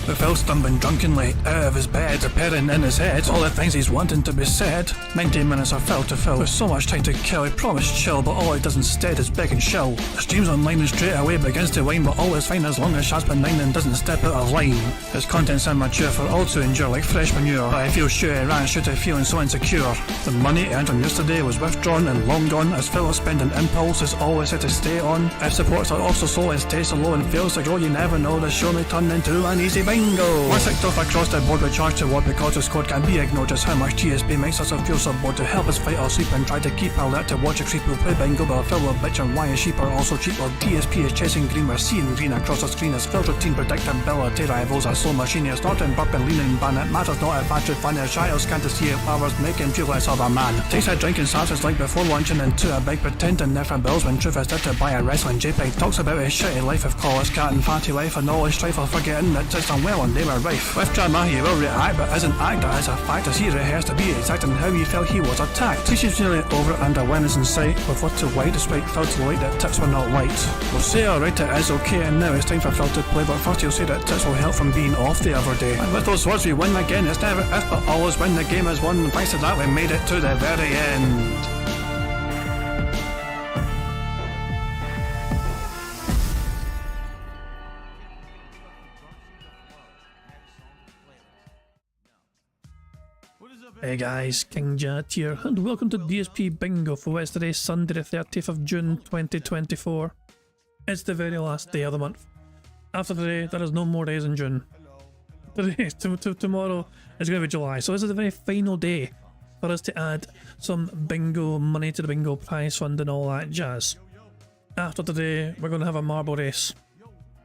With Phil stumbling drunkenly out of his bed, appearing in his head all the things he's wanting to be said. 19 minutes of Phil to Phil, with so much time to kill. He promised chill, but all he does instead is beg and show. The stream's online and straight away begins to whine, but all is fine as long as Shaz benign and doesn't step out of line. His content's immature for all to endure like fresh manure, but I feel sure he ran shoot of feeling so insecure. The money he earned on yesterday was withdrawn and long gone, as Phil spending impulse is always had to stay on. If supports are also slow and stays so low and fails to grow, you never know, the show may turn into an easy bingo. Once kicked off across the board with charge to what because his code can be ignored, just how much DSP makes us feel so bored. To help us fight or sleep and try to keep alert to watch a creep who play bingo, but Phil will bitch and why his sheep are also cheap. While DSP is chasing green, we're seeing green across the screen as Phil's routine predictability rivals are slow machine. He's not in burping, leaning ban. It matters not if battery fun is shy or can't to see it powers make him feel less of a man. Takes a drink and starts his like before launching into a big pretending there for bills when truth is there to buy a wrestling JPEG. Talks about his shitty life of call his cat and fatty wife and all his strife while forgetting that it's unwell and they were rife. With drama he will react but isn't act as a fact as he rehearsed to be exact in how he felt he was attacked. Teaches nearly over and a win is in sight with what to white despite Phil to light that tips were not light. We'll say alright it is okay and now it's time for Phil to play, but first he'll say that tips will help from being off the other day. And with those words we win again. It's never if but always when the game is won. Thanks to that we made it to the very end. Hey guys, King Jat here, and welcome to DSP Bingo for Wednesday, Sunday the 30th of June 2024. It's the very last day of the month. After today, there is no more days in June. Today, tomorrow is going to be July, so this is the very final day for us to add some bingo money to the bingo prize fund and all that jazz. After today, we're going to have a marble race,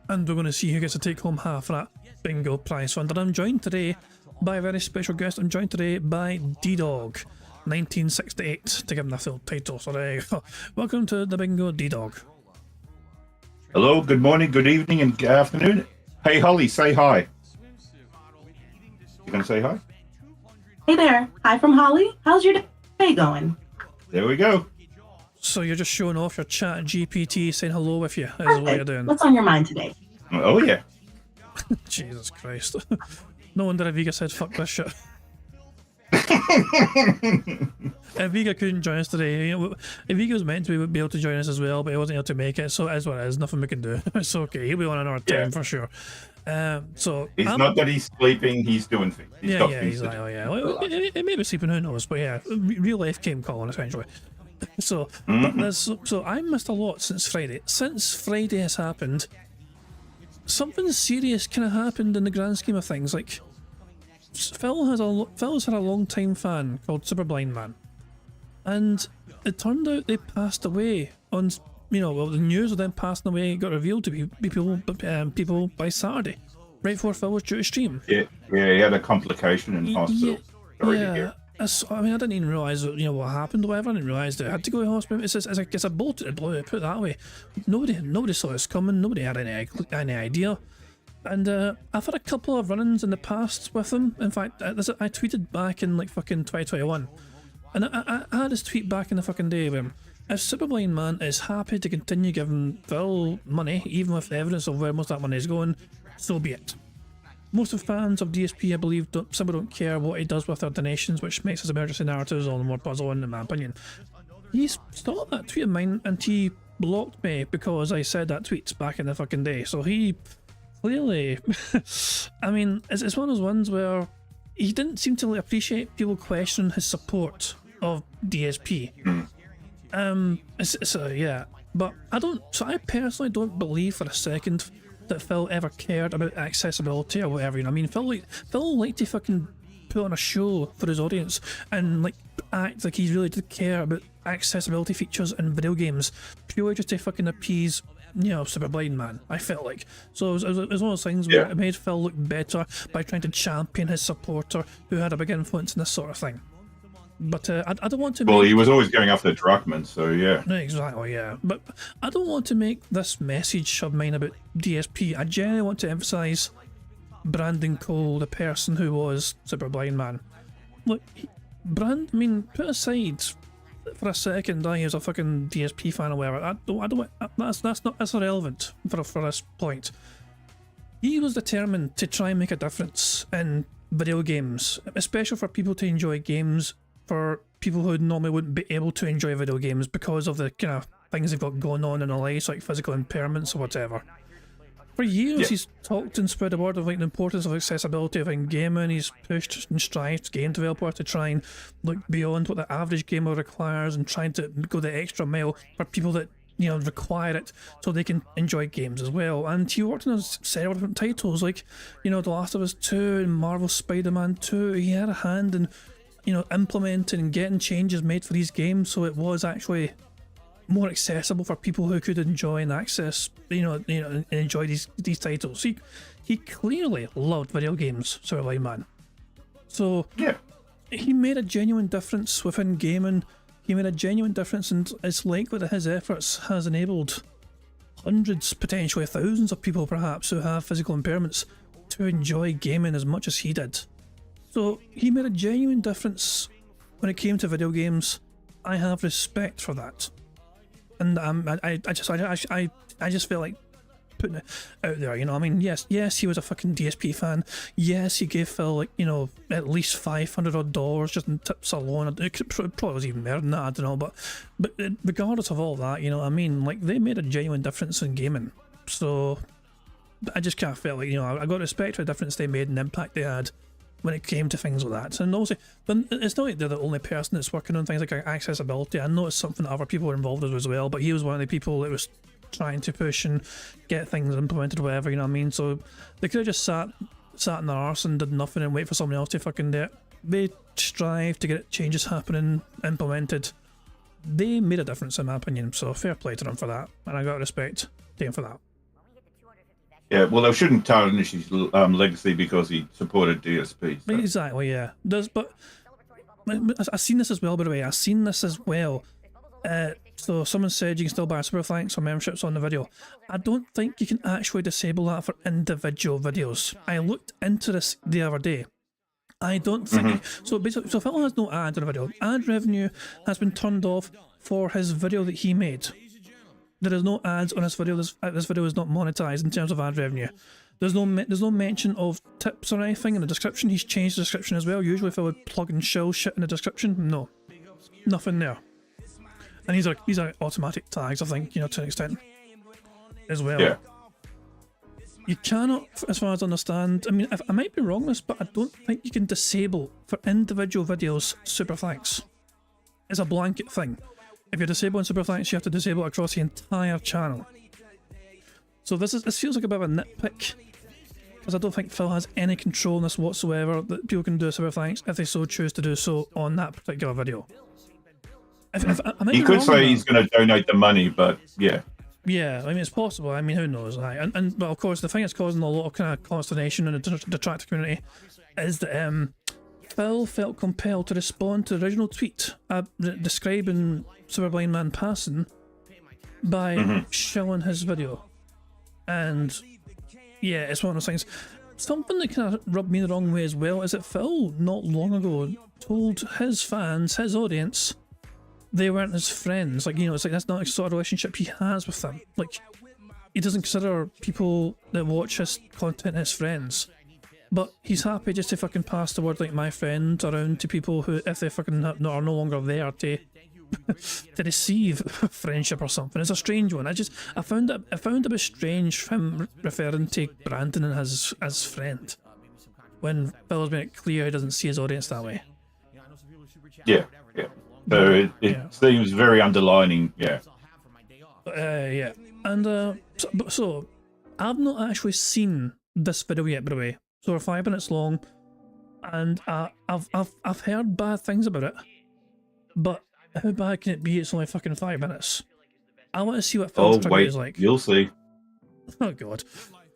and we're going to see who gets to take home half of that bingo prize fund. And I'm joined today by a very special guest. I'm joined today by D-Dog 1968 to give him the full title. So there you go. Welcome to the bingo, D-Dog. Hello, good morning, good evening, and good afternoon. Hey Holly, say hi. You gonna say hi? Hey there. Hi from Holly. How's your day going? There we go. So you're just showing off your chat GPT saying hello with you. Is what you're doing. What's on your mind today? Oh yeah. Jesus Christ. No wonder Aviga said fuck this shit. Aviga couldn't join us today. You know, Aviga was meant to be able to join us as well, but he wasn't able to make it, so it is what it is. Nothing we can do. It's okay. He'll be on another time for sure. So it's not that he's sleeping, he's doing things. He's he's like, oh yeah. Well, it may be sleeping, who knows, but yeah, real life came calling essentially. So, so I missed a lot since Friday. Since Friday has happened, something serious kind of happened in the grand scheme of things. Like, Phil's had a long time fan called Super Blind Man, and it turned out they passed away on, well, the news of them passing away got revealed to people by Saturday, right before Phil was due to stream. Yeah, he had a complication in hospital. I mean, I didn't even realise what happened or whatever. I didn't realise that I had to go to hospital. It's a bolt to the blue, put it that way. Nobody saw this coming. Nobody had any idea. And I've had a couple of run-ins in the past with him. In fact, I tweeted back in like fucking 2021, and I had this tweet back in the fucking day with him. If Superblind Man is happy to continue giving Phil money, even with the evidence of where most of that money is going, so be it. Most of the fans of DSP, I believe, simply don't care what he does with their donations, which makes his emergency narratives all the more puzzling, in my opinion. He stopped that tweet of mine and he blocked me because I said that tweet back in the fucking day. So he clearly, I mean, it's one of those ones where he didn't seem to appreciate people questioning his support of DSP. Yeah, but I personally don't believe for a second that Phil ever cared about accessibility or whatever. I mean, Phil liked to fucking put on a show for his audience and like act like he really did care about accessibility features in video games, purely just to fucking appease, Super Blind Man. I felt like so it was one of those things where it made Phil look better by trying to champion his supporter who had a big influence in this sort of thing. But I don't want to. Well, he was always going after Druckmann, so yeah. Exactly, yeah. But I don't want to make this message of mine about DSP. I genuinely want to emphasise Brandon Cole, the person who was Super Blind Man. Look, put aside for a second that he was a fucking DSP fan or whatever. That's irrelevant for this point. He was determined to try and make a difference in video games, especially for people to enjoy games, for people who normally wouldn't be able to enjoy video games because of the kind of things they've got going on in their lives, like physical impairments or whatever. For years, he's talked and spread the word of like the importance of accessibility in gaming. He's pushed and strived game developers to try and look beyond what the average gamer requires and trying to go the extra mile for people that require it so they can enjoy games as well. And he worked on several different titles, like The Last of Us 2 and Marvel Spider-Man 2. He had a hand in implementing and getting changes made for these games so it was actually more accessible for people who could enjoy and access, and enjoy these titles. He clearly loved video games, sort of like man. So yeah, he made a genuine difference within gaming. He made a genuine difference, and it's likely that his efforts has enabled hundreds, potentially thousands of people perhaps who have physical impairments to enjoy gaming as much as he did. So he made a genuine difference when it came to video games. I have respect for that. And I just feel like putting it out there, yes, he was a fucking DSP fan. Yes, he gave Phil at least $500 just in tips alone. It probably was even more than that, I don't know. But regardless of all that, they made a genuine difference in gaming. So I just kind of felt like I got respect for the difference they made and the impact they had when it came to things like that. And also, it's not like they're the only person that's working on things like accessibility. I know it's something that other people were involved with as well, but he was one of the people that was trying to push and get things implemented or whatever, So they could have just sat in their arse and did nothing and wait for someone else to fucking do it. They strived to get changes happening, implemented. They made a difference in my opinion, so fair play to them for that, and I got respect to him for that. Yeah, well, they shouldn't tarnish his legacy because he supported DSP. So. Exactly, yeah. But I've seen this as well, by the way. I've seen this as well. So someone said you can still buy super thanks or memberships on the video. I don't think you can actually disable that for individual videos. I looked into this the other day. I don't think... So basically, so Phil has no ad in the video. Ad revenue has been turned off for his video that he made. There is no ads on this video. This video is not monetized in terms of ad revenue. There's no mention of tips or anything in the description. He's changed the description as well. Usually if I would plug and show shit in the description, no, nothing there. And these are automatic tags, I think, to an extent as well. Yeah. You cannot, as far as I understand, I might be wrong on this, but I don't think you can disable for individual videos super thanks. It's a blanket thing. If you're disabling super thanks, you have to disable it across the entire channel. So this feels like a bit of a nitpick, because I don't think Phil has any control in this whatsoever, that people can do super thanks if they so choose to do so on that particular video. He could say he's going to donate the money, but yeah. Yeah, it's possible. Who knows? Right? And well, of course, the thing that's causing a lot of kind of consternation in the detractor community is that Phil felt compelled to respond to the original tweet describing Super Blind Man passing by showing his video. And yeah, it's one of those things. Something that kind of rubbed me the wrong way as well is that Phil, not long ago, told his fans, his audience, they weren't his friends. It's like that's not the sort of relationship he has with them. Like, he doesn't consider people that watch his content his friends. But he's happy just to fucking pass the word like my friend around to people who, if they fucking are no longer there to to receive friendship or something. It's a strange one. I found it a bit strange him referring to Brandon as his friend when Phil's made it clear he doesn't see his audience that way. Yeah. So it seems very underlining. Yeah. Yeah. And so I've not actually seen this video yet, by the way. So we're 5 minutes long, and I've heard bad things about it. But how bad can it be? It's only fucking 5 minutes. I want to see what Phil's trigger is like. You'll see. Oh god.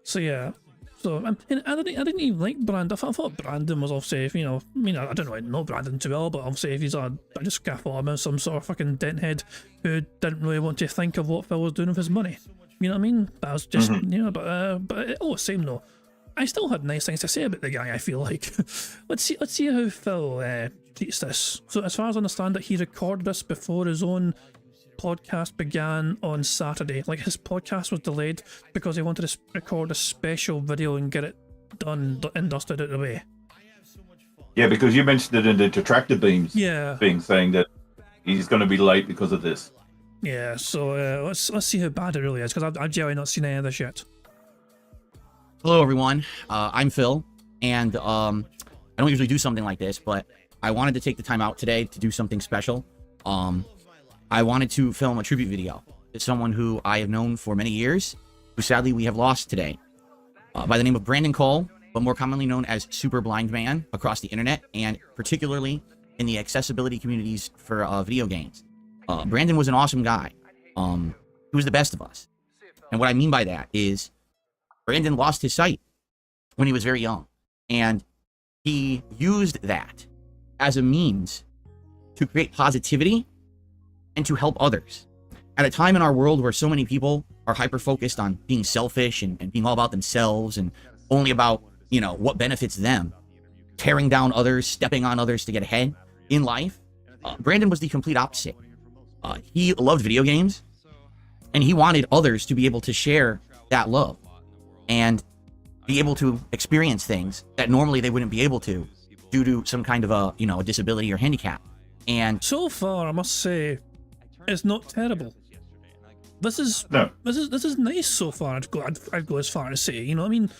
So yeah. So I didn't even like Brandon. I thought Brandon was obviously, I don't know Brandon too well, but obviously if he's I just thought him as some sort of fucking denthead who didn't really want to think of what Phil was doing with his money. You know what I mean? That was just but same though. I still had nice things to say about the guy, I feel like. Let's see how Phil treats this. So as far as I understand it, he recorded this before his own podcast began on Saturday. Like, his podcast was delayed because he wanted to record a special video and get it done and dusted out of the way. Yeah, because you mentioned it in the Detractor Beams thing, saying that he's going to be late because of this. Yeah, so let's see how bad it really is, because I've generally not seen any of this yet. Hello, everyone. I'm Phil, and I don't usually do something like this, but I wanted to take the time out today to do something special. I wanted to film a tribute video to someone who I have known for many years, who sadly we have lost today, by the name of Brandon Cole, but more commonly known as Super Blind Man across the internet, and particularly in the accessibility communities for video games. Brandon was an awesome guy. He was the best of us. And what I mean by that is Brandon lost his sight when he was very young, and he used that as a means to create positivity and to help others. At a time in our world where so many people are hyper-focused on being selfish and being all about themselves and only about, you know, what benefits them, tearing down others, stepping on others to get ahead in life, Brandon was the complete opposite. He loved video games, and he wanted others to be able to share that love and be able to experience things that normally they wouldn't be able to due to some kind of a, you know, a disability or handicap. And so far, I must say, it's not terrible. This is nice so far. I'd go as far as say, you know what I mean?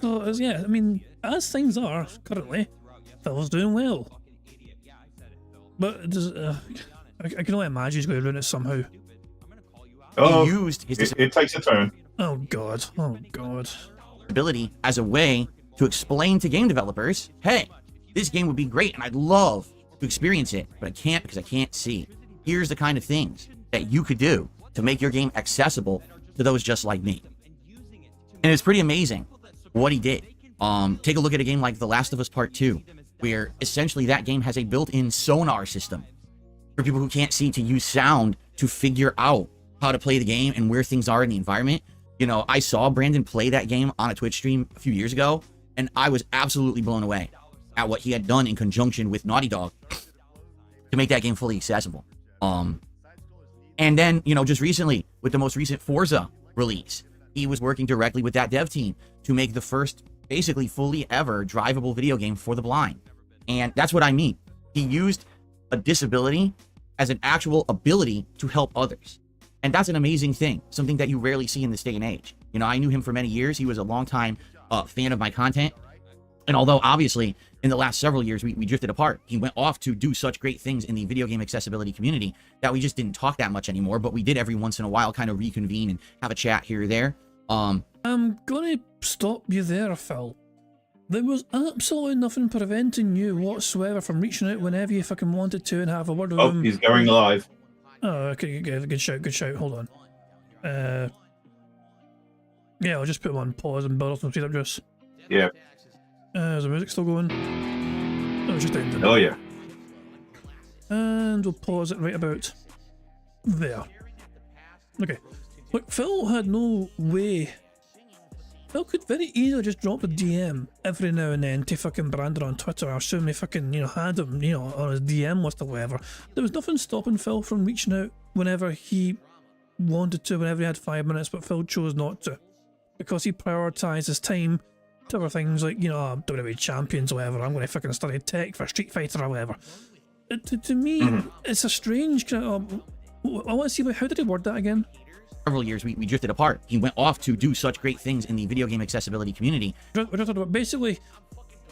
Yeah, I mean, as things are currently, Phil's doing well. But I can only imagine he's going to ruin it somehow. Oh, he used his it takes a turn. Oh god, oh god. Ability as a way to explain to game developers, hey, this game would be great and I'd love to experience it, but I can't because I can't see. Here's the kind of things that you could do to make your game accessible to those just like me. And it's pretty amazing what he did. Take a look at a game like The Last of Us Part 2, where essentially that game has a built-in sonar system for people who can't see to use sound to figure out how to play the game and where things are in the environment. You know, I saw Brandon play that game on a Twitch stream a few years ago, and I was absolutely blown away at what he had done in conjunction with Naughty Dog to make that game fully accessible. And then, you know, just recently, with the most recent Forza release, he was working directly with that dev team to make the first, basically fully ever drivable video game for the blind. And that's what I mean. He used a disability as an actual ability to help others. And that's an amazing thing, something that you rarely see in this day and age. You know, I knew him for many years. He was a longtime fan of my content. And although obviously in the last several years we drifted apart, he went off to do such great things in the video game accessibility community that we just didn't talk that much anymore. But we did every once in a while kind of reconvene and have a chat here or there. I'm gonna stop you there, Phil. There was absolutely nothing preventing you whatsoever from reaching out whenever you fucking wanted to and have a word with him. Oh, he's going live. Oh, okay, good shout, hold on. Yeah, I'll just put him on pause and build up some speed up juice. Yeah. Is the music still going? Oh, it's just ended. Oh, yeah. And we'll pause it right about there. Okay. Look, Phil had no way. Phil could very easily just drop a DM every now and then to fucking Brandon on Twitter. I assume he fucking, you know, had him, you know, on his DM list or whatever. There was nothing stopping Phil from reaching out whenever he wanted to, whenever he had 5 minutes, but Phil chose not to. Because he prioritised his time to other things like, you know, WWE champions or whatever. I'm going to fucking study tech for Street Fighter or whatever. To me, it's a strange kind of... I want to see, how did he word that again? Several years we drifted apart. He went off to do such great things in the video game accessibility community. Basically,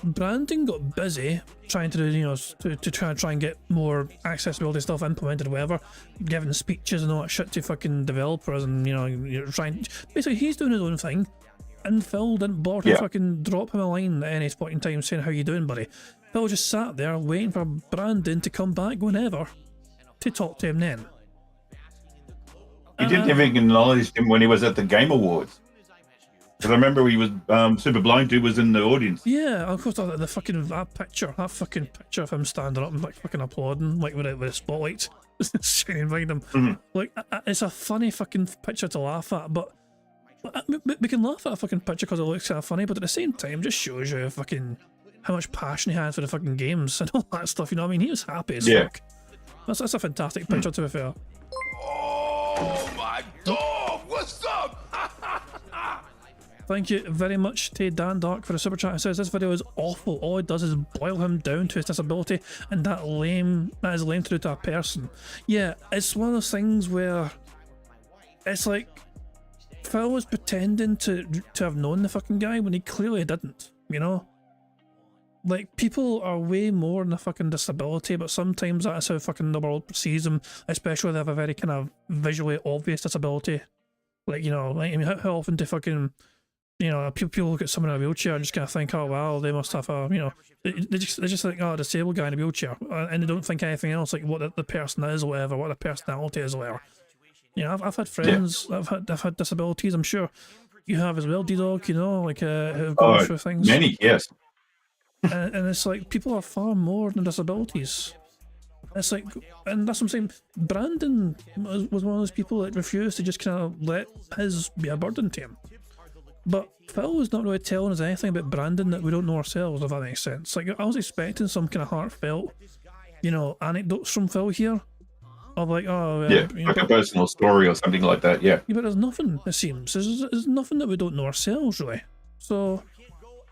Brandon got busy trying to do, you know, to try and get more accessibility stuff implemented or whatever, giving speeches and all that shit to fucking developers, and, you know, trying. Basically, he's doing his own thing, and Phil didn't bother to fucking drop him a line at any point in time saying, "How you doing, buddy?" Phil just sat there waiting for Brandon to come back whenever to talk to him then. He didn't even acknowledge him when he was at the Game Awards. Because I remember he was Super Blind Dude was in the audience. Yeah, of course, that fucking picture of him standing up and like fucking applauding, like with a spotlight shining behind him. Like, it's a funny fucking picture to laugh at, but we can laugh at a fucking picture because it looks kind of funny, but at the same time, just shows you how much passion he has for the fucking games and all that stuff. You know what I mean? He was happy as fuck. That's a fantastic picture, to be fair. Oh my dog! What's up? Thank you very much to Dan Dark for the super chat. It says this video is awful. All it does is boil him down to his disability, and that is lame to do to a person. Yeah, it's one of those things where it's like Phil was pretending to have known the fucking guy when he clearly didn't, you know? Like, people are way more than a fucking disability, but sometimes that's how fucking the world perceives them, especially if they have a very kind of visually obvious disability. Like, you know, like, I mean, how often do fucking, you know, people look at someone in a wheelchair and just kind of think, oh, wow, they must have a, you know, they just think, oh, a disabled guy in a wheelchair, and they don't think anything else, like what the person is or whatever, what the personality is or whatever. You know, I've had friends, yeah. I've had disabilities, I'm sure you have as well, D-Dog, you know, like, who've gone through things. Many, yes. And it's like, people are far more than disabilities. It's like, and that's what I'm saying, Brandon was one of those people that refused to just kind of let his be a burden to him. But Phil was not really telling us anything about Brandon that we don't know ourselves, if that makes sense. Like, I was expecting some kind of heartfelt, you know, anecdotes from Phil here. Of like, oh... yeah, like a personal story or something like that, yeah. Yeah, but there's nothing, it seems. There's nothing that we don't know ourselves, really. So,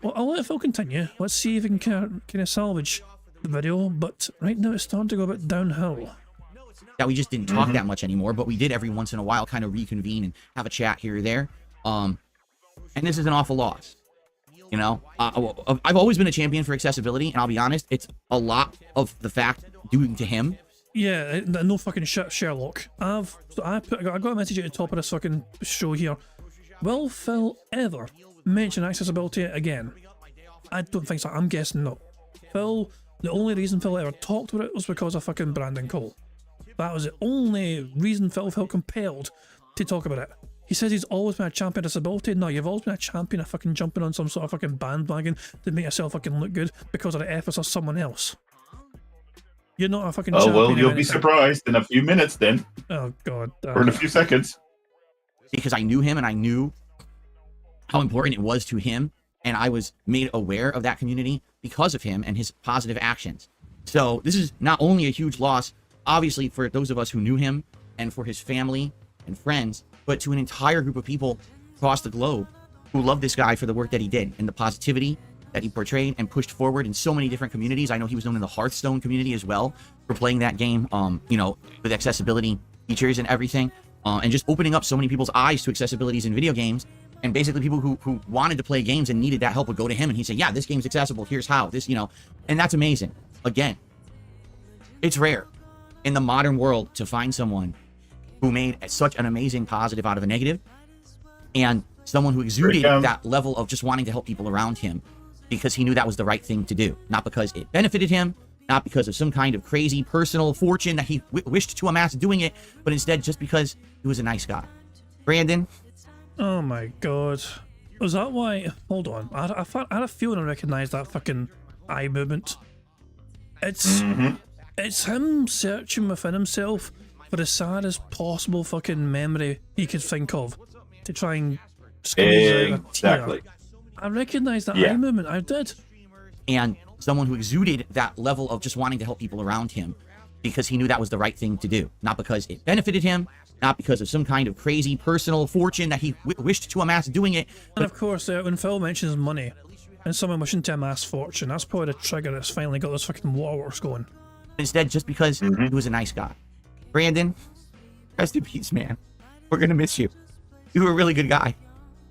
well, I'll let Phil continue. Let's see if we can kind of salvage the video. But right now it's starting to go a bit downhill. Yeah, we just didn't talk that much anymore, but we did every once in a while kind of reconvene and have a chat here or there. And this is an awful loss. You know, I've always been a champion for accessibility, and I'll be honest, it's a lot of the fact due to him. Yeah, no fucking shit, Sherlock. I got a message at the top of this fucking show here. Will Phil ever mention accessibility again? I don't think so. I'm guessing no. Phil, the only reason Phil ever talked about it was because of fucking Brandon Cole. That was the only reason Phil felt compelled to talk about it. He says he's always been a champion of disability. No, you've always been a champion of fucking jumping on some sort of fucking bandwagon to make yourself fucking look good because of the efforts of someone else. You're not a fucking champion. Oh, well, you'll be surprised in a few minutes then. Oh, God. Or in a few seconds. Because I knew him and I knew how important it was to him. And I was made aware of that community because of him and his positive actions. So this is not only a huge loss, obviously, for those of us who knew him and for his family and friends, but to an entire group of people across the globe who love this guy for the work that he did and the positivity that he portrayed and pushed forward in so many different communities. I know he was known in the Hearthstone community as well for playing that game, you know, with accessibility features and everything, and just opening up so many people's eyes to accessibilities in video games. And basically people who wanted to play games and needed that help would go to him and he'd say, yeah, this game's accessible, here's how, this, you know, and that's amazing. Again, it's rare in the modern world to find someone who made such an amazing positive out of a negative, and someone who exuded that level of just wanting to help people around him because he knew that was the right thing to do, not because it benefited him, not because of some kind of crazy personal fortune that he wished to amass doing it, but instead just because he was a nice guy. Brandon? Oh my God. Was that why? Hold on. I had a feeling I recognised that fucking eye movement. It's him searching within himself for the saddest possible fucking memory he could think of to try and squeeze out a tear. Exactly. I recognised that eye movement. I did. And someone who exuded that level of just wanting to help people around him because he knew that was the right thing to do, not because it benefited him, not because of some kind of crazy personal fortune that he wished to amass doing it. And of course, when Phil mentions money and someone wishing to amass fortune, that's probably the trigger that's finally got this fucking waterworks going. Instead, just because he was a nice guy. Brandon, rest in peace, man. We're gonna miss you. You were a really good guy.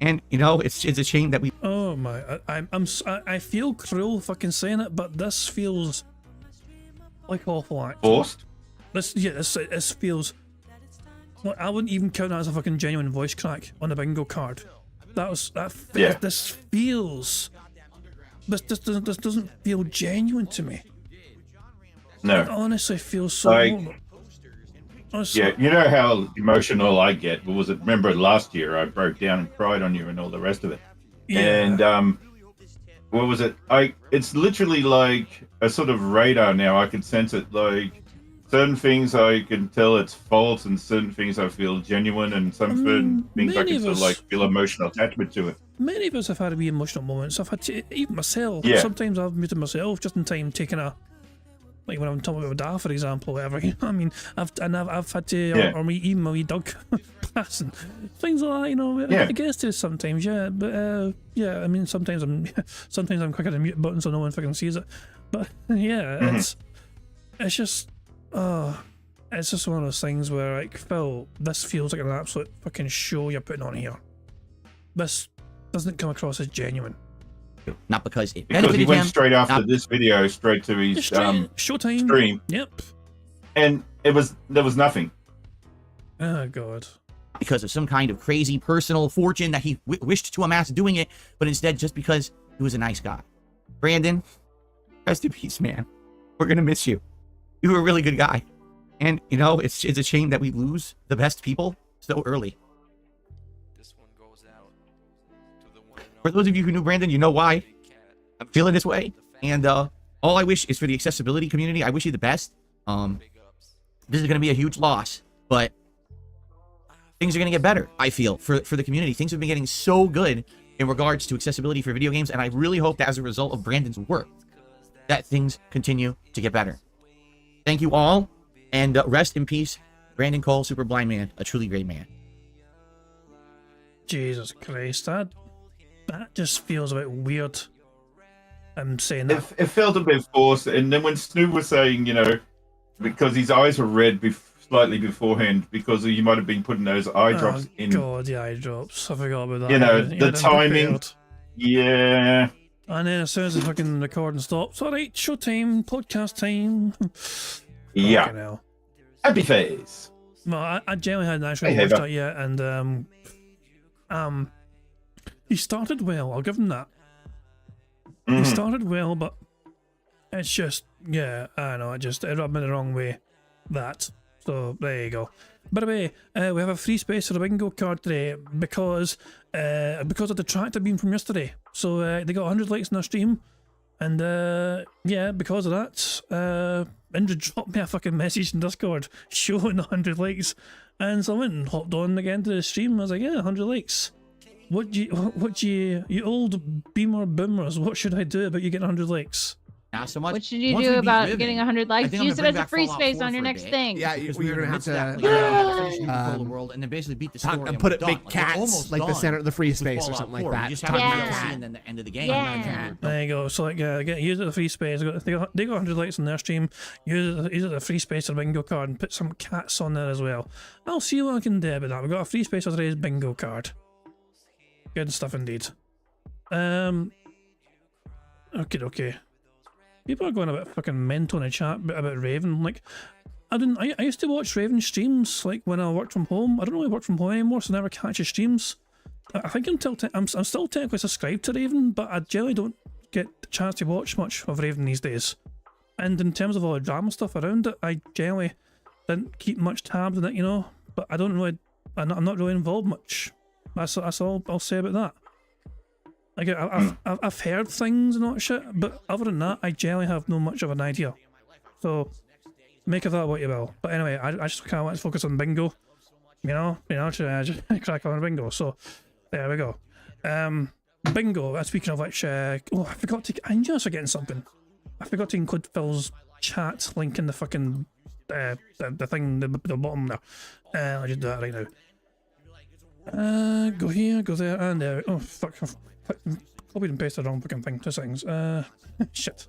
And, you know, it's a shame that we... Oh my, I feel cruel fucking saying it, but this feels like awful act. Forced? This feels... Like, I wouldn't even count that as a fucking genuine voice crack on the bingo card. This feels... This doesn't feel genuine to me. No. It honestly feels so... Like, yeah, you know how emotional I get. What was it? Remember last year I broke down and cried on you and all the rest of it. Yeah. And what was it? It's literally like a sort of radar now. I can sense it. Like certain things I can tell it's false, and certain things I feel genuine, and some certain things I can sort of like feel emotional attachment to it. Many of us have had to be emotional moments. I've had to, even myself. Yeah. Sometimes I've muted myself just in time taking a Like when I'm talking about Da, for example, whatever. You know what I mean? I've had to, Yeah. or me even my wee dog passing things like that. You know, Yeah. I guess it is sometimes, yeah. But yeah, I mean, sometimes I'm quicker to mute button so no one fucking sees it. But yeah, it's just it's just one of those things where like, Phil, this feels like an absolute fucking show you're putting on here. This doesn't come across as genuine. Not because it Because he benefited went him. straight after not- this video straight to his Just showtime. stream, Yep. and there was nothing. Oh god. because of some kind of crazy personal fortune that he wished to amass doing it, but instead just because he was a nice guy. Brandon, rest in peace, man. We're gonna miss you. You were a really good guy. And, you know, it's a shame that we lose the best people so early. This one goes out to the one and For those of you who knew Brandon, you know why I'm feeling this way. And all I wish is for the accessibility community, I wish you the best. This is going to be a huge loss, but things are going to get better, I feel, for the community. Things have been getting so good in regards to accessibility for video games, and I really hope that as a result of Brandon's work, that things continue to get better. Thank you all, and rest in peace, Brandon Cole, Super Blind Man, a truly great man. Jesus Christ, that just feels a bit weird. I'm saying that. It felt a bit forced, and then when Snoop was saying, you know, because his eyes were red slightly beforehand, because he might have been putting those eye drops in. God, the eye drops. I forgot about that. You know, Yeah, the I'm timing. prepared. Yeah. And then as soon as the fucking recording stops, alright, showtime, podcast time. Yeah. Fucking hell. Happy face. Well, I generally hadn't actually Hey, watched Heather. that yet, and he started well. I'll give him that. He Mhm. started well, but it's just, yeah, I don't know, it rubbed me the wrong way. That. So there you go. By the way, we have a free space for the bingo card today because of the tractor beam from yesterday. So they got 100 likes on their stream, and yeah, because of that, Indra dropped me a fucking message in Discord showing 100 likes, and so I went and hopped on again to the stream. I was like, yeah, 100 likes. What you old beamer boomers, what should I do about you getting 100 likes? Not so much. What should you Once do we beat about Riven, getting 100 I likes? think I'm Use it gonna as bring a back free Fallout space 4 on your for a next bit. thing. Yeah, Because you're we're gonna have amidst that, to like, finish the Fallout world and then basically beat the story. and and put we're it done. big Like, we're cats almost like the done center of the free with space or Fallout something like 4. that. We just haven't Yeah. really seen the end of the game. Yeah. There you go. So like, use it as a free space. They got 100 likes on their stream. Use it as a free space on bingo card and put some cats on there as well. I'll see what I can do about that. We've got a free space for today's bingo card. Good stuff indeed. Okay. People are going a bit fucking mental in the chat about Raven. Like, I used to watch Raven streams like when I worked from home. I don't really work from home anymore, so I never catch his streams. I think I'm still technically subscribed to Raven, but I generally don't get the chance to watch much of Raven these days. And in terms of all the drama stuff around it, I generally didn't keep much tabs on it, you know. But I don't really, I'm not really involved much. That's all I'll say about that. Like I've heard things and all that shit, but other than that, I generally have no much of an idea. So make of that what you will. But anyway, I just kind of want to focus on bingo. You know, just crack on bingo. So there we go. Bingo. Speaking of which, I forgot to. I'm just forgetting something. I forgot to include Phil's chat link in the fucking the thing, the bottom there. I'll just do that right now. Go here, go there, and there. Oh fuck! I've copied and pasted the wrong fucking thing. 2 seconds. Shit.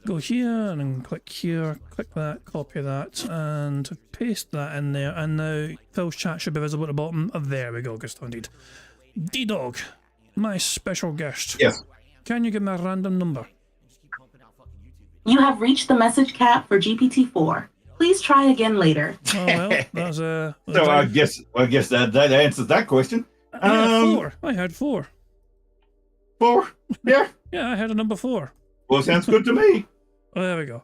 Go here and then click here, click that, copy that, and paste that in there. And now Phil's chat should be visible at the bottom. There we go, good stuff indeed. D-Dog, my special guest. Yes. Can you give me a random number? You have reached the message cap for GPT-4. Please try again later. Oh well, that's So I guess that answers that question. I had 4. I had 4. 4. Yeah. Yeah, I had a number 4. Well, sounds good to me. Oh, there we go.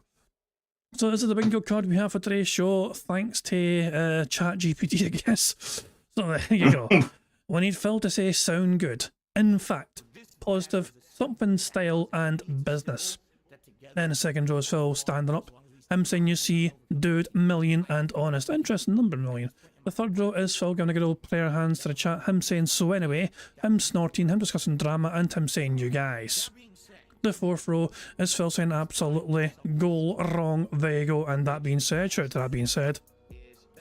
So this is the bingo card we have for today's show, thanks to Chat GPT, I guess. So there you go. We need Phil to say sound good. In fact, positive, something style and business. Then the second row is Phil standing up. Him saying you see, dude, million and honest. Interesting number, million. The third row is Phil giving a good old player hands to the chat. Him saying so anyway. Him snorting, him discussing drama, and him saying you guys. The fourth row is Phil saying absolutely goal wrong, there you go, and that being said, shout out to that being said.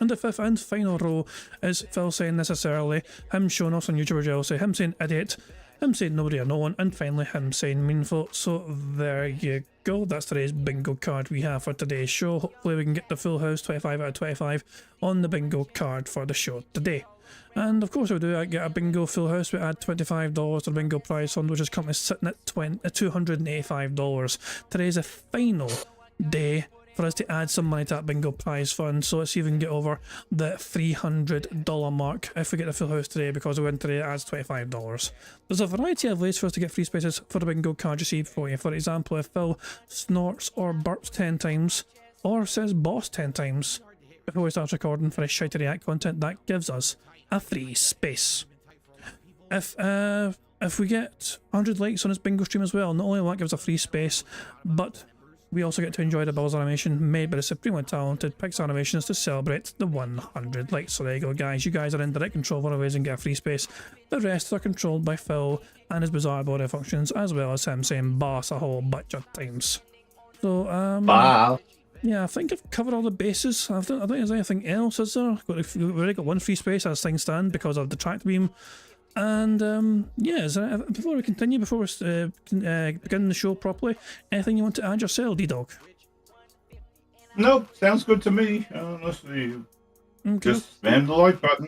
And the fifth and final row is Phil saying necessarily, him showing us on YouTube jealousy, him saying idiot, him saying nobody or no one, and finally him saying meaningful. So there you go, that's today's bingo card we have for today's show. Hopefully we can get the full house 25 out of 25 on the bingo card for the show today. And of course, if we do get a bingo full house, we add $25 to the bingo prize fund, which is currently sitting at $285. Today's a final day for us to add some money to that bingo prize fund, so let's see if we can get over the $300 mark if we get the full house today, because we win today, it adds $25. There's a variety of ways for us to get free spaces for the bingo card you see for you. For example, if Phil snorts or burps 10 times, or says boss 10 times before we start recording for his shouty react content, that gives us a free space. If we get 100 likes on this bingo stream as well, not only will that give us a free space, but we also get to enjoy the Buzz animation made by the supremely talented Pixar Animations to celebrate the 100 likes. So there you go, guys. You guys are in direct control of one of ways and get a free space. The rest are controlled by Phil and his bizarre body functions, as well as him saying boss a whole bunch of times. So, Wow. yeah, I think I've covered all the bases. I don't think there's anything else, is there? We've already got one free space as things stand because of the track beam. And yeah, before we continue, before we begin the show properly, anything you want to add yourself, D-Dog? Nope, sounds good to me. Honestly, Okay. just spam the like button.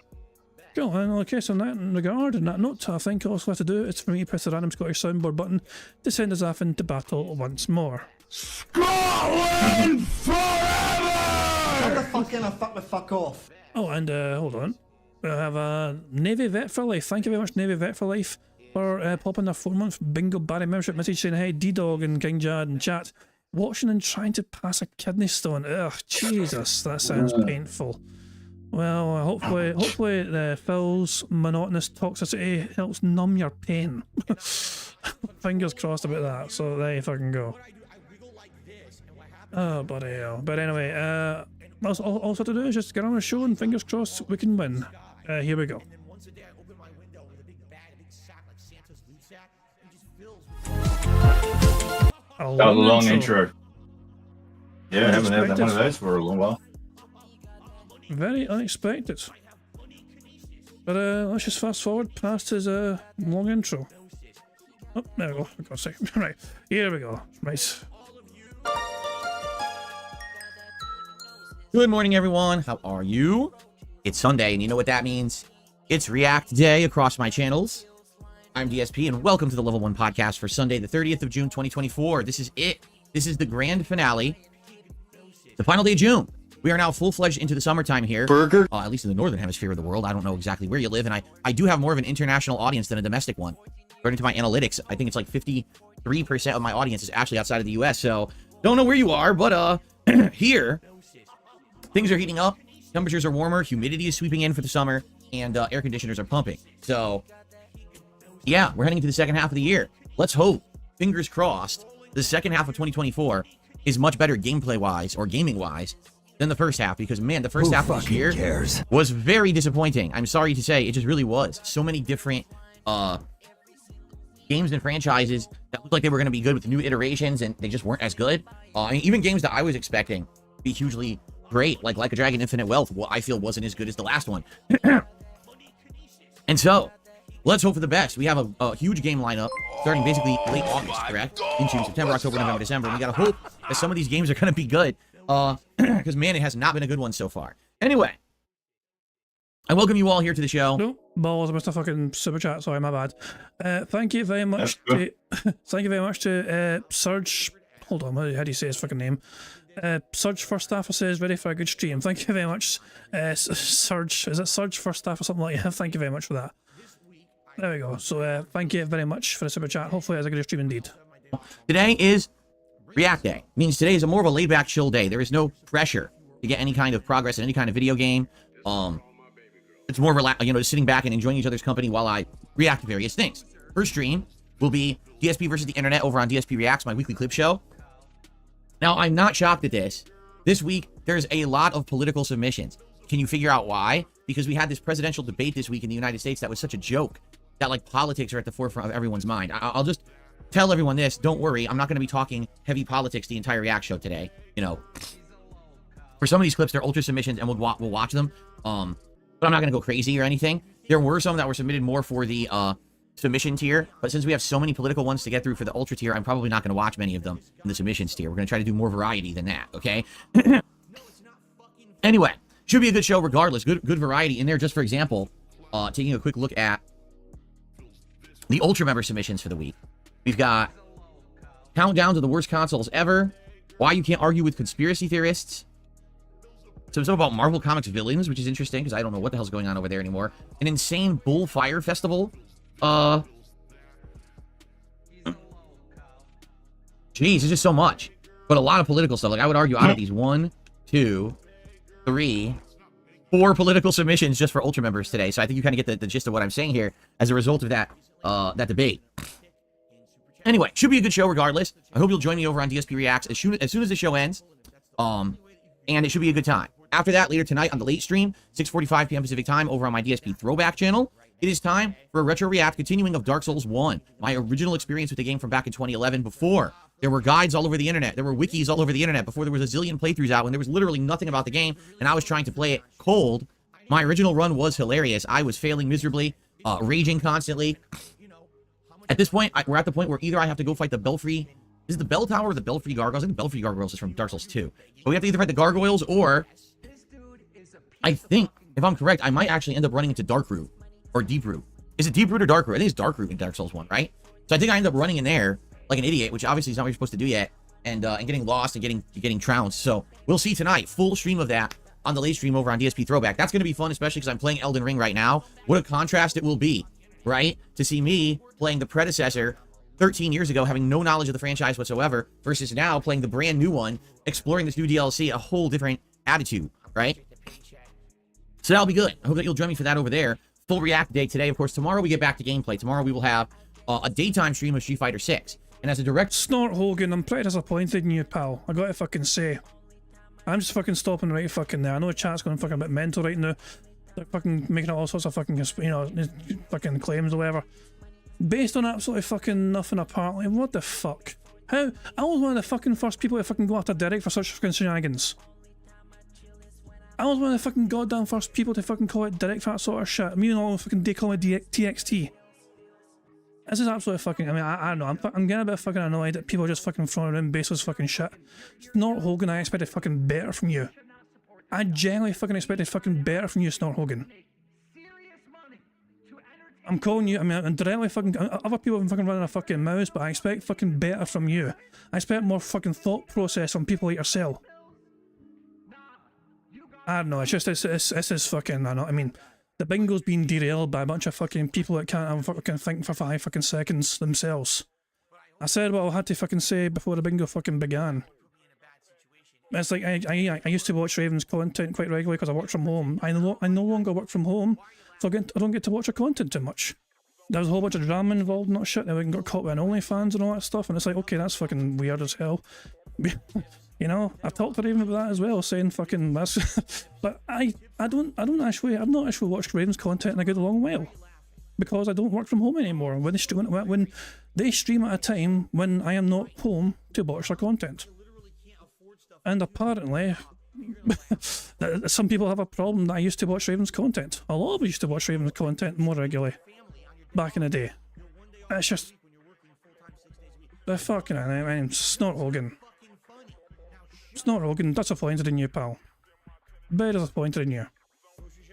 Cool, and okay, so in that regard, in that note, I think all we have to do is for me to press the random Scottish soundboard button to send us off into battle once more. Scotland forever! What the fuck in a fuck off? Oh, and hold on. We have a Navy Vet for Life. Thank you very much, Navy Vet for Life, for popping their 4-month Bingo Barry membership message saying, hey, D-Dog and King Jad and chat, watching and trying to pass a kidney stone. Ugh, Jesus, that sounds painful. Well, hopefully Phil's monotonous toxicity helps numb your pain. Fingers crossed about that, so there you fucking go. Oh, bloody hell. But anyway, all to do is just get on the show and fingers crossed we can win. Here we go. A Long intro. Yeah, I haven't had Unexpected. one of those for a long while. Very unexpected. But let's just fast forward past his long intro. Oh, there we go. For God's sake. Right, here we go. Right. Good morning, everyone. How are you? It's Sunday, and you know what that means? It's React Day across my channels. I'm DSP, and welcome to the Level 1 podcast for Sunday, the 30th of June, 2024. This is it. This is the grand finale. The final day of June. We are now full-fledged into the summertime here. Burger. At least in the northern hemisphere of the world. I don't know exactly where you live, and I do have more of an international audience than a domestic one. According to my analytics, I think it's like 53% of my audience is actually outside of the US, so don't know where you are, but here, things are heating up, temperatures are warmer, humidity is sweeping in for the summer, and air conditioners are pumping. So, yeah, we're heading into the second half of the year. Let's hope, fingers crossed, the second half of 2024 is much better gameplay-wise or gaming-wise than the first half, because, man, the first half of this year was very disappointing. I'm sorry to say, it just really was. So many different games and franchises that looked like they were going to be good with new iterations, and they just weren't as good. I mean, even games that I was expecting to be hugely great, like a Dragon Infinite Wealth, well, I feel wasn't as good as the last one. And so, let's hope for the best. We have a huge game lineup starting basically late August, correct? Into September, October, November, December. And we got to hope that some of these games are going to be good. Because, man, it has not been a good one so far. Anyway, I welcome you all here to the show. No, balls, I missed a fucking super chat, sorry, my bad. Thank you very much to, thank you very much to Surge, hold on, how do you say his fucking name? Surge First Staffer says, ready for a good stream. Thank you very much, Surge, is it Surge First Staff or something like that? Thank you very much for that. There we go, so thank you very much for the super chat, hopefully it's a good stream indeed. Today is React Day. Means today is a more of a laid-back, chill day. There is no pressure to get any kind of progress in any kind of video game. It's more relaxed, just sitting back and enjoying each other's company while I react to various things. First stream will be DSP versus the internet over on DSP Reacts, my weekly clip show. Now, I'm not shocked at this. This week, there's a lot of political submissions. Can you figure out why? Because we had this presidential debate this week in the United States that was such a joke that, like, politics are at the forefront of everyone's mind. I'll just tell everyone this. Don't worry, I'm not going to be talking heavy politics the entire React show today. You know, for some of these clips, they're ultra submissions, and we'll watch them. But I'm not going to go crazy or anything. There were some that were submitted more for the submission tier, but since we have so many political ones to get through for the ultra tier, I'm probably not going to watch many of them in the submissions tier. We're going to try to do more variety than that, okay? Anyway, should be a good show regardless. Good variety in there. Just for example, taking a quick look at the ultra member submissions for the week. We've got countdown to the worst consoles ever, why you can't argue with conspiracy theorists, some stuff about Marvel Comics villains, which is interesting because I don't know what the hell's going on over there anymore, an insane bullfire festival, jeez, it's just so much, but a lot of political stuff. Like, I would argue out of these 1, 2, 3, 4 political submissions just for ultra members today. So I think you kind of get the gist of what I'm saying here as a result of that that debate. Anyway, should be a good show regardless. I hope you'll join me over on DSP Reacts as soon as the show ends. And it should be a good time. After that, later tonight on the late stream, 6:45 p.m. Pacific time over on my DSP Throwback channel, it is time for a retro react continuing of Dark Souls 1, my original experience with the game from back in 2011, before there were guides all over the internet, there were wikis all over the internet, before there was a zillion playthroughs out, when there was literally nothing about the game, and I was trying to play it cold. My original run was hilarious. I was failing miserably, raging constantly. At this point, we're at the point where either I have to go fight the Belfry, is it the Bell Tower or the Belfry Gargoyles? I think the Belfry Gargoyles is from Dark Souls 2. But we have to either fight the Gargoyles, or I think, if I'm correct, I might actually end up running into Dark Root or Deep Root. Is it Deep Root or Dark Root? I think it's Dark Root in Dark Souls 1, right? So I think I end up running in there like an idiot, which obviously is not what you're supposed to do yet, and getting lost and getting trounced. So we'll see tonight. Full stream of that on the late stream over on DSP Throwback. That's going to be fun, especially because I'm playing Elden Ring right now. What a contrast it will be, right? To see me playing the predecessor 13 years ago, having no knowledge of the franchise whatsoever, versus now playing the brand new one, exploring this new DLC, a whole different attitude, right? So that'll be good. I hope that you'll join me for that over there. Full React day today. Of course, tomorrow we get back to gameplay. Tomorrow we will have a daytime stream of Street Fighter 6. And as a direct... Snort Hogan, I'm pretty disappointed in you, pal. I gotta fucking say. I'm just fucking stopping right fucking there. I know the chat's going fucking a bit mental right now. They're fucking making all sorts of fucking, you know, fucking claims or whatever. Based on absolutely fucking nothing apparently. What the fuck? How? I was one of the fucking first people to fucking go after Derek for such fucking shenanigans. I was one of the fucking goddamn first people to fucking call it Derek for that sort of shit. Me and all fucking they call it TXT. This is absolutely fucking, I mean, I don't know, I'm getting a bit fucking annoyed that people are just fucking throwing around baseless fucking shit. Snort Hogan, I expected fucking better from you. I genuinely fucking expected fucking better from you, Snort Hogan. I'm calling you, I mean, I'm directly fucking, other people have been fucking running a fucking mouse, but I expect fucking better from you. I expect more fucking thought process from people like yourself. I don't know, it's just, this is fucking, I don't know, I mean, the bingo's been derailed by a bunch of fucking people that can't fucking think for 5 fucking seconds themselves. I said what I had to fucking say before the bingo fucking began. It's like, I used to watch Raven's content quite regularly because I work from home. I no longer work from home, so I don't get to watch her content too much. There was a whole bunch of drama involved in that shit, and we got caught with an OnlyFans and all that stuff, and it's like, okay, that's fucking weird as hell. You know, I talked to Raven about that as well, saying fucking that's but I've not actually watched Raven's content in a good long while. Because I don't work from home anymore. When they stream at a time when I am not home to watch their content. And apparently some people have a problem that I used to watch Raven's content. A lot of us used to watch Raven's content more regularly back in the day. It's just the fucking, I mean, Snort Hogan. Snort Hogan, disappointed in you, pal. Very disappointed in you.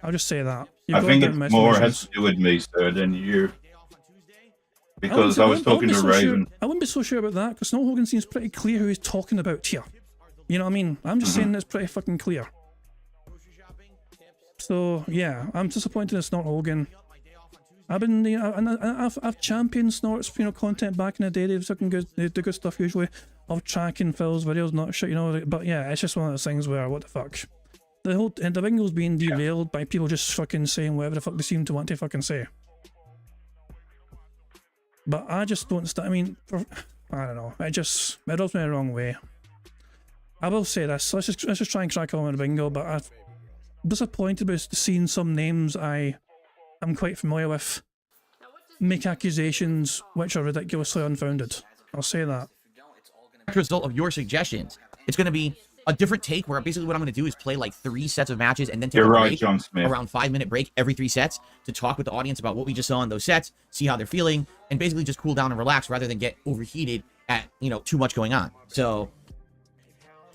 I'll just say that. I think it more has to do with me, sir, than you. Because I was talking to Raven. I wouldn't be so sure about that, because Snort Hogan seems pretty clear who he's talking about here. You know what I mean? I'm just saying it's pretty fucking clear. So, yeah, I'm disappointed in Snort Hogan. I've been, you know, I've championed Snort's, you know, content back in the day. They do good stuff usually. Of tracking Phil's videos, not shit, you know. But yeah, it's just one of those things where, what the fuck? The bingo's being derailed by people just fucking saying whatever the fuck they seem to want to fucking say. But I just don't, I mean, I don't know. It rubs me the wrong way. I will say this. Let's just try and crack on with the bingo. But I'm disappointed with seeing some names I'm quite familiar with. make accusations which are ridiculously unfounded. I'll say that. Result of your suggestions. It's going to be a different take where basically what I'm going to do is play like 3 sets of matches and then take You're a right, break, John Smith. around 5-minute break every 3 sets to talk with the audience about what we just saw in those sets, see how they're feeling, and basically just cool down and relax rather than get overheated at, you know, too much going on. So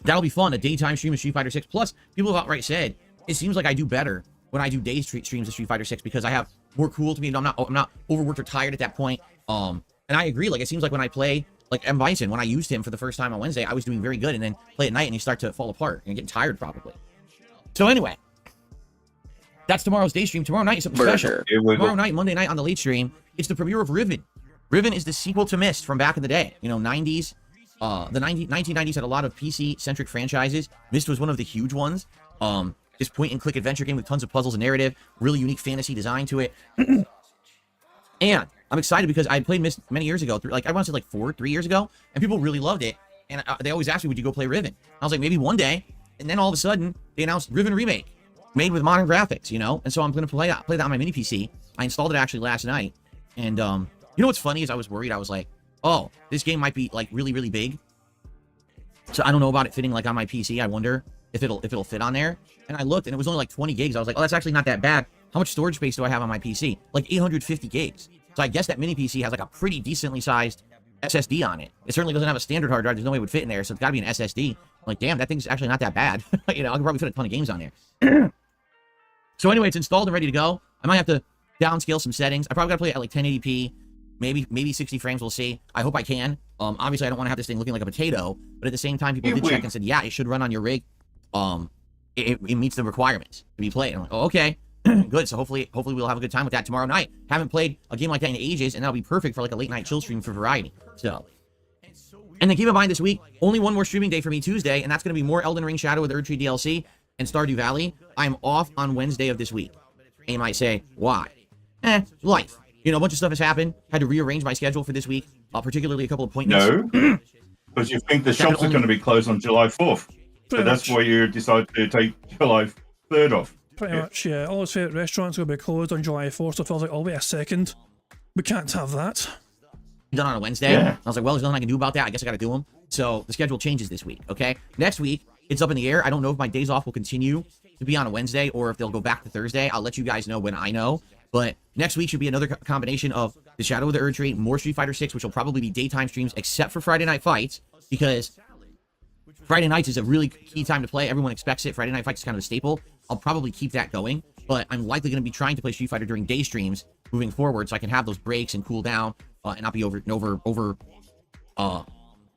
that'll be fun. A daytime stream of Street Fighter 6. Plus, people have outright said it seems like I do better when I do day streams of Street Fighter 6 because I have more cool to me. I'm not overworked or tired at that point. And I agree. Like, it seems like when I play like M. Bison, when I used him for the first time on Wednesday, I was doing very good, and then play at night and you start to fall apart and get tired probably. So anyway, that's tomorrow's day stream. Tomorrow night is something special. Tomorrow night, Monday night on the late stream, it's the premiere of Riven. Riven is the sequel to Myst from back in the day. You know, 90s. The 1990s had a lot of PC-centric franchises. Myst was one of the huge ones. This point-and-click adventure game with tons of puzzles and narrative, really unique fantasy design to it. And I'm excited because I played Myst many years ago, like I want to say like 3 years ago, and people really loved it. And they always asked me, would you go play Riven? I was like, maybe one day. And then all of a sudden, they announced Riven Remake, made with modern graphics, you know? And so I'm going to play that on my mini PC. I installed it actually last night. And you know what's funny is I was worried. I was like, oh, this game might be like really, really big. So I don't know about it fitting like on my PC. I wonder if it'll fit on there. And I looked and it was only like 20 gigs. I was like, oh, that's actually not that bad. How much storage space do I have on my PC? Like 850 gigs. So I guess that mini PC has like a pretty decently sized SSD on it. It certainly doesn't have a standard hard drive. There's no way it would fit in there. So it's got to be an SSD. I'm like, damn, that thing's actually not that bad. You know, I can probably fit a ton of games on there. So anyway, it's installed and ready to go. I might have to downscale some settings. I probably got to play it at like 1080p, maybe 60 frames. We'll see. I hope I can. Obviously, I don't want to have this thing looking like a potato. But at the same time, people did check and said, yeah, it should run on your rig. It meets the requirements to be played. I'm like, oh, okay. Good. So hopefully we'll have a good time with that tomorrow night. Haven't played a game like that in ages, and that'll be perfect for like a late night chill stream for variety. So, and then keep in mind this week, only one more streaming day for me Tuesday, and that's going to be more Elden Ring Shadow of the Erdtree DLC and Stardew Valley. I'm off on Wednesday of this week. And you might say, why? Life. You know, a bunch of stuff has happened. Had to rearrange my schedule for this week, particularly a couple of appointments. No, because you think the shops are going to be closed on July 4th. So that's why you decided to take July 3rd off. Pretty much, yeah. All his favourite restaurants will be closed on July 4th, so I was like, oh, wait a second. We can't have that. Done on a Wednesday. Yeah. I was like, well, there's nothing I can do about that. I guess I got to do them. So the schedule changes this week, okay? Next week, it's up in the air. I don't know if my days off will continue to be on a Wednesday or if they'll go back to Thursday. I'll let you guys know when I know. But next week should be another combination of the Shadow of the Erdtree, more Street Fighter 6, which will probably be daytime streams except for Friday Night Fights, because Friday nights is a really key time to play. Everyone expects it. Friday Night Fights is kind of a staple. I'll probably keep that going, but I'm likely going to be trying to play Street Fighter during day streams moving forward so I can have those breaks and cool down and not be what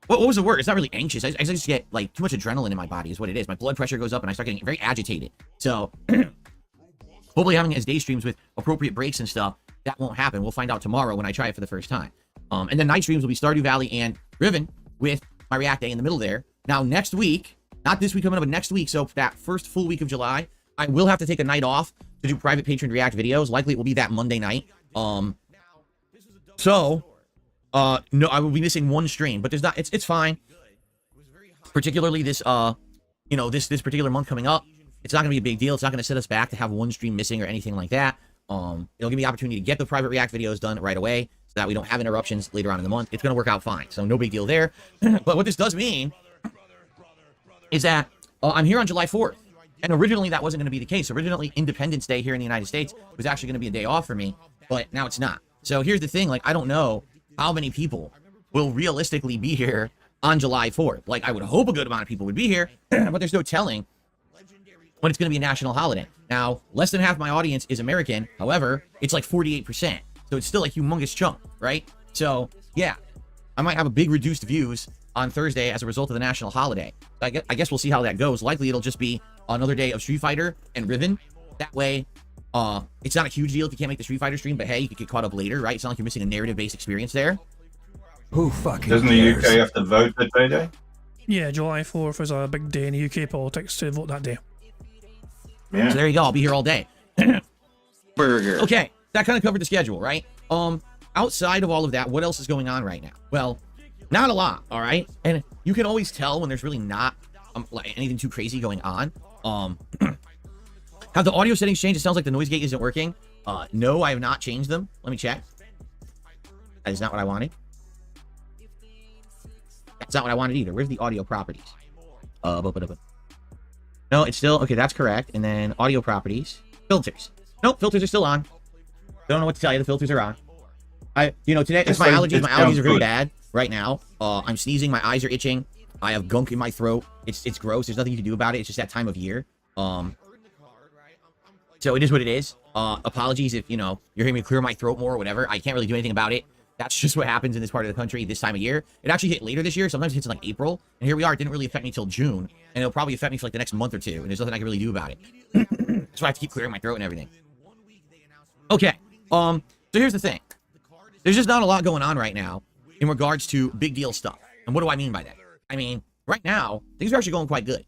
was the word? It's not really anxious. I just get like too much adrenaline in my body is what it is. My blood pressure goes up and I start getting very agitated. So hopefully having it as day streams with appropriate breaks and stuff, that won't happen. We'll find out tomorrow when I try it for the first time. And then night streams will be Stardew Valley and Riven with my React Day in the middle there. Now next week, not this week coming up, but next week, so that first full week of July, I will have to take a night off to do private patron React videos. Likely it will be that Monday night. No, I will be missing one stream, but there's not, it's fine. Particularly this, this particular month coming up, it's not gonna be a big deal. It's not gonna set us back to have one stream missing or anything like that. It'll give me the opportunity to get the private React videos done right away so that we don't have interruptions later on in the month. It's gonna work out fine, so no big deal there. But what this does mean is that I'm here on July 4th. And originally that wasn't going to be the case. Originally, Independence Day here in the United States was actually going to be a day off for me, but now it's not. So here's the thing, like, I don't know how many people will realistically be here on July 4th. Like, I would hope a good amount of people would be here, but there's no telling when it's going to be a national holiday. Now, less than half my audience is American. However, it's like 48%. So it's still a humongous chunk, right? So, yeah, I might have a big reduced views on Thursday as a result of the national holiday. I guess we'll see how that goes. Likely it'll just be another day of Street Fighter and Riven. That way, it's not a huge deal if you can't make the Street Fighter stream, but hey, you could get caught up later, right? It's not like you're missing a narrative-based experience there. Who fucking Doesn't the UK have to vote that day? Yeah, July 4th is a big day in the UK politics to vote that day. Yeah. So there you go. I'll be here all day. burger? Okay, that kind of covered the schedule, right? Outside of all of that, what else is going on right now? Well, not a lot, all right? And you can always tell when there's really not like anything too crazy going on. Have the audio settings changed? It sounds like the noise gate isn't working. No, I have not changed them. Let me check. That is not what I wanted. That's not what I wanted either. Where's the audio properties? No, it's still okay. That's correct. And then audio properties, filters. Nope, filters are still on. Don't know what to tell you. The filters are on. Today it's my allergies. My allergies are very bad right now. I'm sneezing. My eyes are itching. I have gunk in my throat. It's gross. There's nothing you can do about it. It's just that time of year. So it is what it is. Apologies if, you're hearing me clear my throat more or whatever. I can't really do anything about it. That's just what happens in this part of the country this time of year. It actually hit later this year. Sometimes it hits in like April. And here we are. It didn't really affect me till June. And it'll probably affect me for like the next month or two. And there's nothing I can really do about it. That's why I have to keep clearing my throat and everything. Okay. So here's the thing. There's just not a lot going on right now in regards to big deal stuff. And what do I mean by that? I mean, right now, things are actually going quite good.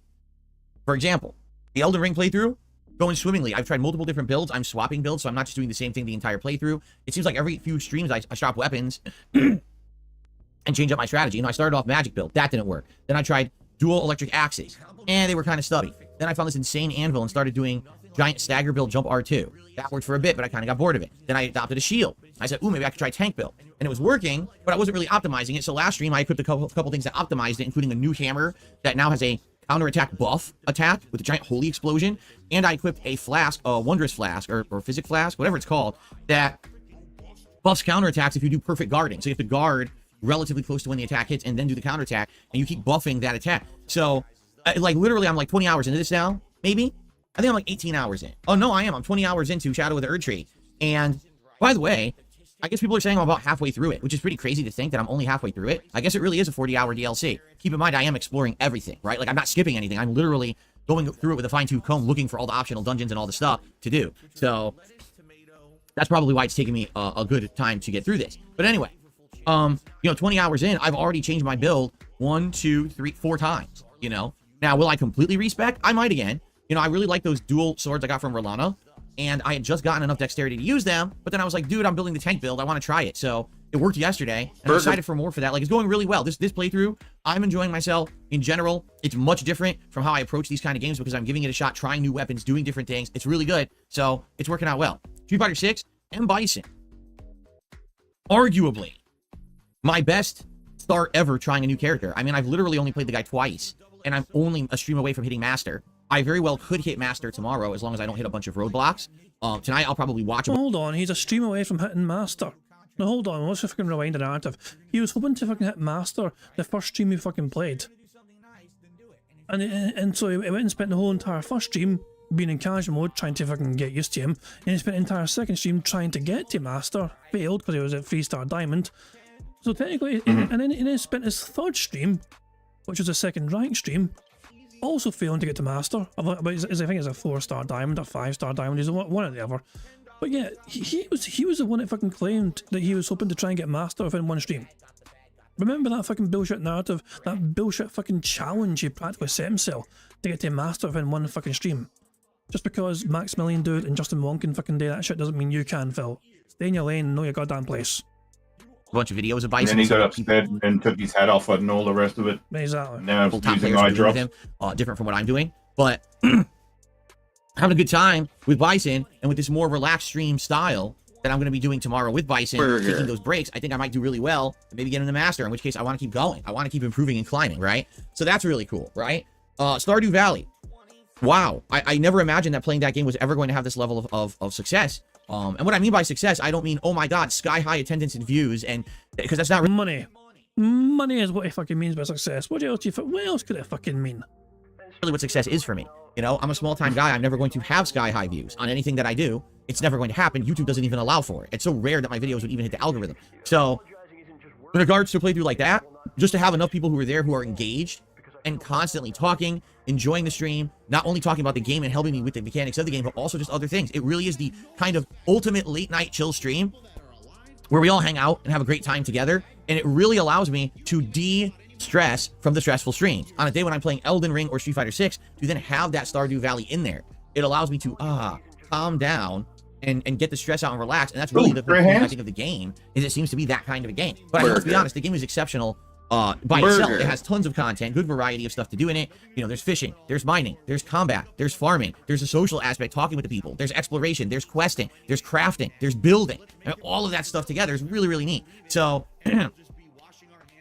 For example, the Elden Ring playthrough, going swimmingly. I've tried multiple different builds. I'm swapping builds, so I'm not just doing the same thing the entire playthrough. It seems like every few streams I swap weapons and change up my strategy. I started off magic build. That didn't work. Then I tried dual electric axes, and they were kind of stubby. Then I found this insane anvil and started doing giant stagger build jump R2. That worked for a bit, but I kind of got bored of it. Then I adopted a shield. I said, ooh, maybe I could try tank build. And it was working, but I wasn't really optimizing it. So last stream, I equipped a couple things that optimized it, including a new hammer that now has a counterattack buff attack with a giant holy explosion. And I equipped a flask, a wondrous flask, or physic flask, whatever it's called, that buffs counterattacks if you do perfect guarding. So you have to guard relatively close to when the attack hits and then do the counterattack, and you keep buffing that attack. So, literally, I'm like 20 hours into this now, maybe? I think I'm like 18 hours in. Oh, no, I am. I'm 20 hours into Shadow of the Erdtree. And, by the way, I guess people are saying I'm about halfway through it, which is pretty crazy to think that I'm only halfway through it. I guess it really is a 40-hour DLC. Keep in mind, I am exploring everything, right? Like, I'm not skipping anything. I'm literally going through it with a fine-tooth comb, looking for all the optional dungeons and all the stuff to do. So, that's probably why it's taking me a good time to get through this. But anyway, 20 hours in, I've already changed my build 1, 2, 3, 4 times, Now, will I completely respec? I might again. I really like those dual swords I got from Rolana, and I had just gotten enough dexterity to use them, but then I was like, dude, I'm building the tank build. I want to try it. So it worked yesterday, and I'm excited for more for that. Like, it's going really well. This playthrough, I'm enjoying myself. In general, it's much different from how I approach these kind of games because I'm giving it a shot, trying new weapons, doing different things. It's really good. So it's working out well. Street Fighter 6 and Bison. Arguably my best start ever trying a new character. I mean, I've literally only played the guy twice, and I'm only a stream away from hitting Master. I very well could hit Master tomorrow as long as I don't hit a bunch of roadblocks. Tonight, I'll probably watch him. Hold on, he's a stream away from hitting Master. Now, hold on, let's fucking rewind the narrative. He was hoping to fucking hit Master the first stream he fucking played. And so he went and spent the whole entire first stream being in casual mode, trying to fucking get used to him. And he spent the entire second stream trying to get to Master. Failed, because he was at 3-star Diamond. So technically, and then he spent his third stream, which was a second rank stream, also failing to get to Master. But I think it's a 4-star Diamond, a 5-star Diamond, he's one or the other. But yeah, he was the one that fucking claimed that he was hoping to try and get Master within one stream. Remember that fucking bullshit narrative, that bullshit fucking challenge he practically set himself to get to Master within one fucking stream. Just because Maximilian do it and Justin Wong can fucking do that shit doesn't mean you can, Phil. Stay in your lane and know your goddamn place. A bunch of videos of Bison. And then he got upset and took his hat off and all the rest of it. Exactly. Now top using players eye doing drops. with him, different from what I'm doing, but having a good time with Bison and with this more relaxed stream style that I'm going to be doing tomorrow with Bison, taking those breaks. I think I might do really well and maybe get into Master, in which case I want to keep going. I want to keep improving and climbing, right? So that's really cool, right? Stardew Valley. Wow. I never imagined that playing that game was ever going to have this level of success. And what I mean by success, I don't mean, oh my god, sky high attendance and views, and because that's not really money. Money is what it fucking means by success. What else could it fucking mean? really what success is for me. I'm a small time guy. I'm never going to have sky high views on anything that I do. It's never going to happen. YouTube doesn't even allow for it. It's so rare that my videos would even hit the algorithm. So in regards to a playthrough like that, just to have enough people who are there who are engaged and constantly talking, enjoying the stream, not only talking about the game and helping me with the mechanics of the game, but also just other things. It really is the kind of ultimate late night chill stream where we all hang out and have a great time together. And it really allows me to de-stress from the stressful streams. On a day when I'm playing Elden Ring or Street Fighter 6, to then have that Stardew Valley in there, it allows me to calm down and get the stress out and relax. And that's really the point, I think, of the game, is it seems to be that kind of a game. But I mean, let's be honest, the game is exceptional by itself. It has tons of content, good variety of stuff to do in it. You know, there's fishing, there's mining, there's combat, there's farming, there's a social aspect, talking with the people, there's exploration, there's questing, there's crafting, there's building. And all of that stuff together is really, really neat. So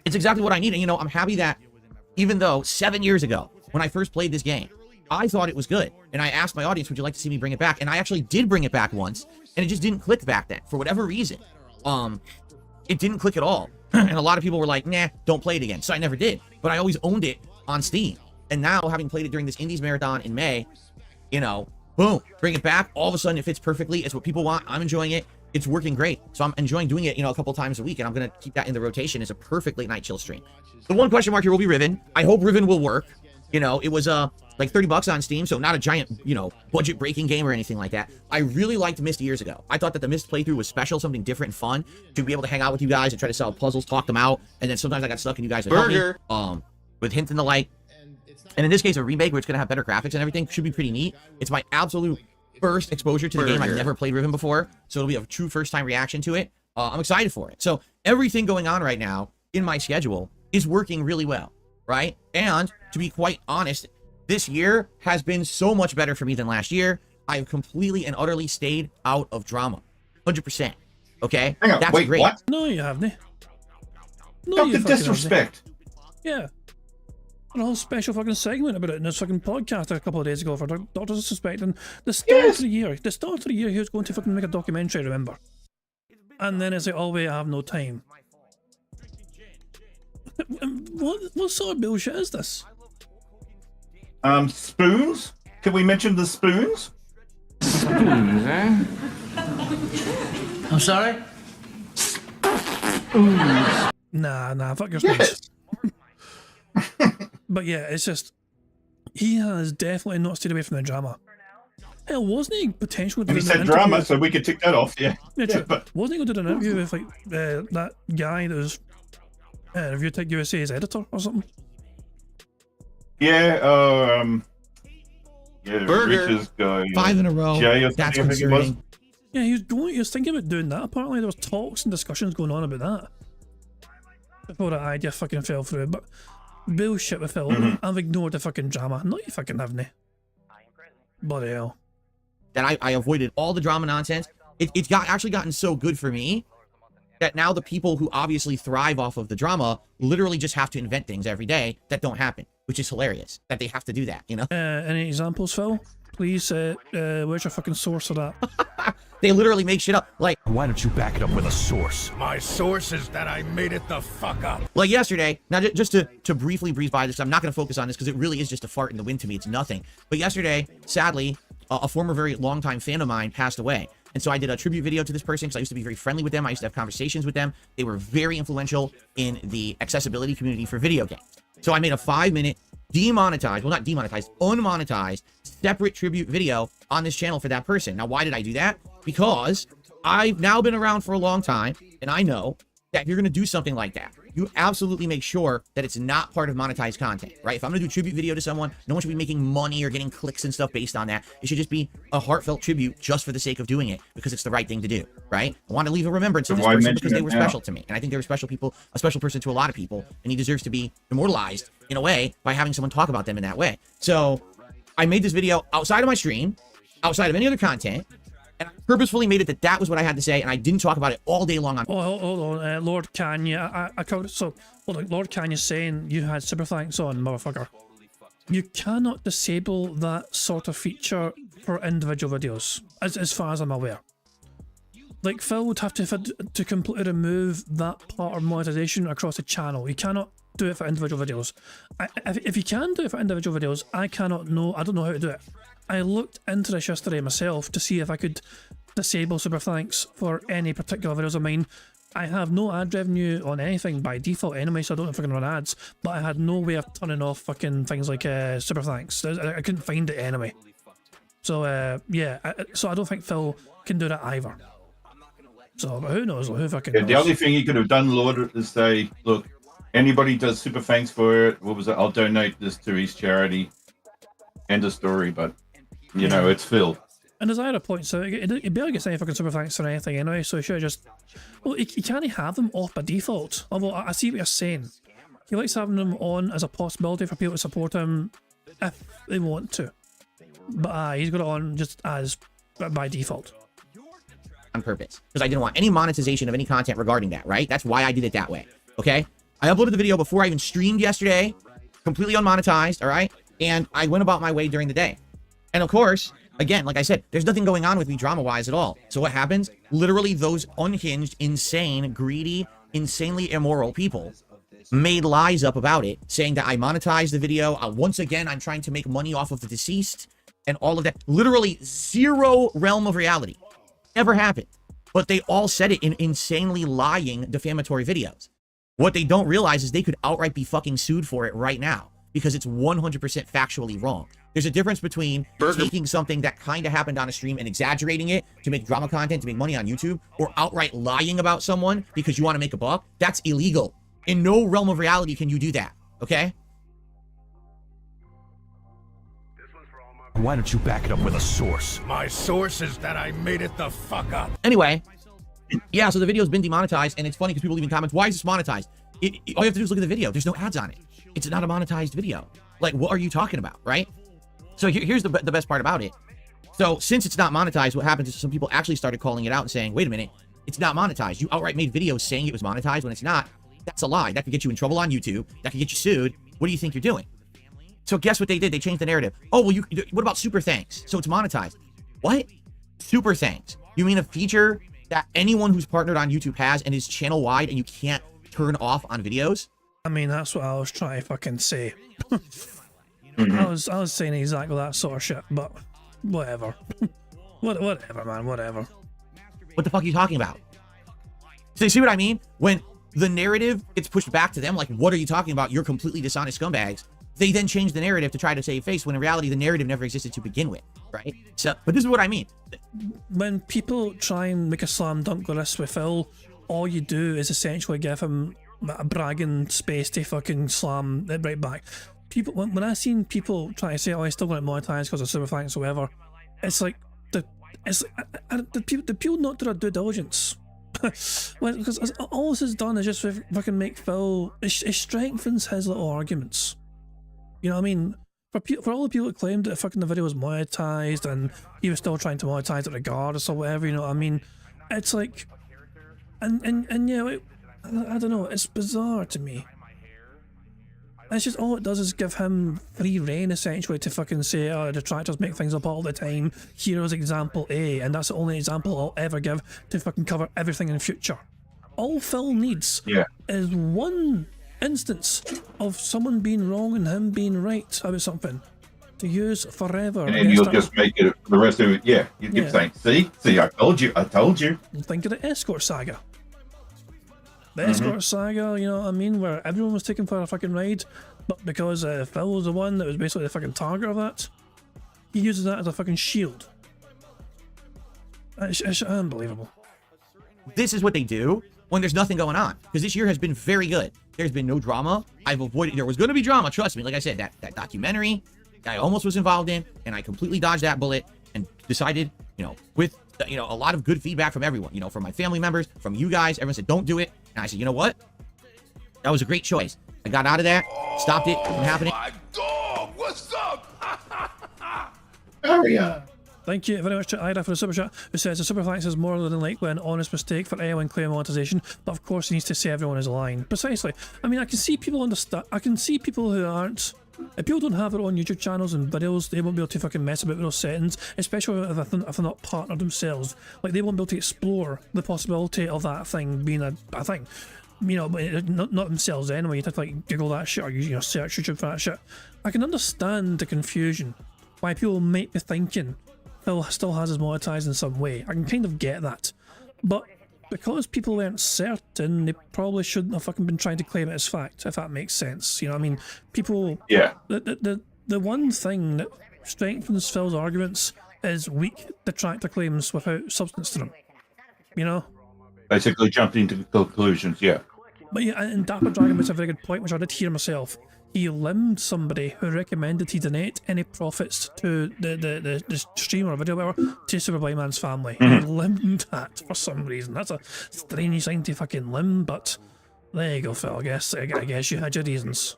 it's exactly what I need. And, you know, I'm happy that even though 7 years ago, when I first played this game, I thought it was good. And I asked my audience, would you like to see me bring it back? And I actually did bring it back once, and it just didn't click back then for whatever reason. It didn't click at all. And a lot of people were like, nah, don't play it again. So I never did. But I always owned it on Steam. And now, having played it during this Indies Marathon in May, you know, boom, bring it back. All of a sudden, it fits perfectly. It's what people want. I'm enjoying it. It's working great. So I'm enjoying doing it, you know, a couple times a week. And I'm going to keep that in the rotation as a perfect late night chill stream. The one question mark here will be Riven. I hope Riven will work. You know, it was like $30 on Steam, so not a giant, you know, budget-breaking game or anything like that. I really liked Myst years ago. I thought that the Myst playthrough was special, something different and fun, to be able to hang out with you guys and try to solve puzzles, talk them out, and then sometimes I got stuck and you guys would help me, with hints and the like. And in this case, a remake where it's going to have better graphics and everything should be pretty neat. It's my absolute first exposure to the game. I've never played Riven before, so it'll be a true first-time reaction to it. I'm excited for it. So everything going on right now in my schedule is working really well. Right? And to be quite honest, this year has been so much better for me than last year. I've completely and utterly stayed out of drama. 100%. Okay? Hang on, that's wait, great. what? No, you haven't. No, Dr. Disrespect. Yeah. A whole special fucking segment about it in this fucking podcast a couple of days ago for Dr. Disrespect. And the start of the year, he was going to fucking make a documentary, remember? And then it's like, oh wait, I have no time. What sort of bullshit is this? Spoons? Can we mention the spoons? Spoons, eh? I'm sorry? Nah, fuck your spoons. But yeah, it's just, he has definitely not stayed away from the drama. Hell, wasn't he potentially And he said drama, so we could tick that off, yeah. Yeah, true. But Wasn't he going to do an interview with like that guy that was Review Tech USA's editor or something? yeah, Burger. Rich's guy. 5 in a row. Jay, I That's think it was. concerning. Yeah, he was thinking about doing that. Apparently there was talks and discussions going on about that before that idea fucking fell through. But bullshit with Phil. I've ignored the fucking drama. No, you fucking haven't. Bloody hell. That I avoided all the drama nonsense. It's actually gotten so good for me that now the people who obviously thrive off of the drama literally just have to invent things every day that don't happen, which is hilarious that they have to do that, you know? Any examples, Phil? Please, where's your fucking source of that? They literally make shit up. Like, Why don't you back it up with a source? My source is that I made it the fuck up. like yesterday, now just to briefly breeze by this, I'm not going to focus on this because it really is just a fart in the wind to me. It's nothing. But yesterday, sadly, a former very longtime fan of mine passed away. And so I did a tribute video to this person because I used to be very friendly with them. I used to have conversations with them. They were very influential in the accessibility community for video games. So I made a 5-minute demonetized, well, not demonetized, unmonetized, separate tribute video on this channel for that person. Now, why did I do that? Because I've now been around for a long time, and I know that if you're going to do something like that, you absolutely make sure that it's not part of monetized content, right? If I'm going to do a tribute video to someone, no one should be making money or getting clicks and stuff based on that. It should just be a heartfelt tribute just for the sake of doing it, because it's the right thing to do, right? I want to leave a remembrance of this person because they were special to me. And I think they were special people, a special person to a lot of people, and he deserves to be immortalized in a way by having someone talk about them in that way. So I made this video outside of my stream, outside of any other content, and I purposefully made it that was what I had to say, and I didn't talk about it all day long on. Oh, hold on, Lord Kanye. I covered. So, hold on, Lord Kanye's saying you had super thanks on, motherfucker. You cannot disable that sort of feature for individual videos, as far as I'm aware. Like, Phil would have to completely remove that part of monetization across the channel. You cannot do it for individual videos. If you can do it for individual videos, I don't know how to do it. I looked into this yesterday myself to see if I could disable super thanks for any particular videos of mine. I have no ad revenue on anything by default anyway, so I don't know if I can run ads, but I had no way of turning off fucking things like super thanks. I couldn't find it anyway. So yeah, so I don't think Phil can do that either. So, but who knows? Who fucking knows? the only thing you could have done, Lord, is say, look, anybody does super thanks for it, what was it? I'll donate this to his charity. End of story, but you know, it's Phil. And as I had a point, so he barely gets any fucking super thanks or anything anyway, so he should have just... Well, he can't have them off by default. Although, I see what you're saying. he likes having them on as a possibility for people to support him if they want to. But he's got it on just as by default. On purpose, because I didn't want any monetization of any content regarding that, right? That's why I did it that way, okay? I uploaded the video before I even streamed yesterday, completely unmonetized, all right? And I went about my way during the day. And of course, again, like I said, there's nothing going on with me drama-wise at all. So what happens? Literally those unhinged, insane, greedy, insanely immoral people made lies up about it, saying that I monetized the video. Once again, I'm trying to make money off of the deceased and all of that. Literally zero realm of reality. Never happened. But they all said it in insanely lying, defamatory videos. What they don't realize is they could outright be fucking sued for it right now because it's 100% factually wrong. There's a difference between taking something that kind of happened on a stream and exaggerating it to make drama content, to make money on YouTube, or outright lying about someone because you want to make a buck. That's illegal. In no realm of reality can you do that, okay? Why don't you back it up with a source? My source is that I made it the fuck up. Anyway, yeah, so the video's been demonetized, and it's funny because people leave in comments, why is this monetized? All you have to do is look at the video. There's no ads on it. It's not a monetized video. Like, what are you talking about, right? So here's the best part about it. So since it's not monetized, what happens is some people actually started calling it out and saying, wait a minute, it's not monetized. You outright made videos saying it was monetized when it's not. That's a lie. That could get you in trouble on YouTube. That could get you sued. What do you think you're doing? So guess what they did? They changed the narrative. Oh, well, what about super thanks? So it's monetized. What? Super thanks. You mean a feature that anyone who's partnered on YouTube has and is channel wide and you can't turn off on videos? I mean, that's what I was trying to fucking say. I was saying exactly that sort of shit, but whatever. Whatever, man, whatever. What the fuck are you talking about? So you see what I mean? When the narrative gets pushed back to them, like, what are you talking about? You're completely dishonest scumbags. They then change the narrative to try to save face, when in reality, the narrative never existed to begin with, right? So, but this is what I mean. When people try and make a slam dunk like this with Phil, all you do is essentially give him a bragging space to fucking slam it right back. People, when I seen people try to say, oh, I still got it monetized because of super thanks or whatever, it's like, the people not do their due diligence. Because all this has done is just fucking make Phil, it strengthens his little arguments. You know what I mean? For all the people that claimed that fucking the video was monetized and he was still trying to monetize it regardless or whatever, you know what I mean? It's like, and yeah, I don't know, it's bizarre to me. It's just, all it does is give him free reign essentially to fucking say, oh, detractors make things up all the time, here's example A, and that's the only example I'll ever give to fucking cover everything in the future. All Phil needs is one instance of someone being wrong and him being right about something to use forever. And you'll just make it the rest of it. Yeah, you keep saying, see, I told you. Think of the escort saga. The escort saga, you know what I mean, where everyone was taken for a fucking ride, but because Phil was the one that was basically the fucking target of that, he uses that as a fucking shield. It's unbelievable. This is what they do when there's nothing going on, because this year has been very good. There's been no drama. I've avoided, there was going to be drama, trust me. Like I said, that documentary I almost was involved in, and I completely dodged that bullet and decided, you know, with, you know, a lot of good feedback from everyone, you know, from my family members, from you guys, everyone said, don't do it. And I said, you know what? That was a great choice. I got out of that, stopped it from happening. My dog, what's up? Thank you very much to Ida for the super chat, who says the super thanks is more than likely an honest mistake for anyone claiming monetization, but of course he needs to say everyone is lying. Precisely. I mean, I can see people understand. I can see people who aren't. If people don't have their own YouTube channels and videos, they won't be able to fucking mess about with those settings, especially if they're not partnered themselves. Like, they won't be able to explore the possibility of that thing being a thing. You know, not themselves anyway. You'd have to like Google that shit or search YouTube for that shit. I can understand the confusion, why people might be thinking Phil still has his monetized in some way. I can kind of get that. But because people weren't certain, they probably shouldn't have fucking been trying to claim it as fact, if that makes sense. You know what I mean? People... Yeah. The one thing that strengthens Phil's arguments is weak detractor claims without substance to them. You know? Basically jumped into conclusions, yeah. But yeah, and Dapper Dragon makes a very good point, which I did hear myself. He limbed somebody who recommended he donate any profits to the stream or video or whatever to Super Blind Man's family. He limbed that for some reason. That's a strange thing to fucking limb, but There you go, Phil. I guess you had your reasons.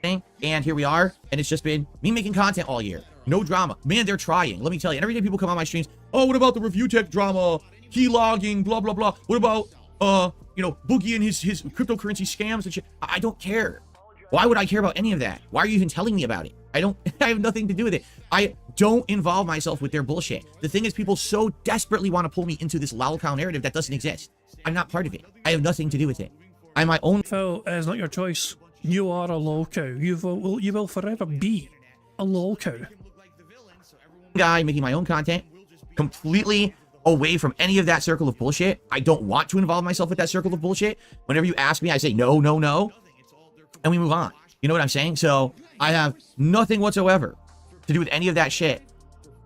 And here we are, and it's just been me making content all year. No drama. Man, they're trying. Let me tell you. And every day people come on my streams, oh, what about the review tech drama? Key logging, blah, blah, blah. What about, you know, Boogie and his cryptocurrency scams and shit? I don't care. Why would I care about any of that? Why are you even telling me about it? I have nothing to do with it. I don't involve myself with their bullshit. The thing is, people so desperately want to pull me into this lolcow narrative that doesn't exist. I'm not part of it. I have nothing to do with it. I'm my own. Phil, it's not your choice. You are a lolcow. You will forever be a lolcow. Guy making my own content, completely away from any of that circle of bullshit. I don't want to involve myself with that circle of bullshit. Whenever you ask me, I say no, no, no, and we move on. You know what I'm saying? So I have nothing whatsoever to do with any of that shit.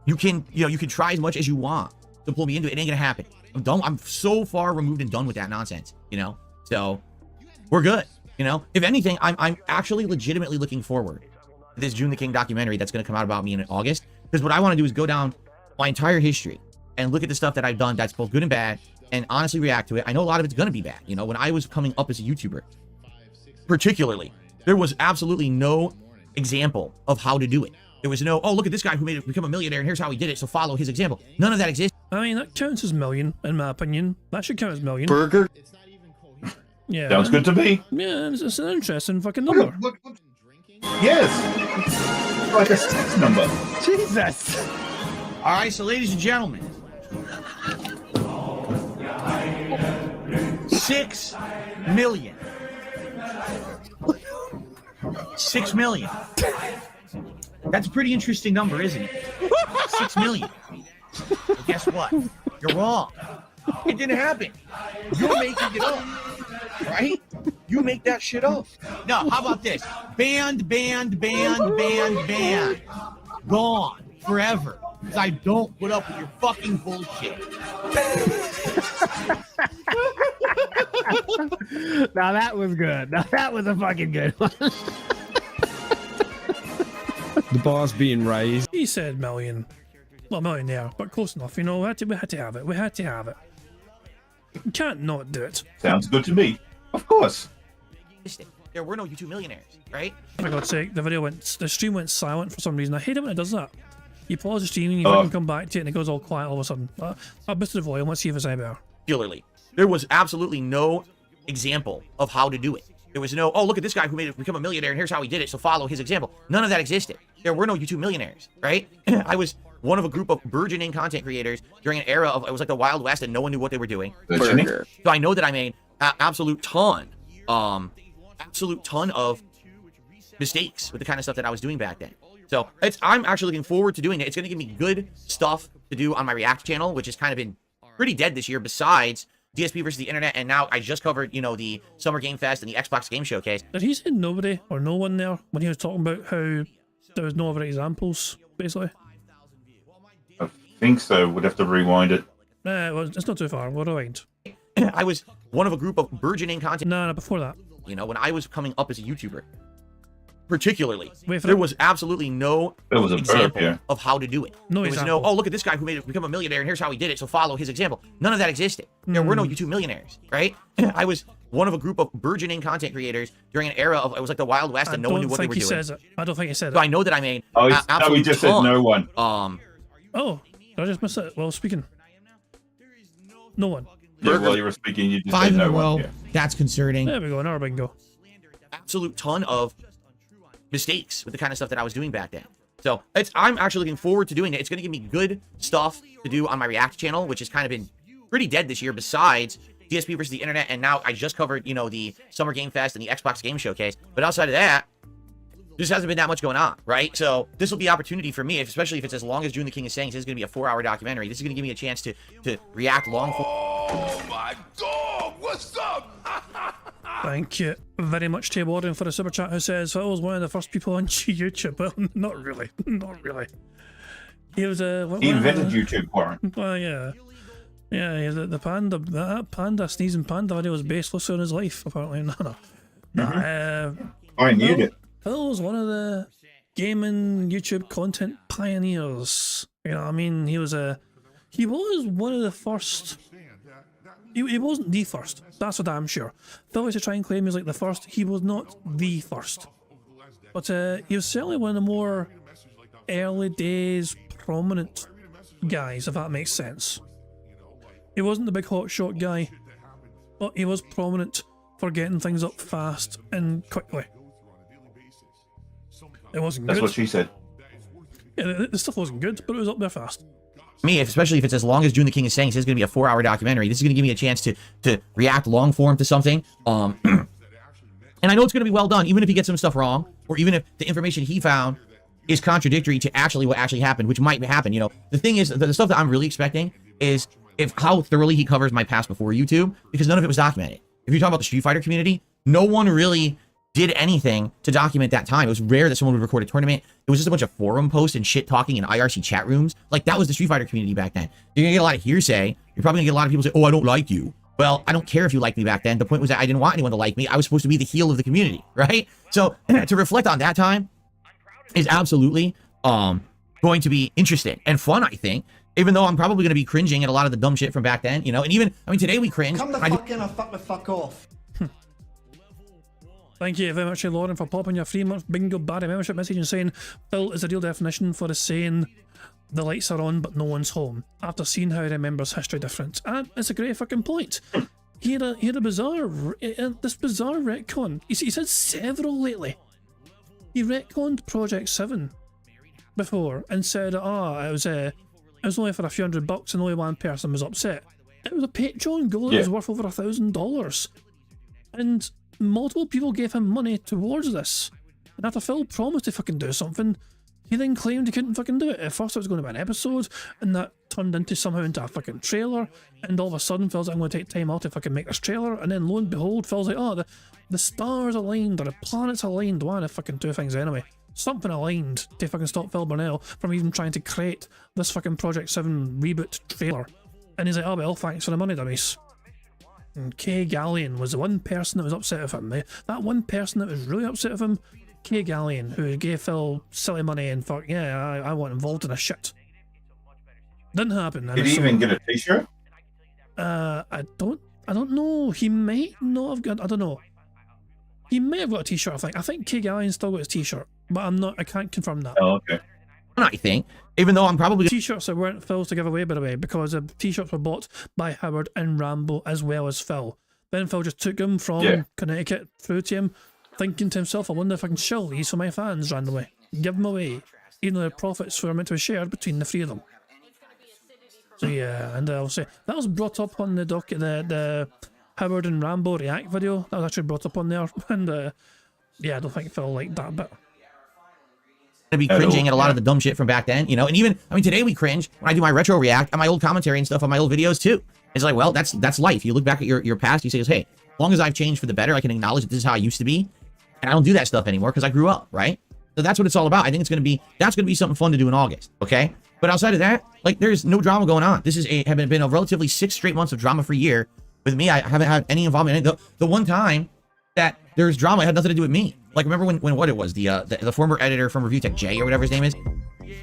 You can try as much as you want to pull me into it. It ain't gonna happen. I'm done. I'm so far removed and done with that nonsense. You know, so we're good. You know, if anything, I'm actually legitimately looking forward to this June the King documentary that's gonna come out about me in August. Because what I want to do is go down my entire history and look at the stuff that I've done that's both good and bad, and honestly react to it. I know a lot of it's going to be bad. You know, when I was coming up as a YouTuber, particularly, there was absolutely no example of how to do it. There was no, oh, look at this guy who made it become a millionaire, and here's how he did it, so follow his example. None of that exists. I mean, that counts as million, in my opinion. That should count as million. Burger. Yeah. Sounds good to me. Yeah, it's an interesting fucking number. Look. Yes. Like a 6 number. Jesus. All right, so ladies and gentlemen, 6 million. 6 million. That's a pretty interesting number, isn't it? 6 million. Well, guess what? You're wrong. It didn't happen. You're making it up, right? You make that shit up. No, how about this? Banned. Gone forever. Because I don't put up with your fucking bullshit. Now that was good. Now that was a fucking good one. The bar's being raised. He said million. Well, millionaire, but close enough. You know, we had to have it. We had to have it. You can't not do it. Sounds good to me. Of course. There were no YouTube millionaires, right? For God's sake, the stream went silent for some reason. I hate it when it does that. You pause the stream and you fucking come back to it and it goes all quiet all of a sudden. I'll boost the volume. Let's see if it's any better. Particularly, there was absolutely no example of how to do it. There was no, oh, look at this guy who made it become a millionaire, and here's how he did it, so follow his example. None of that existed. There were no YouTube millionaires, right? I was one of a group of burgeoning content creators during an era of, it was like the Wild West and no one knew what they were doing. Burgeoning. So I know that I made an absolute ton of mistakes with the kind of stuff that I was doing back then. So I'm actually looking forward to doing it. It's going to give me good stuff to do on my React channel, which has kind of been pretty dead this year, besides DSP versus the internet, and now I just covered, you know, the Summer Game Fest and the Xbox Game Showcase. Did he say nobody or no one there when he was talking about how there was no other examples, basically? I think so. Would have to rewind it. Well, it's not too far. We'll rewind. I was one of a group of burgeoning content. No, before that. You know, when I was coming up as a YouTuber, particularly, Wait for there that. was absolutely no There was a example burp, yeah. of how to do it. No there was example. no, oh, look at this guy who made it become a millionaire, and here's how he did it, so follow his example. None of that existed. There were no YouTube millionaires, right? I was one of a group of burgeoning content creators during an era of, it was like the Wild West and no one knew what they were doing. I don't think he said So it. I know that I made Oh, an no, absolute he just ton. said no one. Oh, did I just miss it? Well, speaking. No one. Yeah, while you were speaking, you just 5 said in a no row. one. Yeah. That's concerning. There we go. Another bingo. Absolute ton of mistakes with the kind of stuff that I was doing back then. So I'm actually looking forward to doing it. It's going to give me good stuff to do on my React channel, which has kind of been pretty dead this year, besides DSP versus the internet, and now I just covered, you know, the Summer Game Fest and the Xbox Game Showcase. But outside of that, there just hasn't been that much going on, right? So this will be opportunity for me, especially if it's as long as June the King is saying. This is going to be a 4-hour documentary. This is going to give me a chance to react long form. Oh my God! What's up? Thank you very much, Tay Warden, for the super chat, who says I was one of the first people on YouTube. Well, not really. Not really. He was He invented YouTube, Warren. Well, yeah. Yeah, the panda, that panda, sneezing panda video was baseless in his life, apparently. No. I knew it. Phil was one of the gaming YouTube content pioneers. You know what I mean? He was He was one of the first. He wasn't the first. That's for damn sure. Phil used to try and claim he was like the first. He was not the first. But he was certainly one of the more early days prominent guys, if that makes sense. He wasn't the big hotshot guy, but he was prominent for getting things up fast and quickly. It wasn't good. That's what she said. Yeah, the stuff wasn't good, but it was up there fast. Me, especially if it's as long as June the King is saying, this is going to be a 4-hour documentary. This is going to give me a chance to react long form to something. And I know it's going to be well done, even if he gets some stuff wrong, or even if the information he found is contradictory to actually what actually happened, which might happen. You know, the thing is, the stuff that I'm really expecting is how thoroughly he covers my past before YouTube, because none of it was documented. If you're talking about the Street Fighter community, no one really did anything to document that time. It was rare that someone would record a tournament. It was just a bunch of forum posts and shit talking in IRC chat rooms. Like, that was the Street Fighter community back then. You're gonna get a lot of hearsay. You're probably gonna get a lot of people say, oh, I don't like you. Well, I don't care if you like me back then. The point was that I didn't want anyone to like me. I was supposed to be the heel of the community, right? So to reflect on that time is absolutely going to be interesting and fun, I think. Even though I'm probably going to be cringing at a lot of the dumb shit from back then, you know. And even, I mean, today we cringe. Come the fuck in or fuck the fuck off. Thank you very much, Lauren, for popping your 3-month Bingo Barry membership message and saying Phil is the real definition for the saying the lights are on but no one's home, after seeing how he remembers history different. And it's a great fucking point. He had a bizarre, this bizarre retcon. He's had several lately. He retconned Project 7 before and said, it was only for a few $100 and only one person was upset. It was a Patreon goal that was worth over $1,000. And multiple people gave him money towards this. And after Phil promised to fucking do something, he then claimed he couldn't fucking do it. At first it was going to be an episode, and that turned somehow into a fucking trailer, and all of a sudden Phil's like, I'm going to take time out to fucking make this trailer, and then lo and behold, Phil's like, oh, the stars aligned, or the planets aligned, one of fucking two things anyway. Something aligned to fucking stop Phil Burnell from even trying to create this fucking Project 7 reboot trailer. And he's like, oh well, thanks for the money, dummies. And Kay Gallion was the one person that was upset with him. That one person that was really upset with him, Kay Gallion, who gave Phil silly money and fuck, yeah, I want involved in a shit. Didn't happen. Did he even get a t-shirt? I don't know. He might not have got, I don't know. He may have got a t-shirt, I think Kay Gallion still got his t-shirt, but I can't confirm that. Oh, okay. I think, even though I'm probably t-shirts that weren't Phil's to give away, by the way, because the t-shirts were bought by Howard and Rambo as well as Phil. Then Phil just took them from Connecticut through to him, thinking to himself, I wonder if I can shill these for my fans randomly. Give them away, even though the profits were meant to be shared between the three of them. So yeah, and I'll say that was brought up on the Howard and Rambo react video. That was actually brought up on there, and yeah, I don't think Phil liked that bit. To be cringing at a lot of the dumb shit from back then, you know. And even, I mean, today we cringe when I do my retro react and my old commentary and stuff on my old videos too. It's like, well, that's life. You look back at your past, you say, hey, as long as I've changed for the better, I can acknowledge that this is how I used to be, and I don't do that stuff anymore because I grew up, right? So that's what it's all about. I think that's gonna be something fun to do in August, okay? But outside of that, like, there's no drama going on. This has been a relatively 6 straight months of drama-free year with me. I haven't had any involvement in it. The one time that there's drama, it had nothing to do with me. Like, remember when what it was, the former editor from Review Tech, Jay, or whatever his name is?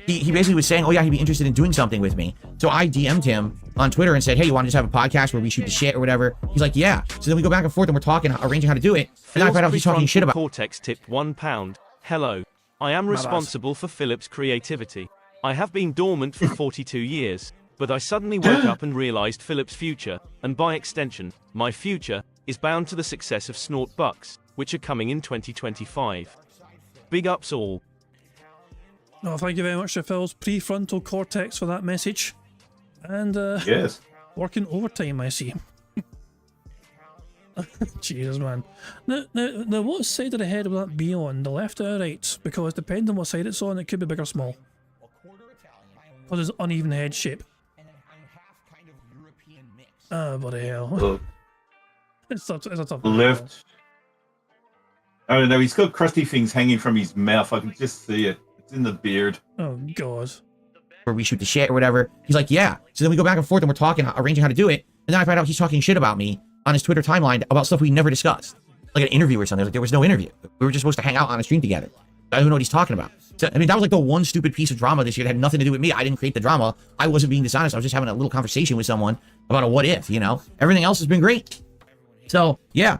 He basically was saying, oh yeah, he'd be interested in doing something with me. So I DM'd him on Twitter and said, hey, you want to just have a podcast where we shoot the shit or whatever? He's like, yeah. So then we go back and forth and we're talking, arranging how to do it. And then I find out he's talking shit about Cortex tipped £1. Hello. I am responsible for Philip's creativity. I have been dormant for 42 years, but I suddenly woke up and realized Philip's future, and by extension, my future, is bound to the success of Snort Bucks, which are coming in 2025. Big ups all. No, thank you very much to Phil's prefrontal cortex for that message. And yes, working overtime, I see. Jesus, man. Now, what side of the head will that be on? The left or the right? Because depending on what side it's on, it could be big or small. Because it's uneven head shape. Oh, what the hell. It's a tough left. I don't know, he's got crusty things hanging from his mouth. I can just see it. It's in the beard. Oh, God. Where we shoot the shit or whatever. He's like, yeah. So then we go back and forth and we're talking, arranging how to do it. And then I find out he's talking shit about me on his Twitter timeline about stuff we never discussed. Like an interview or something. Like, there was no interview. We were just supposed to hang out on a stream together. I don't know what he's talking about. So, I mean, that was like the one stupid piece of drama this year that had nothing to do with me. I didn't create the drama. I wasn't being dishonest. I was just having a little conversation with someone about a what if, you know? Everything else has been great. So, yeah,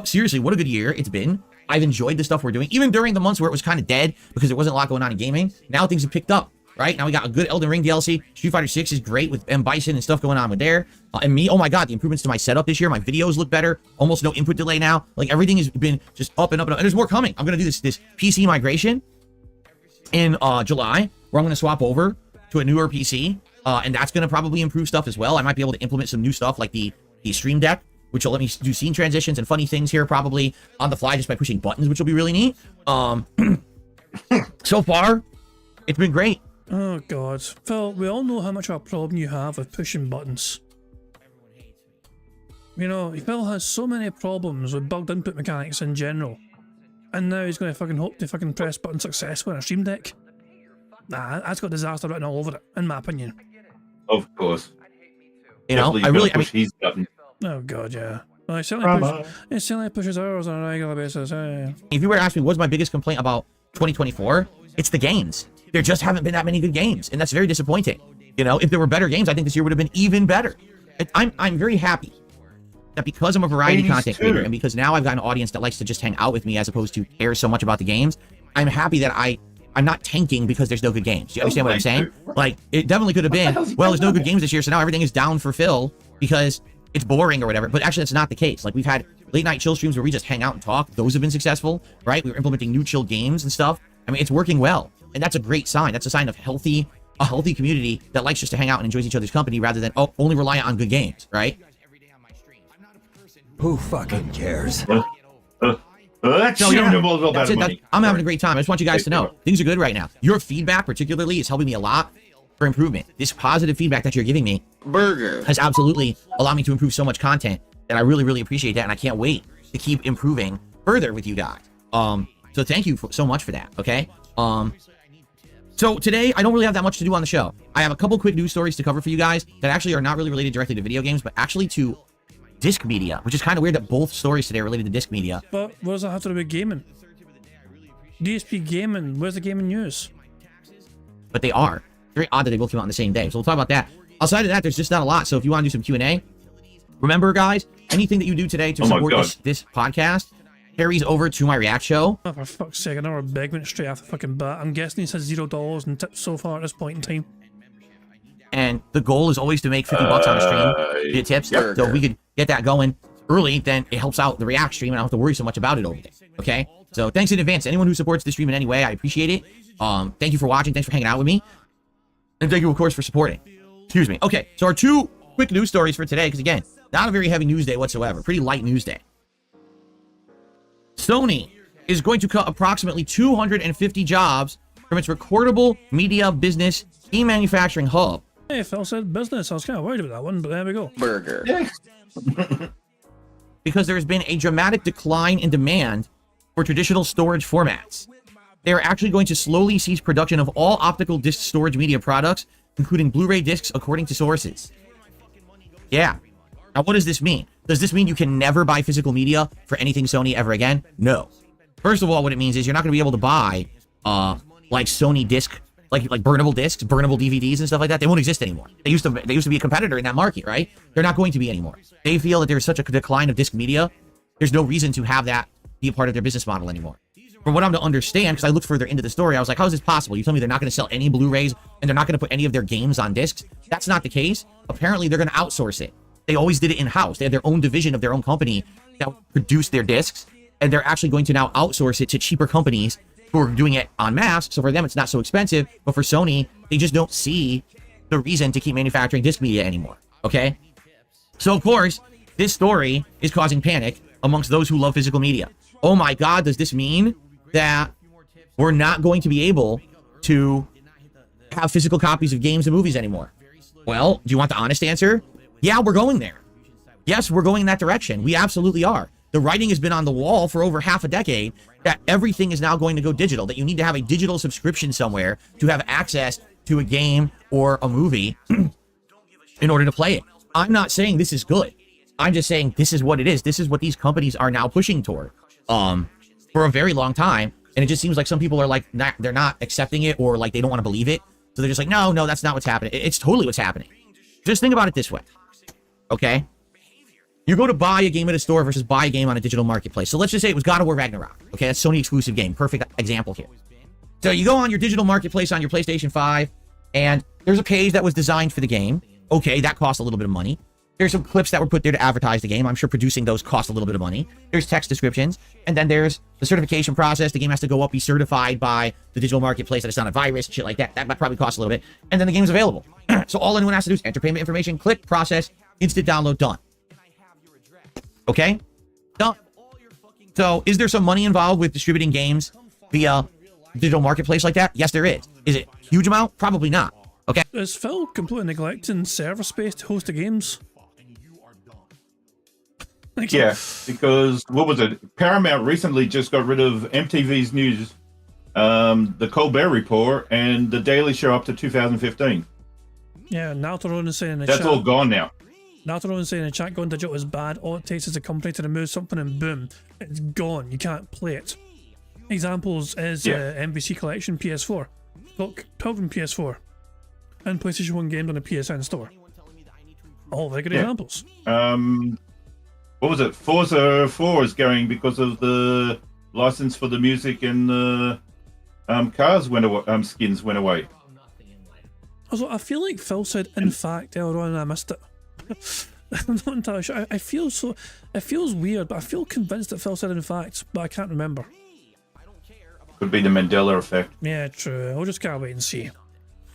seriously, what a good year it's been. I've enjoyed the stuff we're doing, even during the months where it was kind of dead because there wasn't a lot going on in gaming. Now things have picked up, right? Now we got a good Elden Ring DLC. Street Fighter 6 is great with M. Bison and stuff going on with there. And me, oh my God, the improvements to my setup this year. My videos look better. Almost no input delay now. Like everything has been just up and up and up. And there's more coming. I'm going to do this PC migration in July, where I'm going to swap over to a newer PC. And that's going to probably improve stuff as well. I might be able to implement some new stuff like the Stream Deck, which will let me do scene transitions and funny things here probably on the fly just by pushing buttons, which will be really neat. So far, it's been great. Oh God, Phil, we all know how much of a problem you have with pushing buttons. You know, Phil has so many problems with bugged input mechanics in general. And now he's going to fucking hope to fucking press button successfully on a Stream Deck. Nah, that's got disaster written all over it, in my opinion. Of course. You know, oh God, yeah. Well, it certainly pushes ours on a regular basis. If you were to ask me what's my biggest complaint about 2024, it's the games. There just haven't been that many good games, and that's very disappointing. You know, if there were better games, I think this year would have been even better. I'm very happy that because I'm a variety content creator, and because now I've got an audience that likes to just hang out with me as opposed to care so much about the games, I'm happy that I'm not tanking because there's no good games. Do you understand what I'm saying? Like, it definitely could have been, well, there's no good games this year, so now everything is down for Phil because it's boring or whatever. But actually, that's not the case. Like, we've had late night chill streams where we just hang out and talk. Those have been successful, right? We were implementing new chill games and stuff. I mean, it's working well. And that's a great sign. That's a sign of a healthy community that likes just to hang out and enjoys each other's company rather than, only reliant on good games, right? Who fucking cares? I'm having a great time. I just want you guys to know things are good right now. Your feedback particularly is helping me a lot for improvement. This positive feedback that you're giving me has absolutely allowed me to improve so much content, and I really, really appreciate that, and I can't wait to keep improving further with you guys. So thank you so much for that, okay? So today, I don't really have that much to do on the show. I have a couple quick news stories to cover for you guys that actually are not really related directly to video games, but actually to disc media, which is kind of weird that both stories today are related to disc media. But what does that have to do with gaming? DSP Gaming, where's the gaming news? But they are. Very odd that they both came out on the same day. So we'll talk about that. Outside of that, there's just not a lot. So if you want to do some Q&A, remember, guys, anything that you do today to support this podcast carries over to my React show. Oh, for fuck's sake, another big went straight off the fucking bat. I'm guessing he says $0 in tips so far at this point in time. And the goal is always to make 50 bucks on a stream via tips. So if we could get that going early, then it helps out the React stream and I don't have to worry so much about it over there. Okay? So thanks in advance to anyone who supports the stream in any way. I appreciate it. Thank you for watching. Thanks for hanging out with me. And thank you, of course, for supporting. Excuse me. Okay, so our two quick news stories for today, because again, not a very heavy news day whatsoever. Pretty light news day. Sony is going to cut approximately 250 jobs from its recordable media business e-manufacturing hub. Hey, Phil said business. I was kind of worried about that one, but there we go. Because there has been a dramatic decline in demand for traditional storage formats. They are actually going to slowly cease production of all optical disc storage media products, including Blu-ray discs, according to sources. Yeah. Now, what does this mean? Does this mean you can never buy physical media for anything Sony ever again? No. First of all, what it means is you're not going to be able to buy, like Sony disc, like burnable discs, burnable DVDs and stuff like that. They won't exist anymore. They used to be a competitor in that market, right? They're not going to be anymore. They feel that there's such a decline of disc media. There's no reason to have that be a part of their business model anymore. From what I'm to understand, because I looked further into the story, I was like, how is this possible? You tell me they're not going to sell any Blu-rays and they're not going to put any of their games on discs? That's not the case. Apparently, they're going to outsource it. They always did it in-house. They had their own division of their own company that produced their discs, and they're actually going to now outsource it to cheaper companies who are doing it en masse. So for them, it's not so expensive. But for Sony, they just don't see the reason to keep manufacturing disc media anymore. Okay? So, of course, this story is causing panic amongst those who love physical media. Oh my God, does this mean that we're not going to be able to have physical copies of games and movies anymore? Well, do you want the honest answer? Yeah, we're going there. Yes, we're going in that direction. We absolutely are. The writing has been on the wall for over half a decade that everything is now going to go digital, that you need to have a digital subscription somewhere to have access to a game or a movie in order to play it. I'm not saying this is good. I'm just saying this is what it is. This is what these companies are now pushing toward. For a very long time, And it just seems like some people are like, they're not accepting it, or like they don't want to believe it. So they're just like, no, that's not what's happening. It's totally what's happening. Just think about it this way. Okay? You go to buy a game at a store versus buy a game on a digital marketplace. So let's just say it was God of War Ragnarok. Okay, that's Sony exclusive game. Perfect example here. So you go on your digital marketplace on your PlayStation 5, and there's a page that was designed for the game. Okay, that costs a little bit of money. There's some clips that were put there to advertise the game. I'm sure producing those costs a little bit of money. There's text descriptions. And then there's the certification process. The game has to go up, be certified by the digital marketplace that it's not a virus, shit like that. That might probably cost a little bit. And then the game's available. So all anyone has to do is enter payment information, click, process, instant download, done. Okay? Done. So is there some money involved with distributing games via digital marketplace like that? Yes, there is. Is it a huge amount? Probably not. Okay. Is Phil completely neglecting server space to host the games? Yeah, because what was it? Paramount recently just got rid of MTV's News, the Colbert Report, and the Daily Show up to 2015. Yeah, Naltaron is saying in the That's chat. all gone now. Naltaron is saying in the chat, going digital is bad. All it takes is a company to remove something and boom, it's gone. You can't play it. Examples is NBC Collection PS4. Look, 12 on PS4. And PlayStation 1 games on the PSN store. All very good examples. What was it? Forza 4 is going because of the license for the music, and the cars went away, skins went away. Also, I feel like Phil said, in fact, earlier on, and I missed it. I'm not entirely sure. I feel so. It feels weird, but I feel convinced that Phil said, in fact, but I can't remember. Could be the Mandela effect. Yeah, true. We'll just gotta wait and see.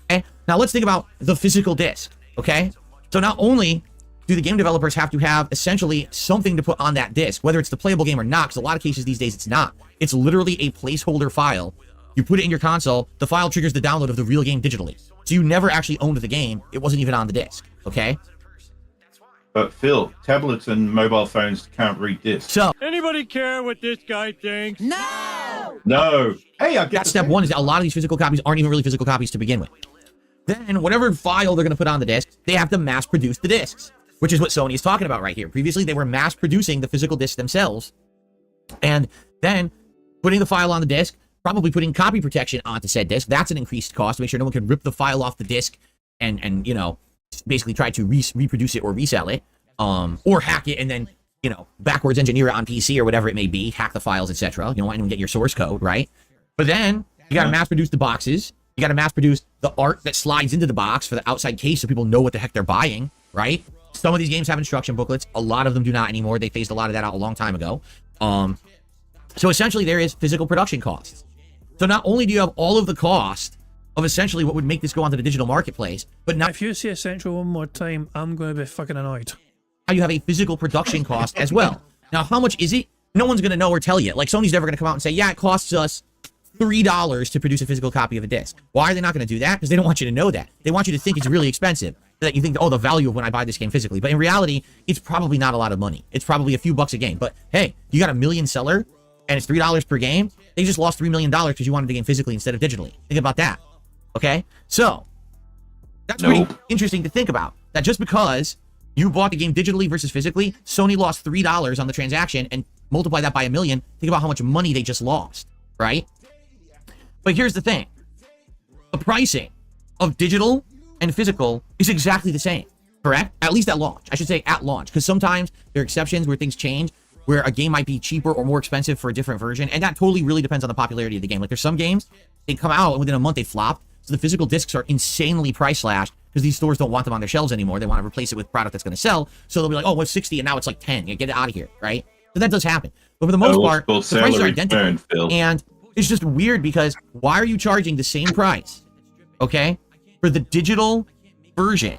Okay. Now let's think about the physical disc. Okay. So not only do the game developers have to have essentially something to put on that disc, whether it's the playable game or not, because a lot of cases these days it's not. It's literally a placeholder file. You put it in your console, the file triggers the download of the real game digitally. So you never actually owned the game. It wasn't even on the disc. Okay. But Phil, tablets and mobile phones can't read discs. So Anybody care what this guy thinks? No. Hey, I get that's step one, is that a lot of these physical copies aren't even really physical copies to begin with. Then whatever file they're going to put on the disc, they have to mass produce the discs, which is what Sony is talking about right here. Previously, they were mass producing the physical discs themselves, and then putting the file on the disc, probably putting copy protection onto said disc. That's an increased cost to make sure no one can rip the file off the disc and you know, basically try to reproduce it or resell it, or hack it and then, you know, backwards engineer it on PC or whatever it may be, hack the files, etc. You don't want anyone to get your source code, right? But then you got to mass produce the boxes. You got to mass produce the art that slides into the box for the outside case so people know what the heck they're buying, right? Some of these games have instruction booklets. A lot of them do not anymore. They phased a lot of that out a long time ago. So essentially there is physical production costs. So not only do you have all of the cost of essentially what would make this go onto the digital marketplace, but now If you say essential one more time, I'm going to be fucking annoyed. you have a physical production cost as well. Now, how much is it? No one's going to know or tell you. Like, Sony's never going to come out and say, yeah, it costs us $3 to produce a physical copy of a disc. Why are they not going to do that? Because they don't want you to know that. They want you to think it's really expensive. That you think, oh, the value of when I buy this game physically. But in reality, it's probably not a lot of money. It's probably a few bucks a game. But hey, you got a million seller and it's $3 per game. They just lost $3 million because you wanted the game physically instead of digitally. Think about that. Okay? So, that's pretty interesting to think about. That just because you bought the game digitally versus physically, Sony lost $3 on the transaction, and multiply that by a million. Think about how much money they just lost, right? But here's the thing. The pricing of digital and physical is exactly the same, correct? At least at launch. I should say at launch, because sometimes there are exceptions where things change, where a game might be cheaper or more expensive for a different version, and that totally really depends on the popularity of the game. Like, there's some games, they come out and within a month they flop, so the physical discs are insanely price slashed because these stores don't want them on their shelves anymore. They want to replace it with product that's going to sell, so they'll be like, oh, what's 60 and now it's like 10. Yeah, get it out of here, right? So that does happen. But for the most part, the prices are identical. And it's just weird because why are you charging the same price, okay, for the digital version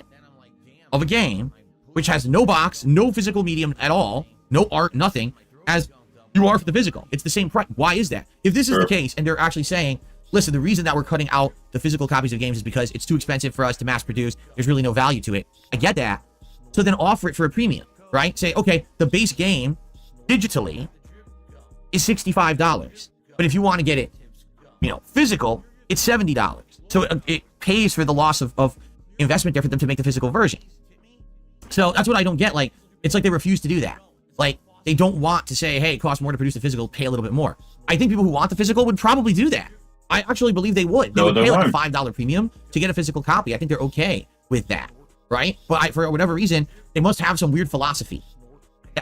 of a game, which has no box, no physical medium at all, no art, nothing, as you are for the physical? It's the same price. Why is that? If this is the case, and they're actually saying, listen, the reason that we're cutting out the physical copies of games is because it's too expensive for us to mass produce. There's really no value to it. I get that. So then offer it for a premium, right? Say, okay, the base game digitally is $65. But if you want to get it, you know, physical, it's $70. So it pays for the loss of investment there for them to make the physical version. So that's what I don't get. Like, it's like they refuse to do that. Like, they don't want to say, hey, it costs more to produce the physical, pay a little bit more. I think people who want the physical would probably do that. I actually believe they would. They would pay like a $5 premium to get a physical copy. I think they're okay with that, right? But for whatever reason, they must have some weird philosophy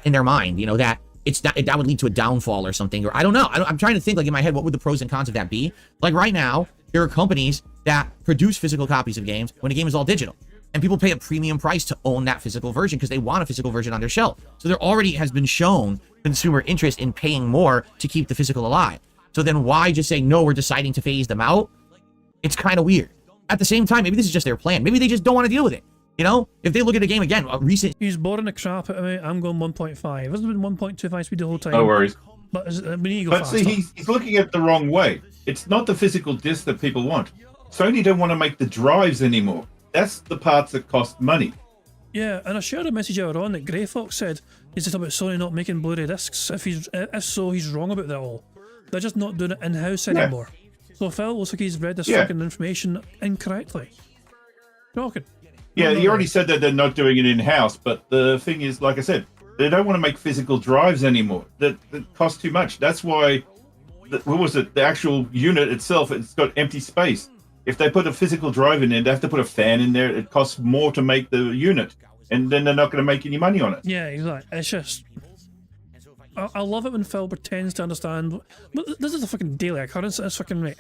in their mind, you know, that that would lead to a downfall or something, or I don't know. I'm trying to think, like, in my head, what would the pros and cons of that be? Like, right now, there are companies that produce physical copies of games when a game is all digital, and people pay a premium price to own that physical version because they want a physical version on their shelf. So there already has been shown consumer interest in paying more to keep the physical alive. So then why just say, no, we're deciding to phase them out? It's kind of weird. At the same time, maybe this is just their plan. Maybe they just don't want to deal with it. You know, if they look at a game again, a recent... He's boring the crap out of me. I'm going 1.5. It hasn't been 1.25 speed the whole time. No worries. But we need to go faster. See, he's looking at it the wrong way. It's not the physical disc that people want. Sony don't want to make the drives anymore. That's the parts that cost money. Yeah, and I shared a message earlier on that Grey Fox said, is it about Sony not making Blu-ray discs? If so, he's wrong about that all. They're just not doing it in-house anymore. So Phil looks like he's read this fucking information incorrectly. Shocking. Yeah, he already said that they're not doing it in-house, but the thing is, like I said, they don't want to make physical drives anymore. That cost too much. That's why, what was it? The actual unit itself, it's got empty space. If they put a physical drive in there, they have to put a fan in there. It costs more to make the unit, and then they're not going to make any money on it. Yeah, exactly. It's just... I love it when Phil pretends to understand. But this is a fucking daily occurrence. It's fucking right.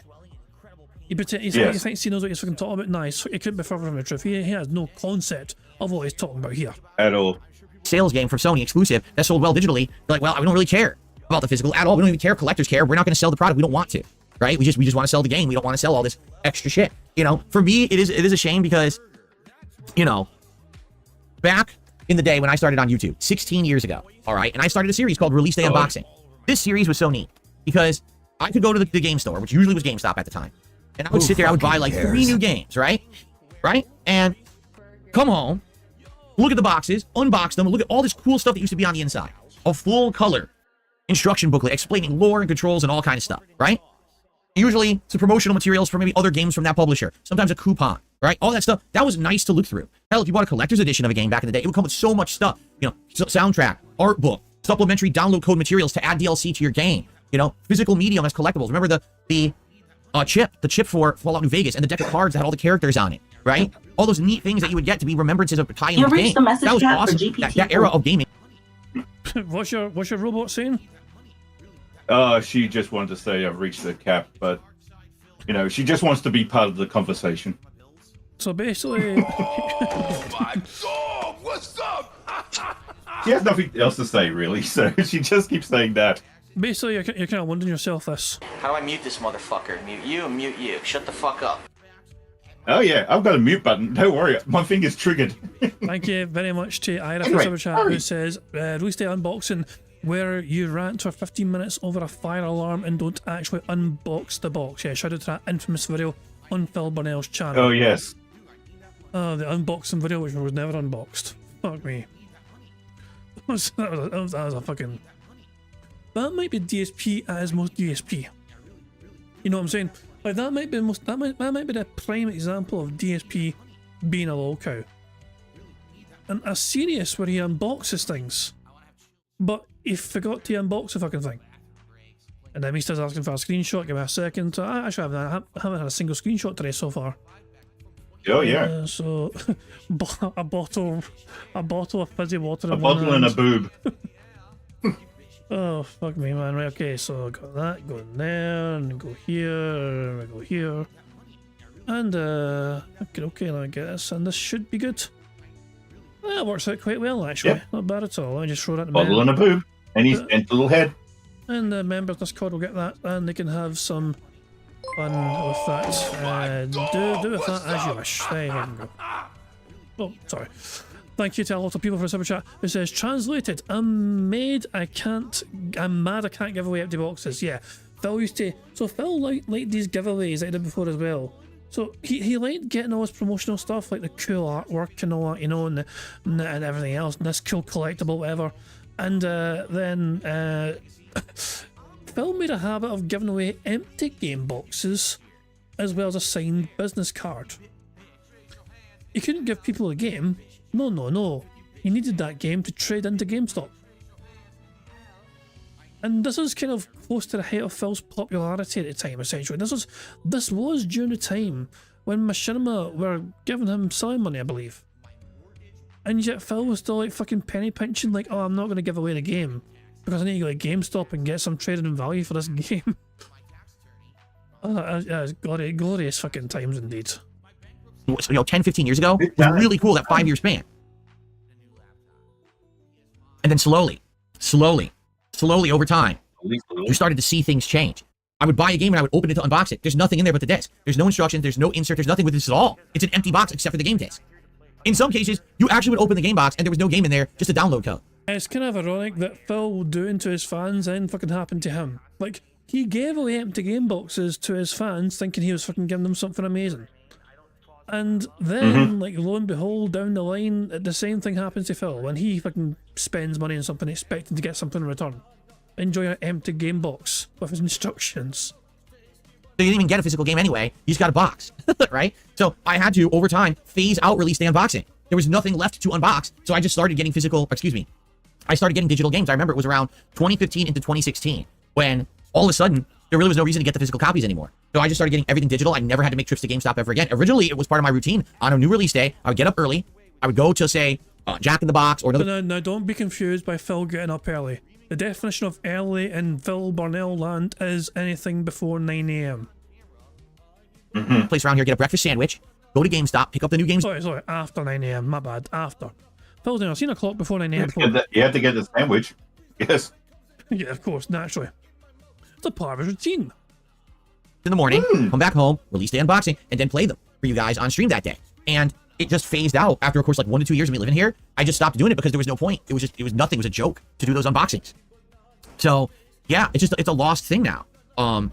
He thinks he knows what he's fucking talking about. Nice. It couldn't be further from the truth. He has no concept of what he's talking about here. At all. Sales game from Sony exclusive that sold well digitally. They're like, well, we don't really care about the physical at all. We don't even care. Collectors care. We're not going to sell the product. We don't want to, right? We just want to sell the game. We don't want to sell all this extra shit. You know, for me, it is a shame because, you know, back in the day when I started on YouTube, 16 years ago, all right, and I started a series called Release Day Unboxing. This series was so neat because I could go to the game store, which usually was GameStop at the time, and I would sit there, I would buy like 3 new games, right? And come home, look at the boxes, unbox them, look at all this cool stuff that used to be on the inside. A full color instruction booklet explaining lore and controls and all kind of stuff, right? Usually some promotional materials for maybe other games from that publisher. Sometimes a coupon, right? All that stuff. That was nice to look through. Hell, if you bought a collector's edition of a game back in the day, it would come with so much stuff. You know, soundtrack, art book, supplementary download code materials to add DLC to your game. You know, physical medium as collectibles. Remember the chip for Fallout New Vegas and the deck of cards that had all the characters on it, right? All those neat things that you would get to be remembrances of tie in the game. That was awesome. That era of gaming. What's your robot saying? She just wanted to say I've reached the cap, but you know, she just wants to be part of the conversation. So basically, Oh my God! What's up? She has nothing else to say really, so she just keeps saying that. Basically, you're kind of wondering yourself this. How do I mute this motherfucker? Mute you and mute you. Shut the fuck up. Oh yeah, I've got a mute button. Don't worry, my finger's triggered. Thank you very much to Ira for Anyway, Super Chat, who says, Release Day Unboxing, where you rant for 15 minutes over a fire alarm and don't actually unbox the box. Yeah, shout out to that infamous video on Phil Burnell's channel. Oh yes. The unboxing video, which was never unboxed. Fuck me. that was a fucking... That might be DSP as most DSP. You know what I'm saying? Like, that might be the prime example of DSP being a lol cow. And a serious where he unboxes things, but he forgot to unbox the fucking thing. And then he starts asking for a screenshot. Give me a second. I actually haven't had a single screenshot today so far. Oh yeah. So a bottle of fizzy water. A bottle and a boob. Oh fuck me, man. Right, okay, so I got that, go in there, and go here, and go here. And okay, let me get this, and this should be good. That works out quite well actually. Yep. Not bad at all. I just throw that in the Bottle and a boob. And his bent little head. And the members of Discord will get that, and they can have some fun with that. Do with that as you wish. There you go. Oh, sorry. Thank you to a lot of people for the super chat. It says, translated, I'm mad I can't give away empty boxes. Yeah, Phil used to... So Phil liked these giveaways that I did before as well. So he liked getting all his promotional stuff, like the cool artwork and all that, you know, and everything else, and this cool collectible, whatever. And then Phil made a habit of giving away empty game boxes as well as a signed business card. He couldn't give people a game. No. He needed that game to trade into GameStop. And this is kind of close to the height of Phil's popularity at the time, essentially. This was during the time when Machinima were giving him selling money, I believe. And yet Phil was still like fucking penny pinching, like, oh, I'm not going to give away the game because I need to go to GameStop and get some trading in value for this game. It's glorious fucking times indeed. So, 10, 15 years ago, it was really cool, that 5-year span. And then slowly over time, you started to see things change. I would buy a game and I would open it to unbox it. There's nothing in there but the disc. There's no instructions, there's no insert, there's nothing with this at all. It's an empty box except for the game disc. In some cases, you actually would open the game box and there was no game in there, just a download code. It's kind of ironic that Phil doing to his fans then fucking happened to him. Like, he gave away empty game boxes to his fans thinking he was fucking giving them something amazing. And then, like, lo and behold, down the line, the same thing happens to Phil when he fucking spends money on something expecting to get something in return. Enjoy an empty game box with his instructions. So you didn't even get a physical game anyway, you just got a box, right? So I had to, over time, phase out release day unboxing. There was nothing left to unbox, so I just started getting I started getting digital games. I remember it was around 2015 into 2016 when all of a sudden there really was no reason to get the physical copies anymore. So I just started getting everything digital. I never had to make trips to GameStop ever again. Originally, it was part of my routine. On a new release day, I would get up early. I would go to, say, Jack in the Box or another... No, don't be confused by Phil getting up early. The definition of early in Phil Barnell land is anything before 9 AM. Place around here, get a breakfast sandwich, go to GameStop, pick up the new games. Sorry, after 9 AM, my bad, after. Phil's never seen a clock before 9 AM. You had to get the sandwich. Yes. Yeah, of course, naturally. It's a part of his routine. In the morning, come back home, release day unboxing, and then play them for you guys on stream that day. And it just phased out after, of course, like 1 to 2 years of me living here. I just stopped doing it because there was no point. It was nothing. It was a joke to do those unboxings. So yeah, it's a lost thing now. And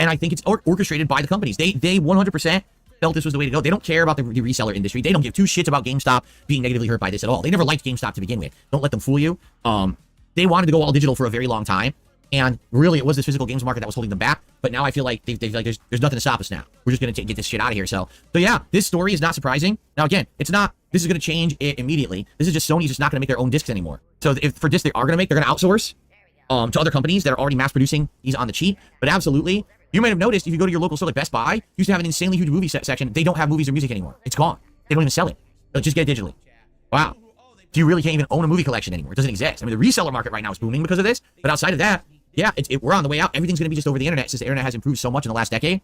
I think it's orchestrated by the companies. They 100% felt this was the way to go. They don't care about the reseller industry. They don't give two shits about GameStop being negatively hurt by this at all. They never liked GameStop to begin with. Don't let them fool you. They wanted to go all digital for a very long time. And really, it was this physical games market that was holding them back. But now I feel like they've like, there's nothing to stop us now. We're just going to get this shit out of here. So yeah, this story is not surprising. Now, again, it's not, this is going to change it immediately. This is just Sony's just not going to make their own discs anymore. So if for discs they are going to make, they're going to outsource to other companies that are already mass producing these on the cheap. But absolutely, you might have noticed if you go to your local store like Best Buy, used to have an insanely huge movie section. They don't have movies or music anymore. It's gone. They don't even sell it. They'll just get it digitally. Wow. So you really can't even own a movie collection anymore. It doesn't exist. I mean, the reseller market right now is booming because of this. But outside of that, yeah, we're on the way out. Everything's going to be just over the internet since the internet has improved so much in the last decade.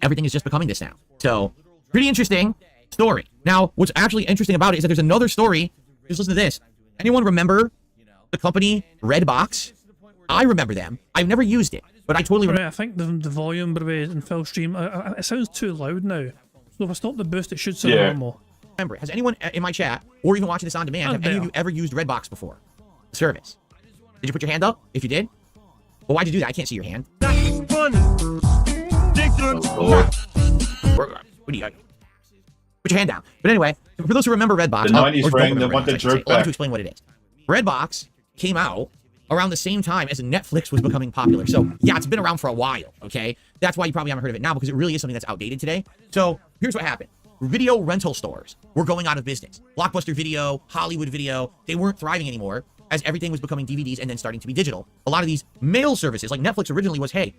Everything is just becoming this now. So, pretty interesting story. Now, what's actually interesting about it is that there's another story. Just listen to this. Anyone remember the company Redbox? I remember them. I've never used it, but I totally remember. Right, I think the volume, by the way, in Phil's stream, it sounds too loud now. So if I stop the boost, it should sound normal. Remember, has anyone in my chat, or even watching this on demand, have any of you ever used Redbox before? The service. Did you put your hand up? If you did? Well, why'd you do that? I can't see your hand. What do you got? Put your hand down. But anyway, for those who remember Redbox, the 90s rang, they want the jerk back. Let me to explain what it is. Redbox came out around the same time as Netflix was becoming popular. So yeah, it's been around for a while, okay? That's why you probably haven't heard of it now, because it really is something that's outdated today. So here's what happened. Video rental stores were going out of business. Blockbuster Video, Hollywood Video, they weren't thriving anymore as everything was becoming DVDs and then starting to be digital. A lot of these mail services, like Netflix originally was, hey,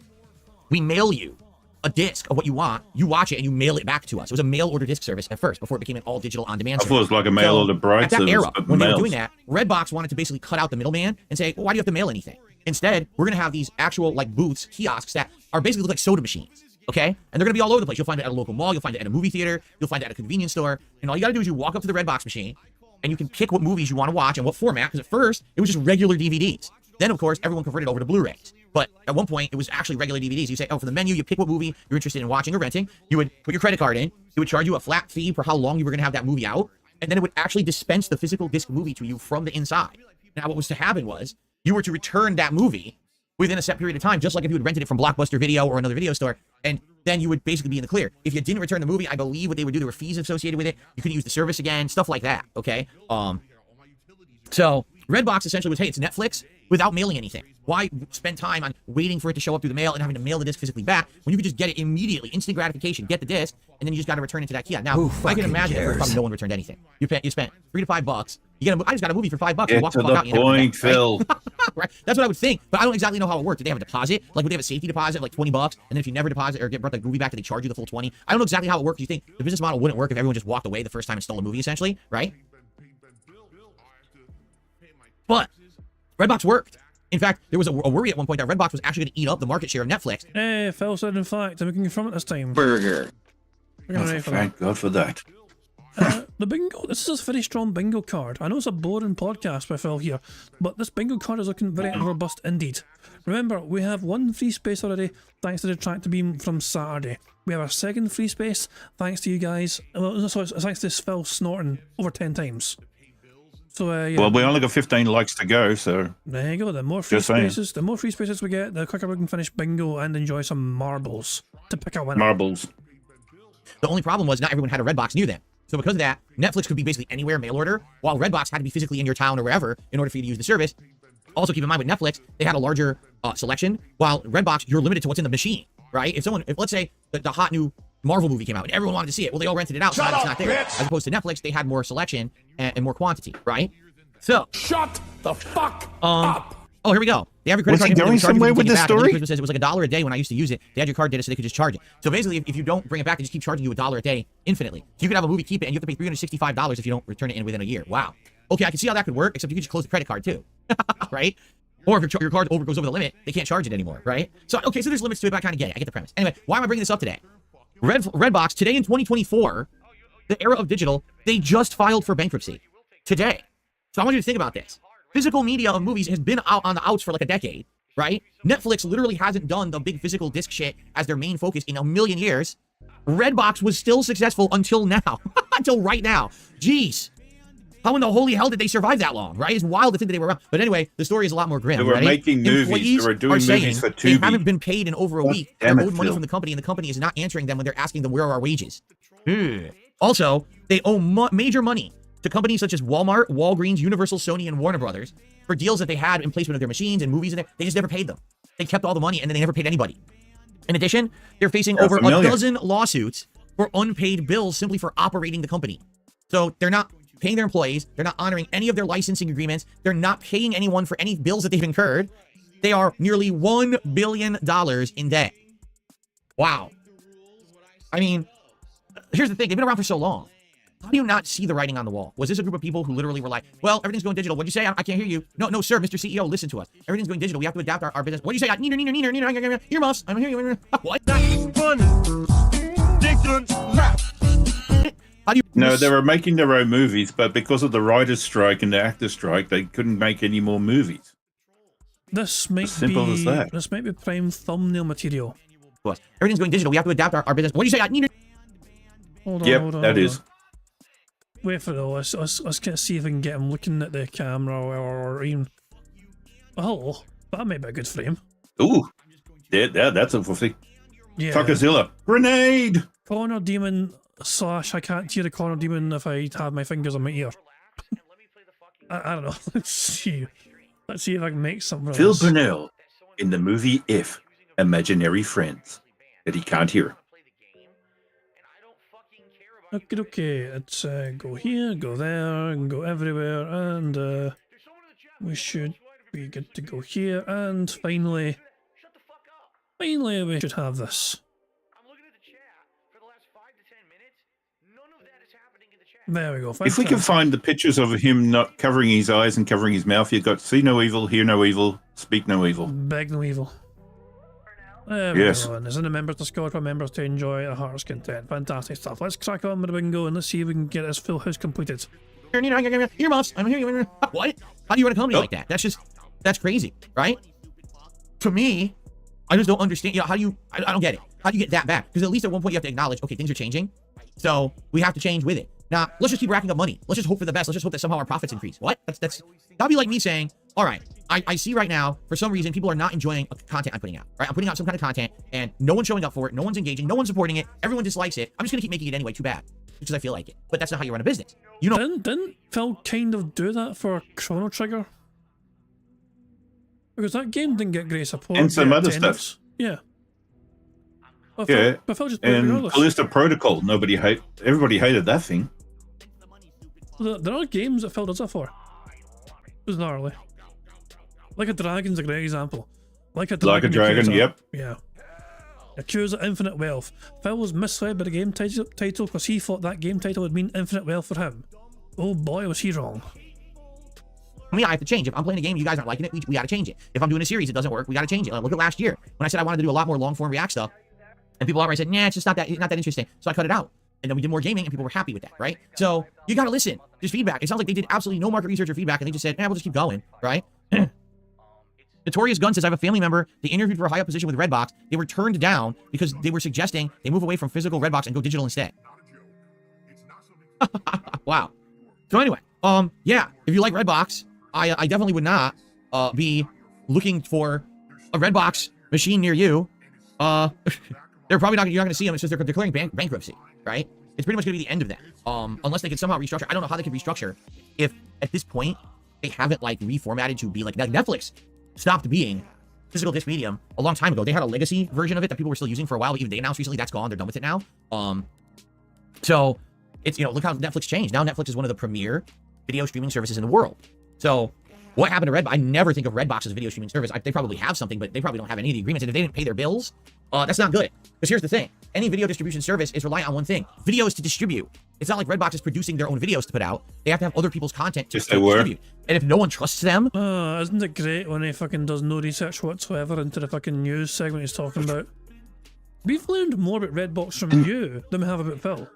we mail you a disc of what you want, you watch it, and you mail it back to us. It was a mail order disc service at first, before it became an all digital on-demand service. I thought it was like a mail order bright service. At that era, when they were mails. doing that, Redbox wanted to basically cut out the middleman and say, well, why do you have to mail anything? Instead, we're going to have these actual like booths, kiosks that are basically look like soda machines. Okay? And they're going to be all over the place. You'll find it at a local mall. You'll find it at a movie theater. You'll find it at a convenience store. And all you got to do is you walk up to the Redbox machine and you can pick what movies you want to watch and what format. Because at first, it was just regular DVDs. Then, of course, everyone converted over to Blu-rays. But at one point, it was actually regular DVDs. You say, oh, for the menu, you pick what movie you're interested in watching or renting. You would put your credit card in. It would charge you a flat fee for how long you were going to have that movie out. And then it would actually dispense the physical disc movie to you from the inside. Now, what was to happen was you were to return that movie within a set period of time, just like if you had rented it from Blockbuster Video or another video store, and then you would basically be in the clear. If you didn't return the movie, I believe what they would do, there were fees associated with it. You couldn't use the service again, stuff like that, okay? So Redbox essentially was, hey, it's Netflix without mailing anything. Why spend time on waiting for it to show up through the mail and having to mail the disc physically back when you could just get it immediately, instant gratification, get the disc, and then you just got to return it to that kiosk. Now, I can imagine there's probably no one returned anything. You spent $3 to $5 I just got a movie for $5. You Get walk to the fuck the out. You never point, forget, right? Phil. Right? That's what I would think, but I don't exactly know how it worked. Did they have a deposit? Like, would they have a safety deposit of like $20, and then if you never deposit or get brought the movie back, do they charge you the full 20? I don't know exactly how it works. You think the business model wouldn't work if everyone just walked away the first time and stole a movie, essentially, right? But Redbox worked. In fact, there was a worry at one point that Redbox was actually going to eat up the market share of Netflix. Hey, Phil said in fact, I'm looking from it this time. Burger. We're gonna ready for that. Thank God for that. The bingo, this is a very strong bingo card. I know it's a boring podcast by Phil here, but this bingo card is looking very robust indeed. Remember, we have one free space already, thanks to the Tractor Beam from Saturday. We have our second free space, thanks to you guys. Well, sorry, thanks to Phil snorting over 10 times. So, yeah. Well, we only got 15 likes to go, so... There you go. The more free spaces, the more free spaces we get, the quicker we can finish bingo and enjoy some marbles to pick a winner. Marbles. The only problem was not everyone had a Redbox near them. So because of that, Netflix could be basically anywhere mail order, while Redbox had to be physically in your town or wherever in order for you to use the service. Also, keep in mind with Netflix, they had a larger selection, while Redbox, you're limited to what's in the machine, right? If let's say the hot new Marvel movie came out and everyone wanted to see it, well, they all rented it out, so now it's not there. Bitch. As opposed to Netflix, they had more selection and more quantity, right? So Shut the fuck up. Oh, here we go. The average credit Was card he going somewhere with this story? It was like $1 a day when I used to use it. They had your card data so they could just charge it. So basically, if you don't bring it back, they just keep charging you $1 a day infinitely. So you could have a movie, keep it, and you have to pay $365 if you don't return it in within a year. Wow. Okay, I can see how that could work, except you could just close the credit card too, right? Or if your card goes over the limit, they can't charge it anymore, right? So, okay, so there's limits to it, but I kind of get it. I get the premise. Anyway, why am I bringing this up today? Redbox, today in 2024, the era of digital, they just filed for bankruptcy. Today. So I want you to think about this. Physical media of movies has been out on the outs for like a decade, right? Netflix literally hasn't done the big physical disc shit as their main focus in a million years. Redbox was still successful until now. Until right now. Jeez. How in the holy hell did they survive that long, right? It's wild to think that they were around. But anyway, the story is a lot more grim. They were making movies. They were doing movies for Tubi. They haven't been paid in over a week. They're owed money from the company, and the company is not answering them when they're asking them where are our wages. Also, they owe major money to companies such as Walmart, Walgreens, Universal, Sony, and Warner Brothers for deals that they had in placement of their machines and movies in there. They just never paid them. They kept all the money and then they never paid anybody. In addition, they're facing over a dozen lawsuits for unpaid bills simply for operating the company. So they're not paying their employees. They're not honoring any of their licensing agreements. They're not paying anyone for any bills that they've incurred. They are nearly $1 billion in debt. Wow. I mean, here's the thing. They've been around for so long. How do you not see the writing on the wall? Was this a group of people who literally were like, well, everything's going digital. What'd you say? I can't hear you. No, sir, Mr. CEO, listen to us. Everything's going digital. We have to adapt our business. What'd you say? Neener, earmuffs. I'm hearing you. What? How do you... No, they were making their own movies, but because of the writer's strike and the actor's strike, they couldn't make any more movies. This might simple as that. This might be prime thumbnail material. Everything's going digital. We have to adapt our business. What'd you say? Hold on, Yep, hold on, that hold is. on. Wait for it. Let's kind of see if we can get him looking at the camera or even... Oh, that might be a good frame. Ooh, that's a thing. Yeah. Fuckazilla. Grenade! Corner demon / I can't hear the corner demon if I have my fingers on my ear. I don't know. Let's see. Let's see if I can make something Phil else. Burnell in the movie If, Imaginary Friends, that he can't hear. Okay, let's go here, go there, and go everywhere, and we should be good to go here, and finally we should have this. There we go. If we can find the pictures of him not covering his eyes and covering his mouth, you've got see no evil, hear no evil, speak no evil. Beg no evil. There we go. And there's in the members Discord for members to enjoy a heart's content. Fantastic stuff. Let's crack on with the bingo and let's see if we can get this full house completed. Earmuffs. I'm hearing you. What? How do you run a company like that? That's crazy, right? To me, I just don't understand. You know, I don't get it. How do you get that back? Because at least at one point you have to acknowledge, okay, things are changing, so we have to change with it. Now, let's just keep racking up money. Let's just hope for the best. Let's just hope that somehow our profits increase. What? That'd be like me saying, all right, I see right now, for some reason, people are not enjoying content I'm putting out, right? I'm putting out some kind of content, and no one's showing up for it, no one's engaging, no one's supporting it, everyone dislikes it. I'm just gonna keep making it anyway, too bad, because I feel like it. But that's not how you run a business. You know? Didn't Phil kind of do that for Chrono Trigger? Because that game didn't get great support. And some other stuff. Yeah. But Yeah, Phil just and Callisto Protocol, everybody hated that thing. There are games that Phil does that for. It was gnarly. Like a Dragon's a great example. Like a Dragon, yep. Yeah. Yakuza Infinite Wealth. Phil was misled by the game title because he thought that game title would mean infinite wealth for him. Oh boy, was he wrong. I mean, I have to change. If I'm playing a game, you guys aren't liking it, we gotta change it. If I'm doing a series, it doesn't work, we gotta change it. Like, look at last year when I said I wanted to do a lot more long form React stuff, and people outright said, nah, it's just not that interesting. So I cut it out, and then we did more gaming, and people were happy with that, right? So you gotta listen. There's feedback. It sounds like they did absolutely no market research or feedback, and they just said, we'll just keep going, right? Notorious Gun says, I have a family member. They interviewed for a high up position with Redbox. They were turned down because they were suggesting they move away from physical Redbox and go digital instead. Wow. So anyway, yeah, if you like Redbox, I definitely would not be looking for a Redbox machine near you. They're probably not. You're not going to see them. It's just they're declaring bankruptcy, right? It's pretty much going to be the end of that. Unless they can somehow restructure. I don't know how they can restructure if at this point they haven't like reformatted to be like Netflix stopped being physical disc medium a long time ago. They had a legacy version of it that people were still using for a while, but even they announced recently that's gone. They're done with it now. So it's, look how Netflix changed. Now Netflix is one of the premier video streaming services in the world. So what happened to Redbox? I never think of Redbox as a video streaming service. They probably have something, but they probably don't have any of the agreements. And if they didn't pay their bills, that's not good. Because here's the thing. Any video distribution service is reliant on one thing. Videos to distribute. It's not like Redbox is producing their own videos to put out. They have to have other people's content to distribute. And if no one trusts them... isn't it great when he fucking does no research whatsoever into the fucking news segment he's talking about? We've learned more about Redbox from you than we have about Phil.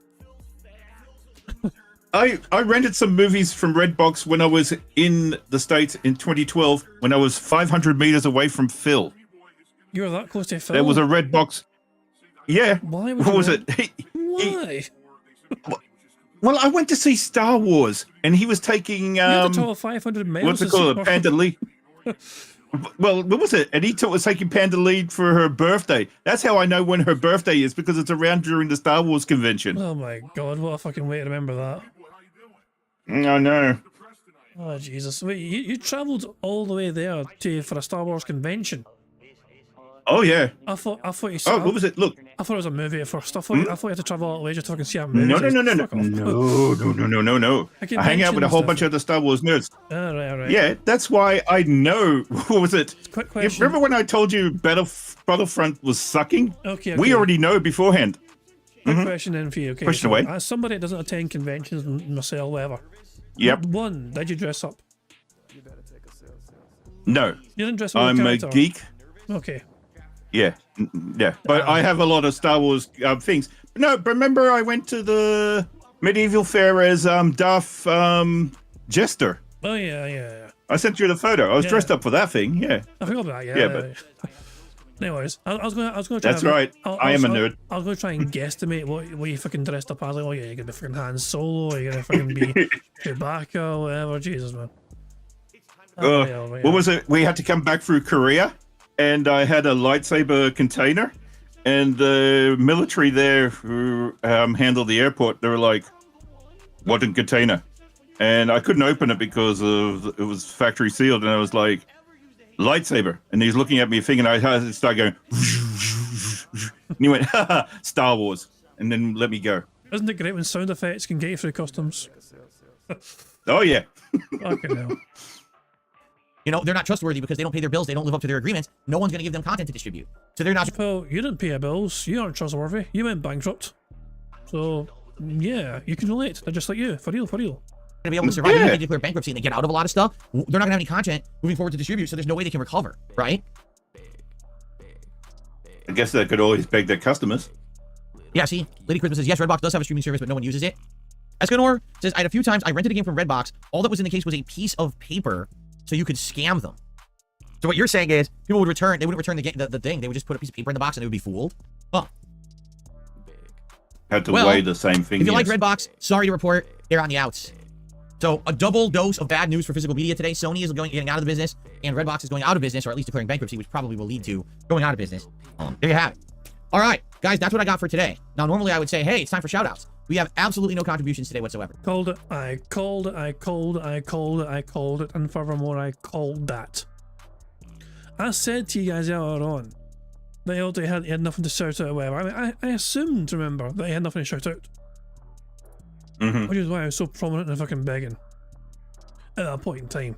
I rented some movies from Redbox when I was in the States in 2012 when I was 500 meters away from Phil. You were that close to Phil? There was a Redbox. Yeah. Why what was it? Why? Well, I went to see Star Wars, and he was taking you had to travel 500 miles. What's it called? Panda Lead. Well, what was it? And he was taking Panda Lead for her birthday. That's how I know when her birthday is, because it's around during the Star Wars convention. Oh my god, what a fucking way to remember that. I know. Oh Jesus! Wait, you travelled all the way there for a Star Wars convention? Oh yeah. I thought you saw. Oh, what was it? Look. I thought it was a movie at first. I thought you had to travel all the way just to fucking see a movie. No. I hang out with a whole bunch of other Star Wars nerds. All right. Yeah, that's why I know. What was it? Quick question. Remember when I told you Battlefront was sucking? Okay. We already know beforehand. Quick question then for you. Okay. Question away. As somebody that doesn't attend conventions, myself, whatever. Yep. One, did you dress up? No. You didn't dress up. I'm a geek. Okay. Yeah, but I have a lot of Star Wars things. No, but remember I went to the medieval fair as Darth Jester. Oh yeah. I sent you the photo. I was dressed up for that thing. Yeah. I forgot about that. Yeah. But anyways, I was going to. Try that's right. I am a nerd. I was going to try and guesstimate what you fucking dressed up as. Like, oh yeah, you're gonna be fucking Han Solo. You're gonna fucking be Chewbacca or whatever. Jesus man. What was it? We had to come back through Korea. And I had a lightsaber container, and the military there who handled the airport, they were like, "What in container?" And I couldn't open it because it was factory sealed. And I was like, "Lightsaber," and he's looking at me, thinking I started going, and he went, "Haha, Star Wars," and then let me go. Isn't it great when sound effects can get you through customs? Oh yeah. Fucking hell. They're not trustworthy because they don't pay their bills. They don't live up to their agreements. No one's going to give them content to distribute. So they're not... Well, you didn't pay your bills. You aren't trustworthy. You went bankrupt. So, yeah, you can relate. They're just like you. For real. Going to be able to survive. Even if they declare bankruptcy and they get out of a lot of stuff, they're not going to have any content moving forward to distribute, so there's no way they can recover, right? I guess they could always beg their customers. Yeah, see? Lady Christmas says, yes, Redbox does have a streaming service, but no one uses it. Escanor says, I had a few times I rented a game from Redbox. All that was in the case was a piece of paper, so you could scam them. So what you're saying is people would return, they wouldn't return the thing, they would just put a piece of paper in the box and they would be fooled. Huh. Had to weigh the same thing. If you like Redbox, sorry to report, they're on the outs. So a double dose of bad news for physical media today. Sony is getting out of the business, and Redbox is going out of business, or at least declaring bankruptcy, which probably will lead to going out of business. There you have it. All right, guys, that's what I got for today. Now, normally I would say, hey, it's time for shoutouts. We have absolutely no contributions today whatsoever. Called it, I called it, and furthermore, I called that. I said to you guys earlier on that he had nothing to shout out or whatever. I mean, I assumed, remember, that he had nothing to shout out. Which is why I was so prominent in fucking begging at that point in time.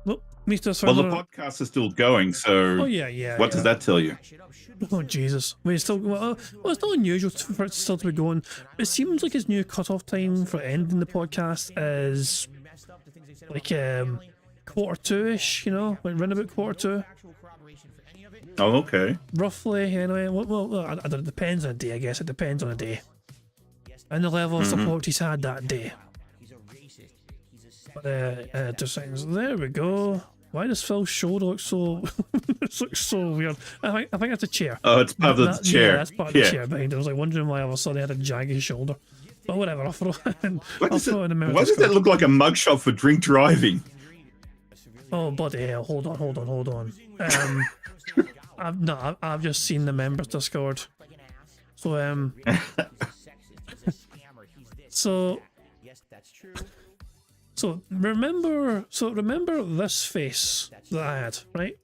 Well, Mr. Well, the podcast is still going, so oh yeah. what does that tell you? Oh Jesus! We still well, it's not unusual for it still to be going. It seems like his new cutoff time for ending the podcast is like 1:45-ish. You know, like around about 1:45. Oh, okay. Roughly, anyway. Well, I don't know, it depends on a day. I guess it depends on a day and the level of support he's had that day. But just things. There we go. Why does Phil's shoulder look so? It looks so weird. I think that's a chair. Oh, it's part of the chair. Yeah, that's part of the chair behind it. I was like wondering why all of a sudden he had a jagged shoulder. But whatever, I'll throw it in. Why does that look like a mugshot for drink driving? Oh bloody hell! Hold on. I've just seen the members Discord. So So remember this face that I had, right?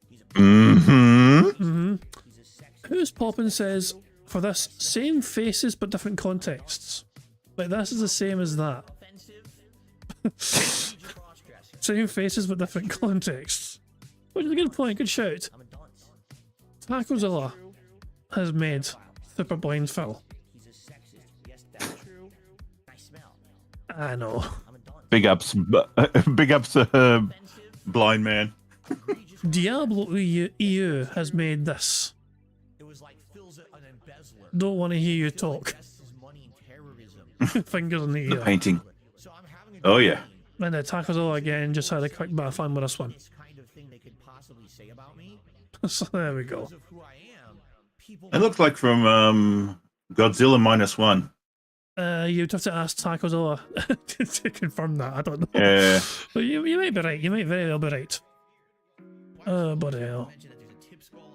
Who's popping says for this same faces but different contexts. Like this is the same as that. Same faces but different contexts. Which is a good point, good shout. Tacozilla has made Super Blind Phil. I know. Big ups, blind man. Diablo EU has made this. Don't want to hear you talk. Fingers in the ear. The painting. Oh yeah. And the Tacozilla again just had a quick bit of fun with this one. So there we go. It looks like from Godzilla -1. You'd have to ask Tacozilla to confirm that. I don't know. Yeah. But you might be right. You might very well be right. Bloody hell.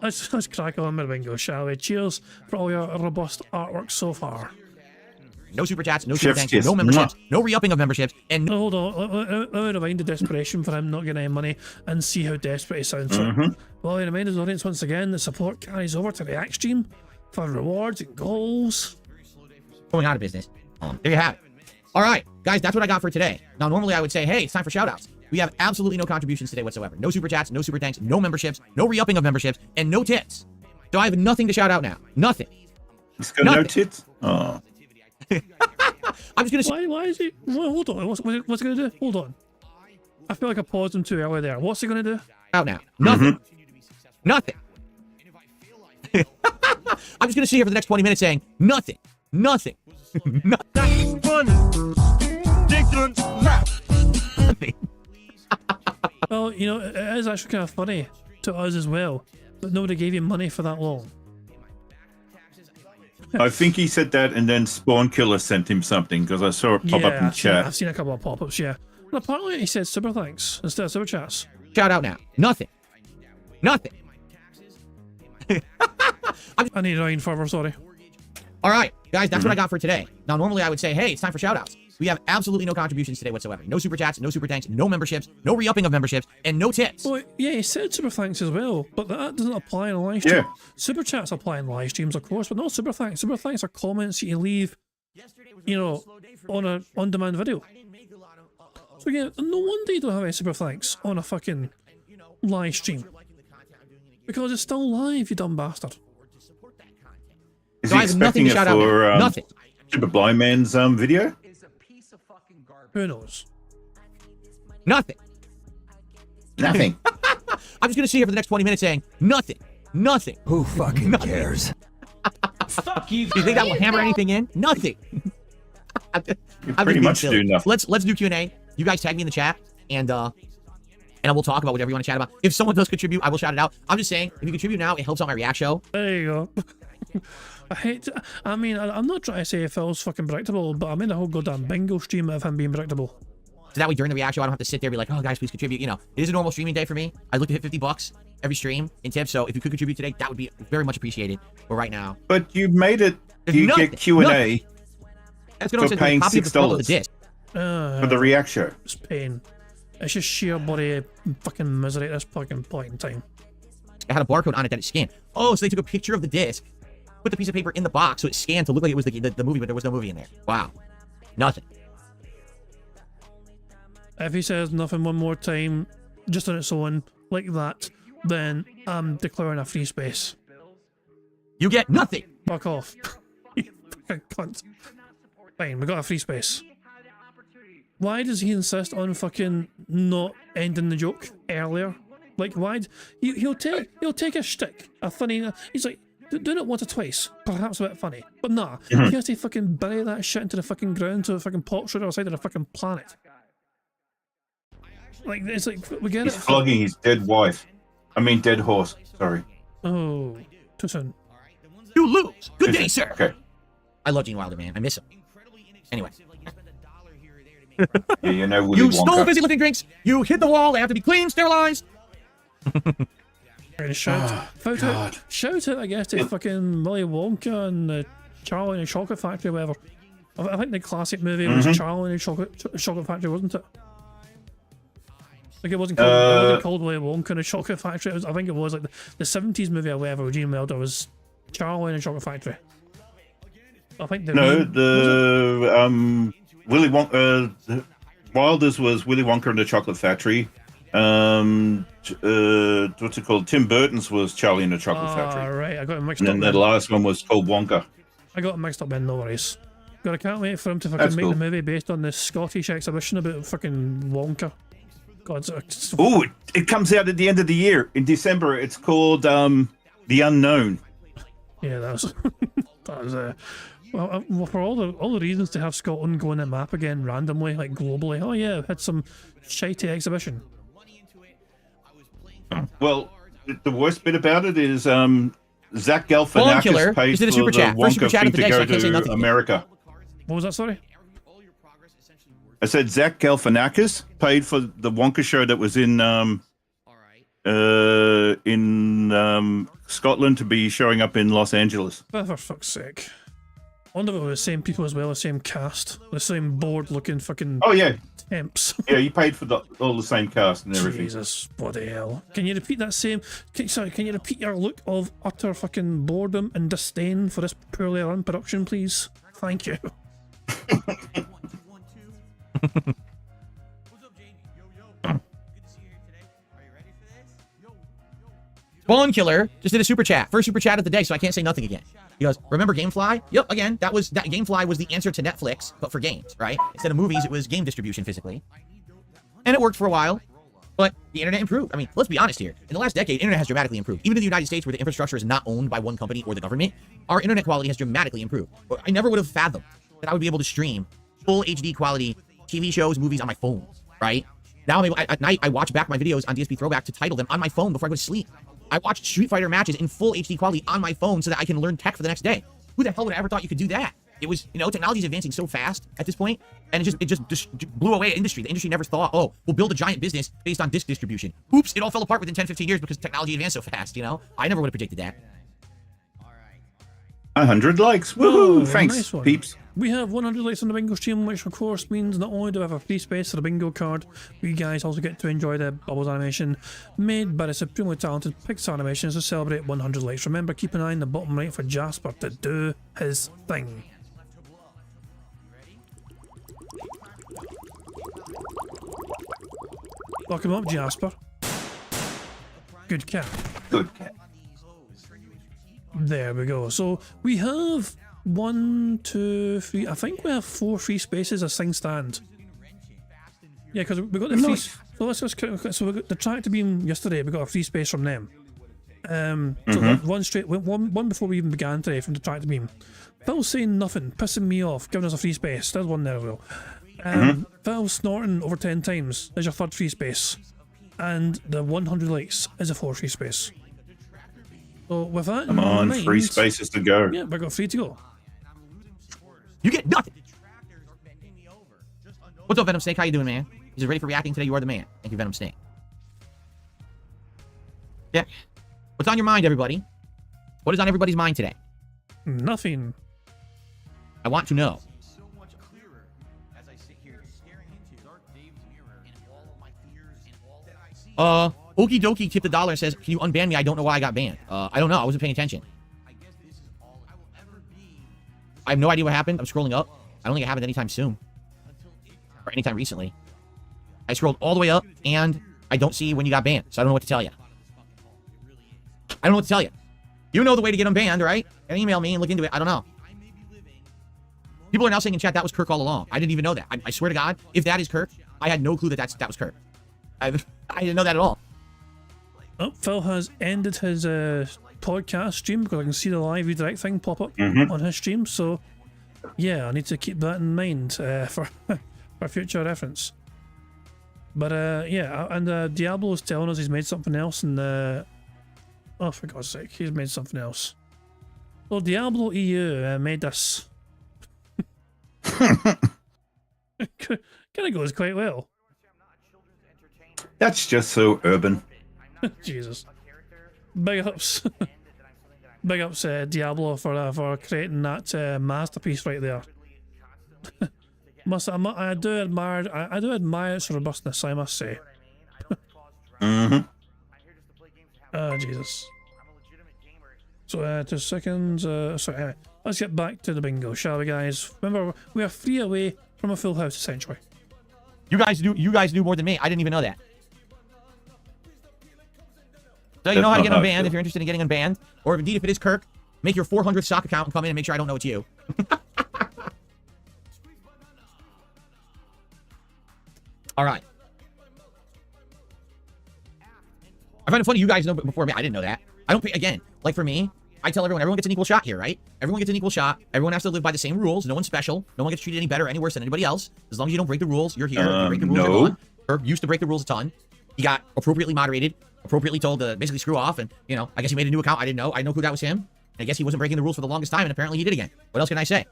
Let's crack on with bingo, shall we? Cheers for all your robust artwork so far. No super chats, no super thanks, no memberships, no re-upping of memberships, and no... Hold on, let me rewind the desperation for him not getting any money and see how desperate he sounds. Well, he reminds his audience once again the support carries over to the React stream for rewards and goals. Going out of business. There you have it. All right, guys, that's what I got for today. Now, normally I would say, hey, it's time for shoutouts. We have absolutely no contributions today whatsoever. No super chats, no super thanks, no memberships, no re-upping of memberships, and no tits. So I have nothing to shout out now. Nothing. It's got no tits? Oh. I'm just gonna. Why is he? Well, hold on. What's he gonna do? Hold on. I feel like I paused him too early there. What's he gonna do? Out now. Nothing. Nothing. I'm just gonna sit here for the next 20 minutes saying nothing. Nothing. Nothing. Well, you know, it is actually kind of funny to us as well, but nobody gave you money for that long. I think he said that, and then Spawn Killer sent him something because I saw it pop up in chat. I've seen a couple of pop-ups, yeah. And apparently he said super thanks instead of super chats. Shout out now. Nothing. Nothing. I need to rewind further, sorry. All right, guys, that's what I got for today. Now, normally I would say, hey, it's time for shoutouts. We have absolutely no contributions today whatsoever. No super chats, no super thanks, no memberships, no re-upping of memberships, and no tits. Well, yeah, he said super thanks as well, but that doesn't apply in a live stream. Yeah. Super chats apply in live streams, of course, but not super thanks. Super thanks are comments you leave, you know, on a on-demand video. So yeah, no wonder you don't have any super thanks on a fucking live stream. Because it's still live, you dumb bastard. Is he expecting it for nothing. Super Blind Man's video? Who knows? Nothing. Nothing. I'm just gonna sit here for the next 20 minutes saying nothing. Nothing. Who fucking cares? Fuck you. Do you think that will hammer anything in? Nothing. You pretty much do nothing. Let's do Q&A. You guys tag me in the chat, and we'll talk about whatever you want to chat about. If someone does contribute, I will shout it out. I'm just saying, if you contribute now, it helps out my React show. There you go. I'm not trying to say Phil's fucking predictable, but I made a whole goddamn bingo stream of him being predictable. So that way during the React show, I don't have to sit there and be like, oh, guys, please contribute. You know, it is a normal streaming day for me. I look to hit $50 every stream in tips, so if you could contribute today, that would be very much appreciated. But right now... But you made it... You get Q&A for paying $6 for the React show. It's pain. It's just sheer bloody fucking misery at this fucking point in time. I had a barcode on it that it scanned. Oh, so they took a picture of the disc, put the piece of paper in the box so it scanned to look like it was the movie, but there was no movie in there. Wow. Nothing. If he says nothing one more time, just on its own, like that, then I'm declaring a free space. You get nothing. Fuck off. You fucking cunt. Fine, we got a free space. Why does he insist on fucking not ending the joke earlier? Like, why? He'll take a shtick, a funny. He's like, doing it once or twice, perhaps a bit funny, but nah. He has to fucking bury that shit into the fucking ground so it fucking pops right outside of the fucking planet. Like, it's like, we get He's it. flogging his dead wife. I mean, dead horse. Sorry. Oh, too soon. You lose. Good day, sir. Okay. I love Gene Wilder, man. I miss him. Anyway. Yeah, you know Willy You Wonka. stole busy lifting drinks. You hit the wall. They have to be cleaned, sterilized. Shout out, I guess, to fucking Willy Wonka and the Charlie and the Chocolate Factory, or whatever. I think the classic movie was Charlie and the Chocolate Factory, wasn't it? Like, it wasn't called Willy Wonka and the Chocolate Factory. I think it was like the 70s movie or whatever with Gene Wilder was Charlie and the Chocolate Factory. I think Willy Wonka. Wilder's was Willy Wonka and the Chocolate Factory. What's it called? Tim Burton's was Charlie and the Chocolate Factory. Right, I got it mixed And up. then the last one was called Wonka. I got it mixed up then, no worries. God, I can't wait for him to fucking make the movie based on the Scottish exhibition about fucking Wonka. God, Oh, it comes out at the end of the year in December. It's called The Unknown. yeah, that was well, for all the reasons to have Scotland go on the map again randomly, like globally. Oh yeah, had some shitey exhibition. Well, the worst bit about it is Zach Galifianakis paid did a for super the chat. First super Wonka chat thing of the day, to so go I can't say to nothing. America. What was that, sorry? I said Zach Galifianakis paid for the Wonka show that was in Scotland to be showing up in Los Angeles. But for fuck's sake. I wonder if it was the same people as well, the same cast, the same bored-looking fucking Oh yeah, temps. yeah, you paid for all the same cast and everything. Jesus, bloody hell. Can you repeat that same... Can you repeat your look of utter fucking boredom and disdain for this poorly run production, please? Thank you. Spawn Killer just did a super chat. First super chat of the day, so I can't say nothing again. He goes, remember Gamefly? Yep, again, that Gamefly was the answer to Netflix, but for games, right? Instead of movies, it was game distribution physically. And it worked for a while, but the internet improved. I mean, let's be honest here. In the last decade, internet has dramatically improved. Even in the United States, where the infrastructure is not owned by one company or the government, our internet quality has dramatically improved. I never would have fathomed that I would be able to stream full HD quality TV shows, movies on my phone, right? Now I'm able, at night, I watch back my videos on DSP Throwback to title them on my phone before I go to sleep. I watched Street Fighter matches in full HD quality on my phone so that I can learn tech for the next day. Who the hell would have ever thought you could do that? It was, technology is advancing so fast at this point, and it just blew away the industry. The industry never thought, oh, we'll build a giant business based on disk distribution. Oops, it all fell apart within 10, 15 years because technology advanced so fast, I never would have predicted that. 100 likes. Woohoo! Oh, Thanks, nice one. peeps. We have 100 likes on the bingo stream, which of course means not only do we have a free space for the bingo card, but you guys also get to enjoy the Bubbles animation made by the supremely talented Pixar Animations to celebrate 100 likes. Remember, keep an eye on the bottom right for Jasper to do his thing. Lock him up, Jasper. Good cat. Good cat. There we go. So we have 1, 2, 3. I think we have 4 free spaces as things stand. Yeah, because we got the free. So let's just so we got the Tractor Beam yesterday. We got a free space from them. So one before we even began today from the Tractor Beam. Phil's saying nothing, pissing me off, giving us a free space. There's one there as well. Phil snorting over 10 times is your third free space, and the 100 likes is a 4th free space. So with that, Come on, mind, free spaces to go. Yeah, we got 3 to go. You get nothing. What's up, Venom Snake? How you doing, man? Is you ready for reacting today? You are the man. Thank you, Venom Snake. Yeah. What's on your mind, everybody? What is on everybody's mind today? Nothing. I want to know. Okie dokie tipped $1 and says, can you unban me? I don't know why I got banned. I don't know. I wasn't paying attention. I have no idea what happened. I'm scrolling up. I don't think it happened anytime soon. or anytime recently. I scrolled all the way up, and I don't see when you got banned, so I don't know what to tell you. I don't know what to tell you. You know the way to get them banned, right? And email me and look into it. I don't know. People are now saying in chat that was Kirk all along. I didn't even know that. I swear to God, if that is Kirk, I had no clue that that was Kirk. I didn't know that at all. Oh, Phil has ended his podcast stream because I can see the live redirect thing pop up on his stream. So, yeah, I need to keep that in mind for future reference. But yeah, and Diablo's telling us he's made something else, and oh, for God's sake, he's made something else. Well, Diablo EU made this. Kind of goes quite well. That's just so urban. Jesus. Big ups. Big ups Diablo for creating that masterpiece right there. I do admire its robustness, I must say. Oh, Jesus. So, 2 seconds. Sorry, anyway, let's get back to the bingo, shall we, guys? Remember, we are 3 away from a full house, essentially. You guys do more than me. I didn't even know that. So you know how to get unbanned if you're interested in getting unbanned, or indeed if it is Kirk, make your 400th stock account and come in and make sure I don't know it's you. All right. I find it funny you guys know before me. I didn't know that. I don't pay, again, like for me, I tell everyone gets an equal shot here, right? Everyone gets an equal shot. Everyone has to live by the same rules. No one's special. No one gets treated any better or any worse than anybody else. As long as you don't break the rules, you're here. If you break the rules, you're gone. Kirk used to break the rules a ton. He got appropriately moderated, appropriately told to basically screw off, and, you know, I guess he made a new account. I didn't know. I know who that was him. And I guess he wasn't breaking the rules for the longest time, and apparently he did again. What else can I say?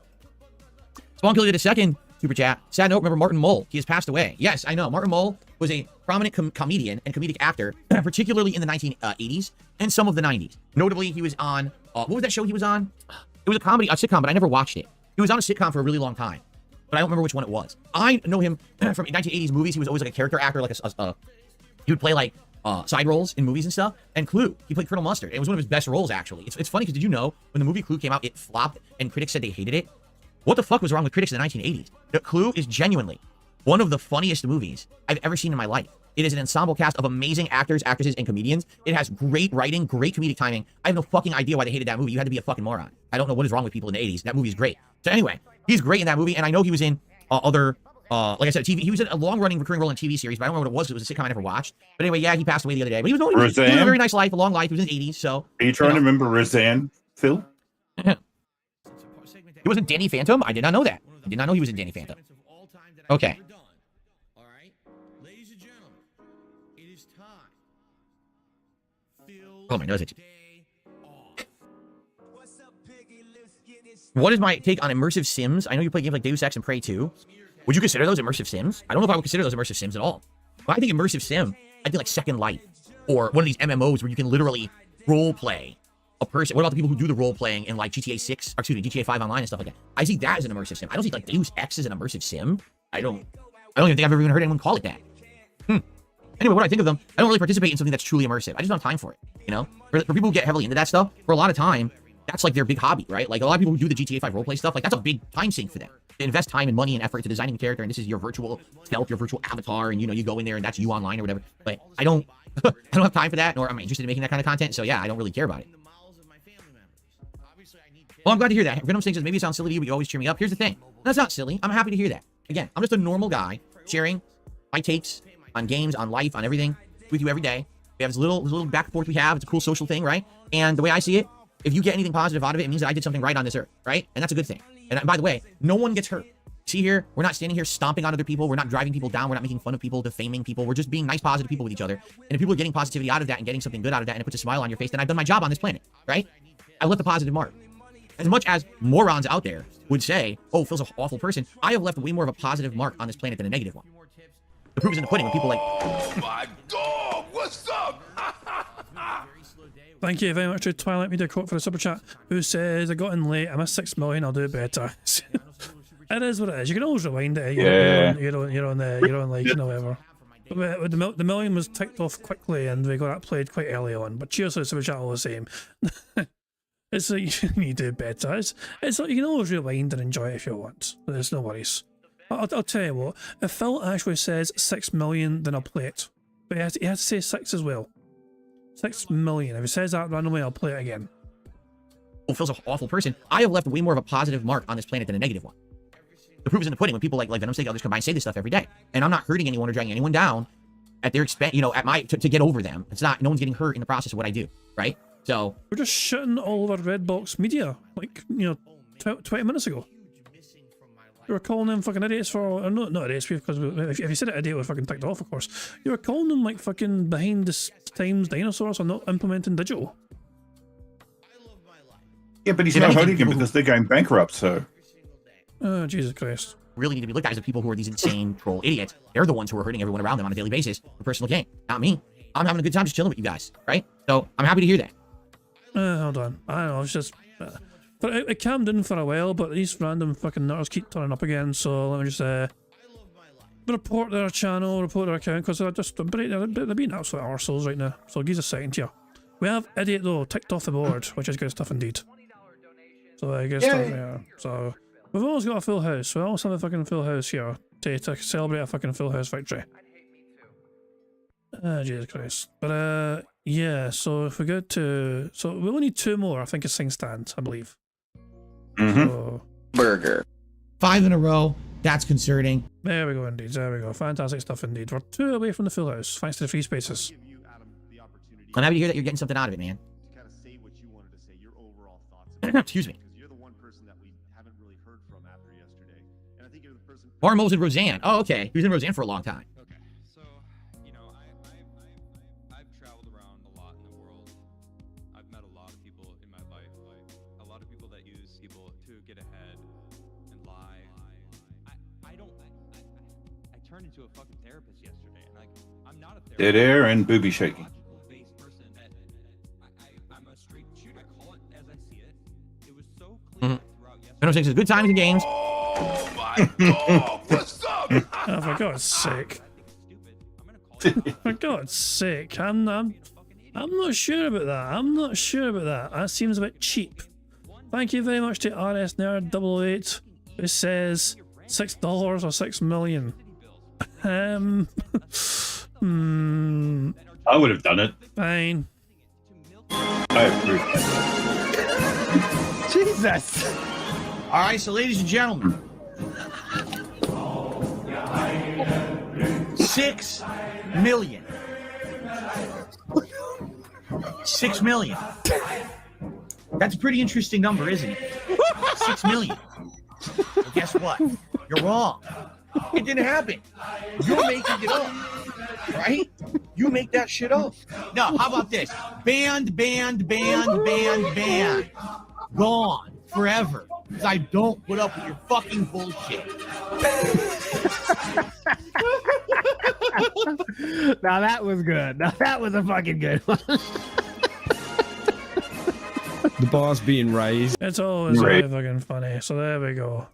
Spawnkill did a second super chat. Sad note, remember Martin Mull. He has passed away. Yes, I know. Martin Mull was a prominent comedian and comedic actor, particularly in the 1980s and some of the 90s. Notably, he was on, what was that show he was on? It was a sitcom, but I never watched it. He was on a sitcom for a really long time, but I don't remember which one it was. I know him from 1980s movies. He was always like a character actor, like he would play like side roles in movies and stuff. And Clue, he played Colonel Mustard. It was one of his best roles, actually. It's funny because did you know when the movie Clue came out, it flopped and critics said they hated it? What the fuck was wrong with critics in the 1980s? Clue is genuinely one of the funniest movies I've ever seen in my life. It is an ensemble cast of amazing actors, actresses, and comedians. It has great writing, great comedic timing. I have no fucking idea why they hated that movie. You had to be a fucking moron. I don't know what is wrong with people in the 80s. That movie is great. So anyway, he's great in that movie, and I know he was in other, like I said, TV. He was in a long-running recurring role in a TV series, but I don't remember what it was. It was a sitcom I never watched. But anyway, yeah, he passed away the other day. But he was only he lived a very nice life, a long life. He was in the 80s, so. Are you trying to remember Roseanne, Phil? He wasn't Danny Phantom? I did not know that. I did not know he was in Danny Phantom. Okay. Oh, my nose itchy. What is my take on immersive sims? I know you play games like Deus Ex and Prey 2. Would you consider those immersive sims? I don't know if I would consider those immersive sims at all. When I think immersive sim, I think like Second Life or one of these MMOs where you can literally role play a person. What about the people who do the role playing in like GTA 6, or excuse me, GTA 5 Online and stuff like that? I see that as an immersive sim. I don't see like Deus Ex as an immersive sim. I don't even think I've ever even heard anyone call it that. Anyway, what I think of them, I don't really participate in something that's truly immersive. I just don't have time for it, you know? For people who get heavily into that stuff, for a lot of time, that's like their big hobby, right? Like a lot of people who do the GTA 5 roleplay stuff, like that's a big time sink for them. They invest time and money and effort to designing a character, and this is your virtual self, your virtual avatar, and you know, you go in there and that's you online or whatever. But I don't have time for that, nor am I interested in making that kind of content, so yeah, I don't really care about it. Well, I'm glad to hear that. Venom says maybe it sounds silly to you, but you always cheer me up. Here's the thing. That's not silly. I'm happy to hear that. Again, I'm just a normal guy sharing my takes on games, on life, on everything with you every day. We have this little back and forth we have. It's a cool social thing, right? And the way I see it, if you get anything positive out of it, it means that I did something right on this earth, right? And that's a good thing. And by the way, no one gets hurt. See here, we're not standing here stomping on other people. We're not driving people down. We're not making fun of people, defaming people. We're just being nice, positive people with each other. And if people are getting positivity out of that and getting something good out of that and it puts a smile on your face, then I've done my job on this planet, right? I left a positive mark. As much as morons out there would say, oh, Phil's an awful person, I have left way more of a positive mark on this planet than a negative one. The proof is in the pudding when people like... Oh my God, what's up? Thank you very much to Twilight Media Court for a super chat, who says, I got in late, I missed 6 million, I'll do better. It is what it is. You can always rewind it. You're on like, you know, whatever. But the million was ticked off quickly and we got that played quite early on. But cheers to the super chat all the same. It's like you do better. It's like you can always rewind and enjoy it if you want. There's no worries. I'll tell you what. If Phil actually says 6 million, then I'll play it. But he has to say 6 as well. 6 million. If he says that randomly, I'll play it again. Oh, Phil's an awful person. I have left way more of a positive mark on this planet than a negative one. The proof is in the pudding when people like Venom Steak, others combine say this stuff every day. And I'm not hurting anyone or dragging anyone down at their expense, you know, at my, to get over them. It's not, no one's getting hurt in the process of what I do, right? So. We're just shitting all over Redbox media, like, you know, 20 minutes ago. You were calling them fucking idiots for, or not idiots, because if you said it idiot, we're fucking ticked off, of course. You were calling them like fucking behind the times dinosaurs or not implementing digital. Yeah, but he's not hurting him because they're going bankrupt, so. Oh, Jesus Christ. Really need to be looked at as the people who are these insane troll idiots. They're the ones who are hurting everyone around them on a daily basis for personal gain. Not me. I'm having a good time just chilling with you guys, right? So I'm happy to hear that. Hold on. I don't know, it's just... but it calmed down for a while, but these random fucking nutters keep turning up again, so let me just report their channel, report their account, because they're being absolute arseholes right now. So give us a second here. We have Idiot though, ticked off the board, which is good stuff indeed. So I guess yeah. So we've almost got a full house. We almost have a fucking full house here to celebrate a fucking full house victory. Jesus Christ. But yeah, so if we go to, so we only need 2 more, I think, as things stand, I believe. So, Burger. 5 in a row. That's concerning. there we go indeed, there we go. Fantastic stuff indeed. We're 2 away from the full house, thanks to the free spaces. I'm happy to hear that you're getting something out of it, man. Excuse me. Marmos and Roseanne. Oh, okay. He was in Roseanne for a long time. Okay, so, you know, I've traveled around a lot in the world. I've met a lot of people in my life, like a lot of people that use people to get ahead and lie. I turned into a fucking therapist yesterday, and I'm not a therapist. Dead air and booby shaking. Person that I'm a straight shooter. I call it as I see it. It was so clear throughout yesterday. Venom Steak says good times and games. Oh my God! What's up? Oh, for God's sake. For God's sake, I'm not sure about that. I'm not sure about that. That seems a bit cheap. Thank you very much to RS Nerd 88, who says $6 or 6 million. I would have done it. Fine. I approve. Jesus. All right, so ladies and gentlemen, 6 million. 6 million. That's a pretty interesting number, isn't it? 6 million. Well, guess what? You're wrong. It didn't happen. You're making it up, right? You make that shit up. No, how about this? Banned. Gone forever. Because I don't put up with your fucking bullshit. Now that was good. Now that was a fucking good one. The bar's being raised. It's always very fucking funny. So there we go.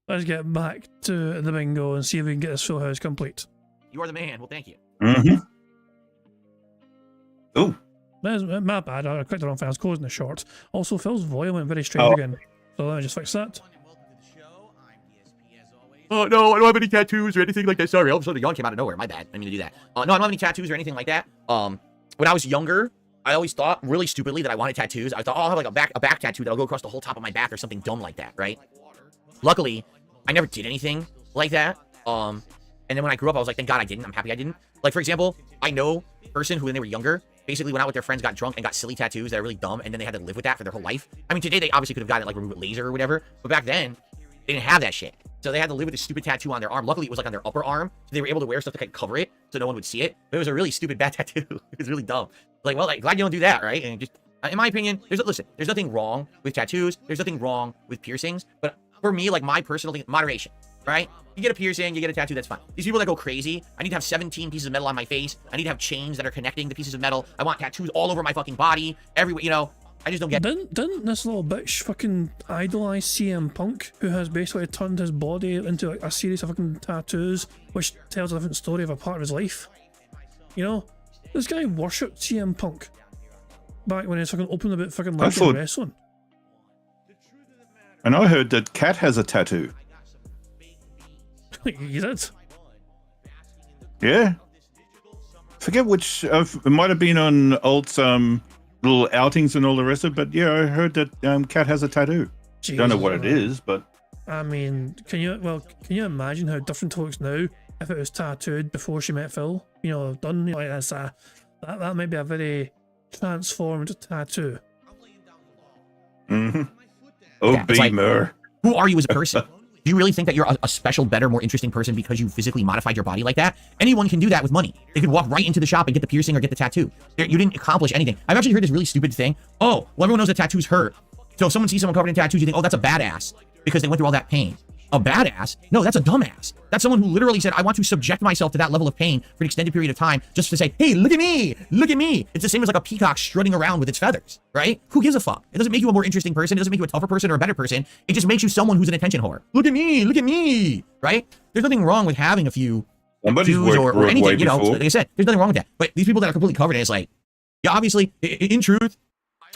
Let's get back to the bingo and see if we can get this full house complete. You are the man. Well, thank you. Oh. My bad, I clicked the wrong thing. I was closing the short. Also, Phil's volume went very strange again. So let me just fix that. Oh, no, I don't have any tattoos or anything like that. Sorry, all of a sudden the yawn came out of nowhere. My bad. I didn't mean to do that. No, I don't have any tattoos or anything like that. When I was younger, I always thought, really stupidly, that I wanted tattoos. I thought, oh, I'll have like a back tattoo that'll go across the whole top of my back or something dumb like that, right? Luckily, I never did anything like that. And then when I grew up, I was like, thank God I didn't. I'm happy I didn't. Like, for example, I know a person who, when they were younger, basically went out with their friends, got drunk, and got silly tattoos that are really dumb, and then they had to live with that for their whole life. I mean, today they obviously could have gotten it like removed with laser or whatever, but back then, they didn't have that shit. So they had to live with this stupid tattoo on their arm. Luckily, it was like on their upper arm, so they were able to wear stuff to kind of cover it, so no one would see it. But it was a really stupid bad tattoo. It was really dumb. Like, well, like, glad you don't do that, right? And just, in my opinion, there's nothing wrong with tattoos. There's nothing wrong with piercings. But for me, like, my personal thing, moderation, right? You get a piercing, you get a tattoo, that's fine. These people that go crazy, I need to have 17 pieces of metal on my face. I need to have chains that are connecting the pieces of metal. I want tattoos all over my fucking body, everywhere, you know. I just don't get it. Didn't this little bitch fucking idolize CM Punk, who has basically turned his body into like a series of fucking tattoos, which tells a different story of a part of his life? You know, this guy worshipped CM Punk back when he was fucking open about fucking life and wrestling. And I heard that Kat has a tattoo. You did? Yeah. Forget which. It might have been on Alt's little outings and all the rest of it, but yeah, I heard that Kat has a tattoo. Don't know what it is, but. I mean, can you imagine how different it looks now if it was tattooed before she met Phil? You know, done like this. That might be a very transformed tattoo. Mm-hmm. Oh, Yeah, it's like, Beamer. who are you as a person? Do you really think that you're a special, better, more interesting person because you physically modified your body like that? Anyone can do that with money. They could walk right into the shop and get the piercing or get the tattoo. You didn't accomplish anything. I've actually heard this really stupid thing. Oh, well, everyone knows that tattoos hurt. So if someone sees someone covered in tattoos, you think, oh, that's a badass because they went through all that pain. A badass? No, that's a dumbass. That's someone who literally said, I want to subject myself to that level of pain for an extended period of time just to say, hey, look at me, look at me. It's the same as like a peacock strutting around with its feathers, right? Who gives a fuck? It doesn't make you a more interesting person. It doesn't make you a tougher person or a better person. It just makes you someone who's an attention whore. Look at me, right? There's nothing wrong with having a few tattoos or anything, you know, like I said, there's nothing wrong with that. But these people that are completely covered in it's like, yeah, obviously, in truth,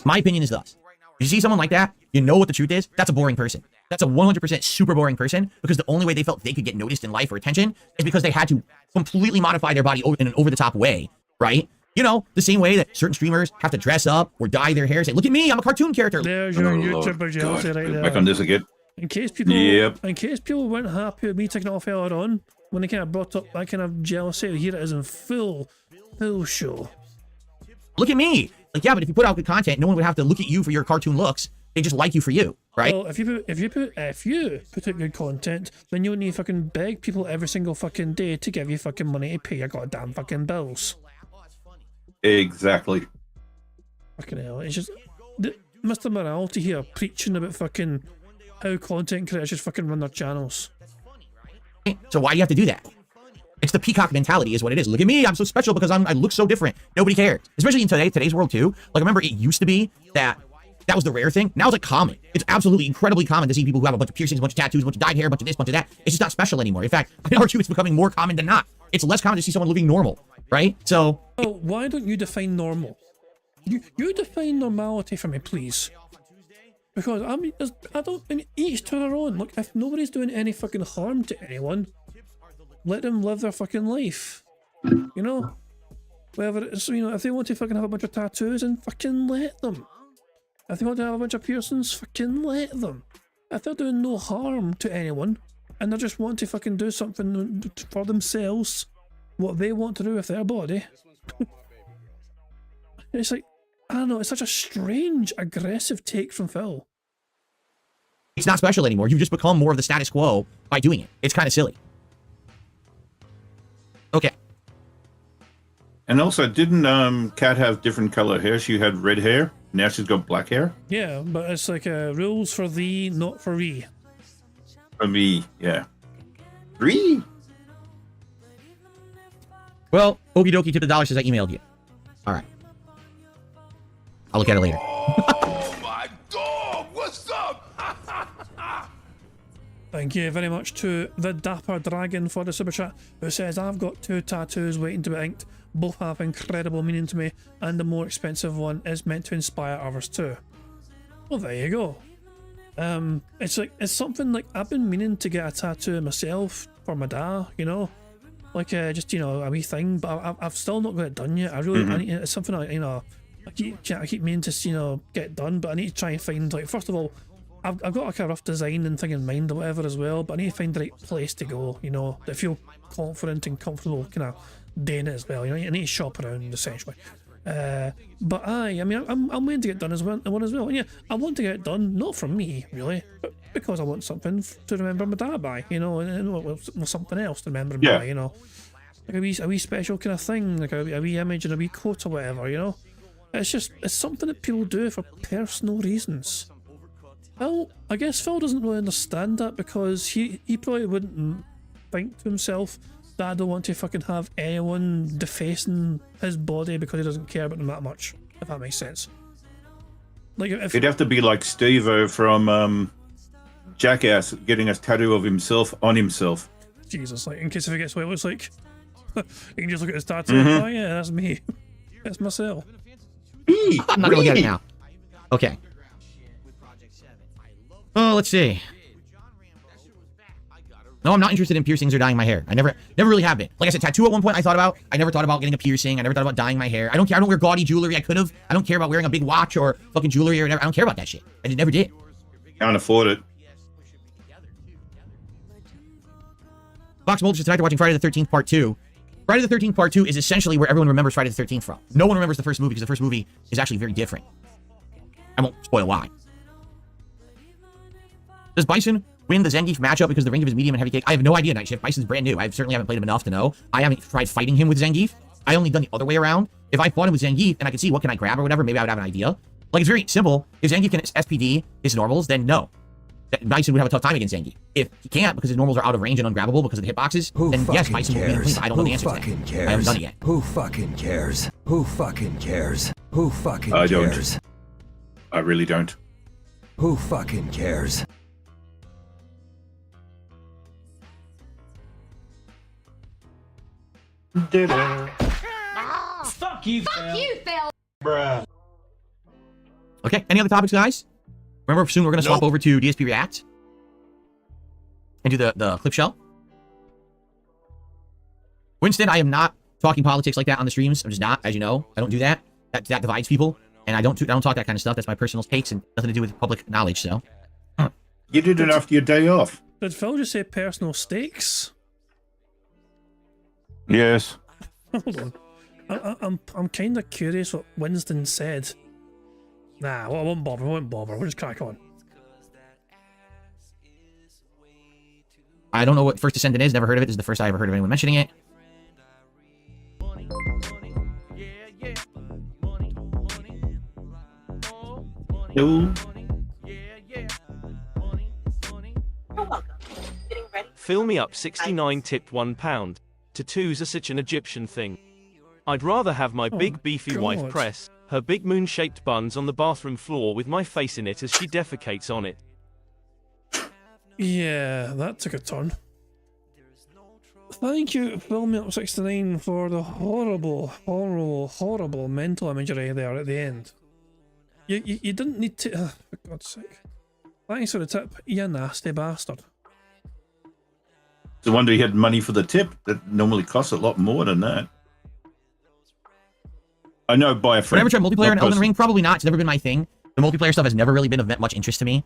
my opinion is thus. You see someone like that, you know what the truth is, that's a boring person. That's a 100% super boring person because the only way they felt they could get noticed in life or attention is because they had to completely modify their body in an over-the-top way, right? You know, the same way that certain streamers have to dress up or dye their hair and say, look at me, I'm a cartoon character. There's your YouTuber jealousy right there. Back on this again. In case people weren't happy with me taking it off earlier on, when they kind of brought up that kind of jealousy, here it is in full show. Look at me. Like, yeah, but if you put out good content, no one would have to look at you for your cartoon looks. They just like you for you, right? Well, if you put out good content, then you don't need to fucking beg people every single fucking day to give you fucking money to pay your goddamn fucking bills. Exactly. Fucking hell, it's just Mr. Morality here preaching about fucking how content creators just fucking run their channels. So why do you have to do that? It's the peacock mentality is what it is. Look at me, I'm so special because I look so different. Nobody cares. Especially in today's world too. Like, remember, it used to be that was the rare thing. Now it's like common. It's absolutely incredibly common to see people who have a bunch of piercings, a bunch of tattoos, a bunch of dyed hair, a bunch of this, a bunch of that. It's just not special anymore. In fact, I argue it's becoming more common than not. It's less common to see someone looking normal, right? So... Oh, why don't you define normal? You define normality for me, please. Because, I mean, each to their own. Look, if nobody's doing any fucking harm to anyone, let them live their fucking life. You know? Whether it's, you know, if they want to fucking have a bunch of tattoos, then fucking let them. If they want to have a bunch of piercings, fucking let them. If they're doing no harm to anyone, and they just want to fucking do something for themselves, what they want to do with their body, it's like, I don't know, it's such a strange, aggressive take from Phil. It's not special anymore. You've just become more of the status quo by doing it. It's kind of silly. Okay. And also, didn't Kat have different color hair? She had red hair. Now she's got black hair. Yeah, but it's like rules for thee, not for we. For me, yeah. 3. Well, okie dokie, tip the dollar says I emailed you. All right. I'll look at it later. Oh my dog! What's up? Thank you very much to the Dapper Dragon for the super chat, who says, I've got 2 tattoos waiting to be inked. Both have incredible meaning to me, and the more expensive one is meant to inspire others too. Well, there you go. It's something like I've been meaning to get a tattoo myself for my dad, you know, like just, you know, a wee thing, but I've still not got it done yet. I really, it's something I, you know, I keep meaning to, you know, get done, but I need to try and find, like, first of all, I've got like a rough design and thing in mind or whatever as well, but I need to find the right place to go, you know, that I feel confident and comfortable kind of doing it as well, you know. I need to shop around essentially. But I mean, I'm waiting to get done as one as well. And yeah, I want to get it done, not from me really, but because I want something to remember my dad by, you know, and something else to remember him by, you know, like a wee special kind of thing, like a wee image and a wee quote or whatever, you know. It's something that people do for personal reasons. Well, I guess Phil doesn't really understand that because he probably wouldn't think to himself that I don't want to fucking have anyone defacing his body because he doesn't care about them that much, if that makes sense. Like, if it'd have to be like Steve-O from Jackass getting a tattoo of himself on himself. Jesus, like, in case if he gets what it looks like, you can just look at his tattoo and oh yeah, that's me. That's myself. I'm not gonna look at it now. Okay. Oh, let's see. No, I'm not interested in piercings or dyeing my hair. I never really have been. Like I said, tattoo at one point I thought about. I never thought about getting a piercing. I never thought about dyeing my hair. I don't care. I don't wear gaudy jewelry. I could have. I don't care about wearing a big watch or fucking jewelry or whatever. I don't care about that shit. I just never did. Can't afford it. Fox Mulch is tonight watching Friday the 13th Part 2. Friday the 13th Part 2 is essentially where everyone remembers Friday the 13th from. No one remembers the first movie because the first movie is actually very different. I won't spoil why. Does Bison win the Zangief matchup because the range of his medium and heavy kick? I have no idea, Night Shift. Bison's brand new. I certainly haven't played him enough to know. I haven't tried fighting him with Zangief. I only done the other way around. If I fought him with Zangief and I could see what can I grab or whatever, maybe I would have an idea. Like, it's very simple. If Zangief can SPD his normals, then no. Bison would have a tough time against Zangief. If he can't because his normals are out of range and ungrabbable because of the hitboxes, then yes, Bison will win. I don't know the answer to that. I haven't done it yet. Who fucking cares? Who fucking cares? Who fucking cares? I really don't. Who fucking cares? Fuck you, Phil. Bruh. Okay, any other topics, guys? Remember, soon we're going to swap over to DSP React and do the clip show. Winston, I am not talking politics like that on the streams. I'm just not, as you know. I don't do that. That divides people, and I don't talk that kind of stuff. That's my personal takes and nothing to do with public knowledge. So you did it after your day off. Did Phil just say personal stakes? Yes. Hold on. I'm kind of curious what Winston said. Nah, well, I won't bother. We'll just crack on. I don't know what First Descendant is. Never heard of it. This is the first I ever heard of anyone mentioning it. No. Fill me up 69 tipped £1. Tattoos are such an Egyptian thing. I'd rather have my big beefy wife press her big moon-shaped buns on the bathroom floor with my face in it as she defecates on it. Yeah, that took a turn. Thank you, Fill Me Up 69, for the horrible mental imagery there at the end. You didn't need to... for God's sake. Thanks for the tip, you nasty bastard. No wonder he had money for the tip. That normally costs a lot more than that. I know by a friend. Would I ever try multiplayer in Elden Ring? Probably not. It's never been my thing. The multiplayer stuff has never really been of much interest to me.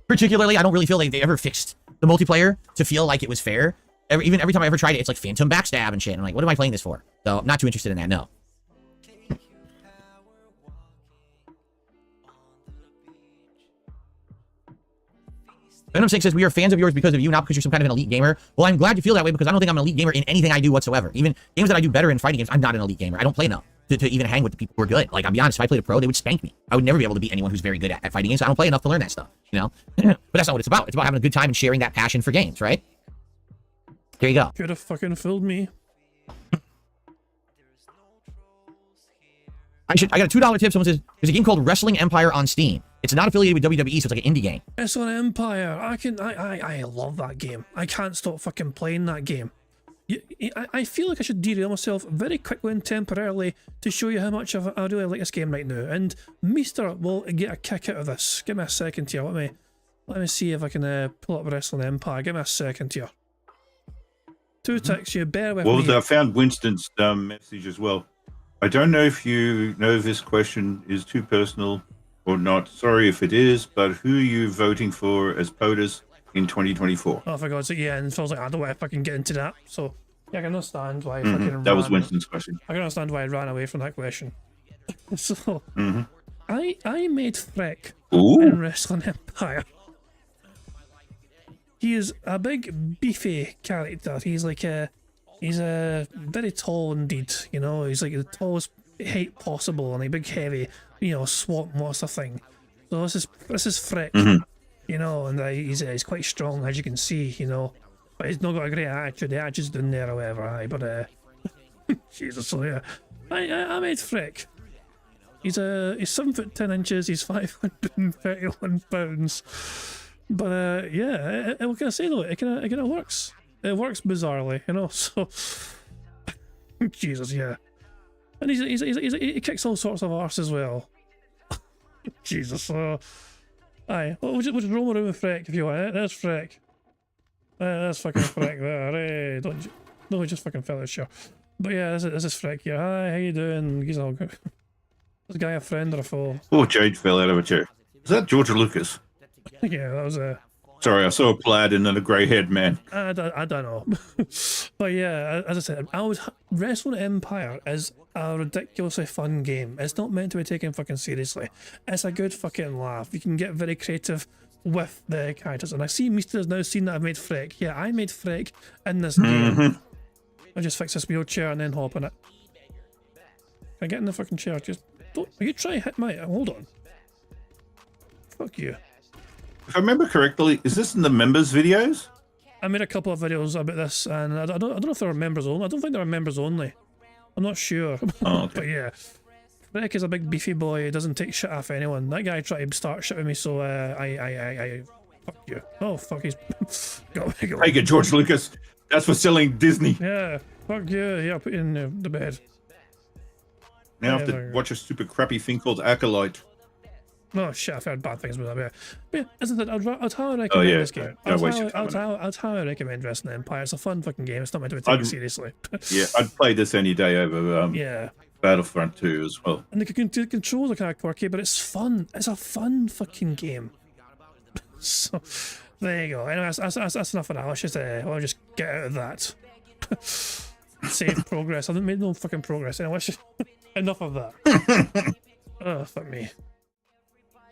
Particularly, I don't really feel like they ever fixed the multiplayer to feel like it was fair. Every time I ever tried it, it's like phantom backstab and shit. And I'm like, what am I playing this for? So I'm not too interested in that, no. Venom 6 says, we are fans of yours because of you, not because you're some kind of an elite gamer. Well, I'm glad you feel that way because I don't think I'm an elite gamer in anything I do whatsoever. Even games that I do better in fighting games, I'm not an elite gamer. I don't play enough to even hang with the people who are good. Like, I'll be honest, if I played a pro, they would spank me. I would never be able to beat anyone who's very good at fighting games. So I don't play enough to learn that stuff, you know? But that's not what it's about. It's about having a good time and sharing that passion for games, right? There you go. Could have fucking fooled me. I got a $2 tip. Someone says, there's a game called Wrestling Empire on Steam. It's not affiliated with WWE, so it's like an indie game. It's on Empire. I love that game. I can't stop fucking playing that game. I feel like I should derail myself very quickly and temporarily to show you how much I really like this game right now. And Meester will get a kick out of this. Give me a second here. Let me see if I can pull up Wrestling Empire. Give me a second here. Two ticks. You bear with me. Well, I found Winston's message as well. I don't know if you know if this question is too personal or not. Sorry if it is, but who are you voting for as POTUS in 2024? Oh, for God's sake, yeah, and Phil's like, I don't know if I can get into that. So, yeah, I can understand why I fucking That was Winston's question. I can understand why I ran away from that question. So, I made Freck in Wrestling Empire. He is a big, beefy character. He's very tall indeed, you know, he's like the tallest height possible and a big heavy, you know, swamp monster thing. So this is Freck, you know, and he's quite strong as you can see, you know, but he's not got a great attitude. The attitude's down there, however, but Jesus, so yeah, I made Freck. He's 7 foot 10 inches, he's 531 pounds. But yeah, what can I say though? It kind of works. It works bizarrely, you know. So Jesus, yeah. And he kicks all sorts of arse as well. Jesus. Aye. Well, we'll just roll around with Freck if you want. There's Freck. That's fucking Frick there. Hey, don't you? No, he just fucking fell out, sure. But yeah, this is Frick here. Hi, how you doing? He's all good. This guy a friend or a foe? Oh, Jade fell out of a chair. Is that George Lucas? Yeah, that was Sorry, I saw a plaid and then a grey-haired man. I don't know. But yeah, as I said, Wrestling Empire is a ridiculously fun game. It's not meant to be taken fucking seriously. It's a good fucking laugh. You can get very creative with the characters. And I see Mister has now seen that I've made Frick. Yeah, I made Frick in this game. I just fix this wheelchair and then hop on it. Can I get in the fucking chair? Just don't. Are you trying to hit my? Hold on. Fuck you. If I remember correctly, is this in the members videos? I made a couple of videos about this, and I don't know if they were members only. I don't think they were members only. I'm not sure. Oh, okay. But yeah, Frick is a big beefy boy. He doesn't take shit off anyone. That guy tried to start shit with me, so I fuck you. Oh fuck, he's go. Take it, George Lucas. That's for selling Disney. Yeah, fuck you. Yeah, I'll put you in the bed. Now I have to watch a stupid crappy thing called Acolyte. Oh shit, I've heard bad things about that. But yeah, isn't it? I'd highly recommend this game. I'd highly recommend Wrestling Empire. It's a fun fucking game. It's not meant to be taken seriously. Yeah, I'd play this any day over yeah. Battlefront 2 as well. And the controls are kind of quirky, but it's fun. It's a fun fucking game. So there you go. Anyway, that's enough of that. Let's just get out of that. Save progress. I didn't make no fucking progress. Anyway, let's just enough of that. Oh fuck me.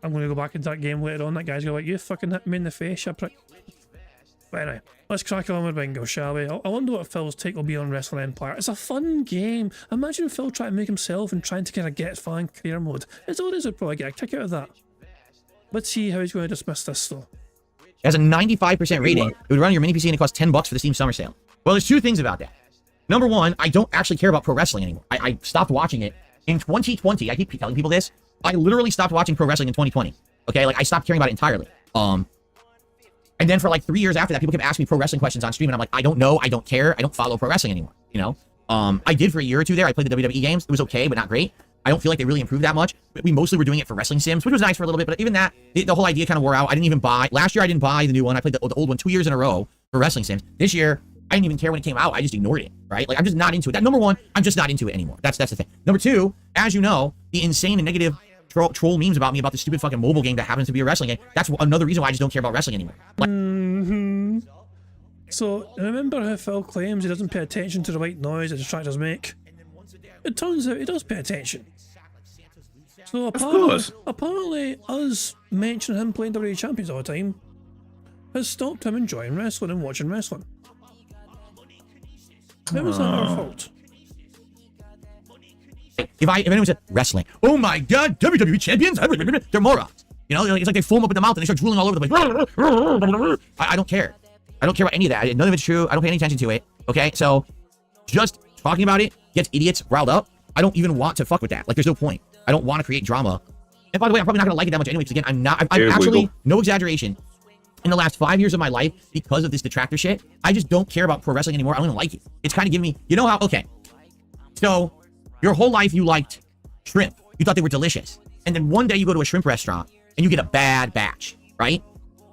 I'm going to go back into that game later on. That guy's going to you fucking hit me in the face, you prick. But anyway, let's crack on with Bingo, shall we? I wonder what Phil's take will be on Wrestling Empire. It's a fun game. Imagine Phil trying to make himself and trying to kind of get fan career mode. It's always would probably get a kick out of that. Let's see how he's going to dismiss this though. It has a 95% rating. It would run on your mini PC and it costs $10 for the Steam Summer Sale. Well, there's two things about that. Number one, I don't actually care about pro wrestling anymore. I stopped watching it in 2020. I keep telling people this. I literally stopped watching pro wrestling in 2020. Okay, like I stopped caring about it entirely. And then for like 3 years after that, people kept asking me pro wrestling questions on stream, and I'm like, I don't know, I don't care, I don't follow pro wrestling anymore. You know, I did for a year or two there. I played the WWE games. It was okay, but not great. I don't feel like they really improved that much. We mostly were doing it for wrestling sims, which was nice for a little bit, but even that, the whole idea kind of wore out. I didn't even buy. Last year, I didn't buy the new one. I played the old one 2 years in a row for wrestling sims. This year, I didn't even care when it came out. I just ignored it, right? Like I'm just not into it. That number one, I'm just not into it anymore. That's the thing. Number two, as you know, the insane and negative troll memes about me about the stupid fucking mobile game that happens to be a wrestling game. That's another reason why I just don't care about wrestling anymore. Like, So remember how Phil claims he doesn't pay attention to the white noise that distractors make? It turns out he does pay attention. So apparently us mentioning him playing WWE Champions all the time has stopped him enjoying wrestling and watching wrestling. How was that our fault? if anyone said wrestling, oh my god, WWE champions, they're morons. You know, it's like they foam up in the mouth and they start drooling all over the place. I don't care. I don't care about any of that. None of it's true. I don't pay any attention to it. Okay, so just talking about it gets idiots riled up. I don't even want to fuck with that. Like, there's no point. I don't want to create drama. And by the way, I'm probably not gonna like it that much anyway, because again, I'm actually, no exaggeration, in the last 5 years of my life, because of this detractor shit, I just don't care about pro wrestling anymore. I don't even like it. It's kind of giving me, you know how, okay, so your whole life you liked shrimp. You thought they were delicious. And then one day you go to a shrimp restaurant and you get a bad batch, right?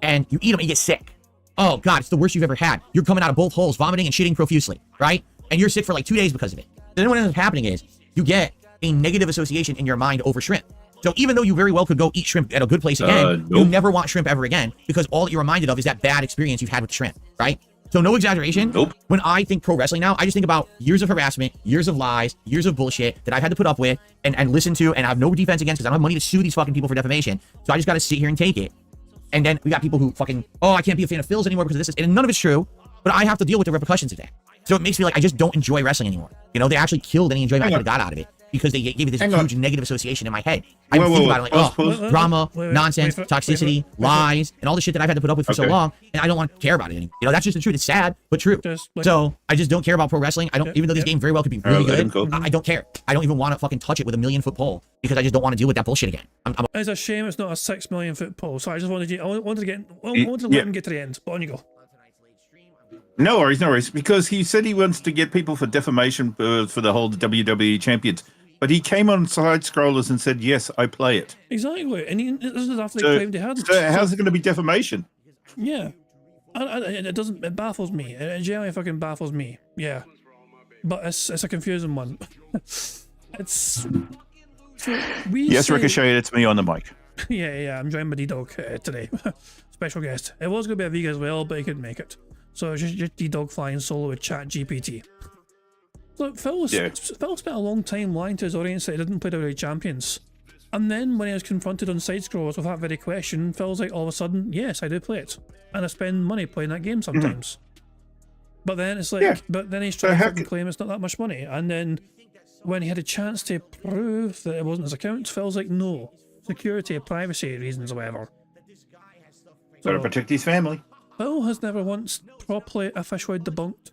And you eat them and you get sick. Oh God, it's the worst you've ever had. You're coming out of both holes, vomiting and shitting profusely, right? And you're sick for like 2 days because of it. Then what ends up happening is you get a negative association in your mind over shrimp. So even though you very well could go eat shrimp at a good place again, you'll never want shrimp ever again, because all that you're reminded of is that bad experience you've had with shrimp, right? So no exaggeration. When I think pro wrestling now, I just think about years of harassment, years of lies, years of bullshit that I've had to put up with and listen to, and I have no defense against because I don't have money to sue these fucking people for defamation. So I just got to sit here and take it. And then we got people who fucking, oh, I can't be a fan of Phil's anymore because of this. And none of it's true, but I have to deal with the repercussions of that. So it makes me like, I just don't enjoy wrestling anymore. You know, they actually killed any enjoyment I could have got out of it, because they gave me this huge negative association in my head. I think about it like, drama, nonsense, toxicity, lies, and all the shit that I've had to put up with for so long, and I don't want to care about it anymore. You know, that's just the truth. It's sad, but true. So I just don't care about pro wrestling. I don't, even though this game very well could be really good, I don't care. I don't even want to fucking touch it with a 1,000,000-foot pole, because I just don't want to deal with that bullshit again. It's a shame it's not a 6 million foot pole. So I just wanted to let him get to the end. But on you go. No worries, because he said he wants to get people for defamation for the whole WWE champions. But he came on side scrollers and said, yes, I play it. Exactly. And this is after they claimed he had. So how's it going to be defamation? Yeah. It doesn't. It baffles me. It generally fucking baffles me. Yeah, but it's a confusing one. It's so we. Yes, say, Ricochet, it's me on the mic. Yeah. I'm joined by D-Dog today. Special guest. It was gonna be a Vega as well, but he couldn't make it. So it's just D-Dog flying solo with Chat GPT. Look, Phil spent a long time lying to his audience that he didn't play WWE Champions. And then when he was confronted on side scrolls with that very question, Phil's like, all of a sudden, yes, I do play it. And I spend money playing that game sometimes. But then it's like, but then he's trying to fucking claim it's not that much money. And then when he had a chance to prove that it wasn't his account, Phil's like, no, security, privacy reasons or whatever. Gotta protect his family. Phil has never once properly officially debunked.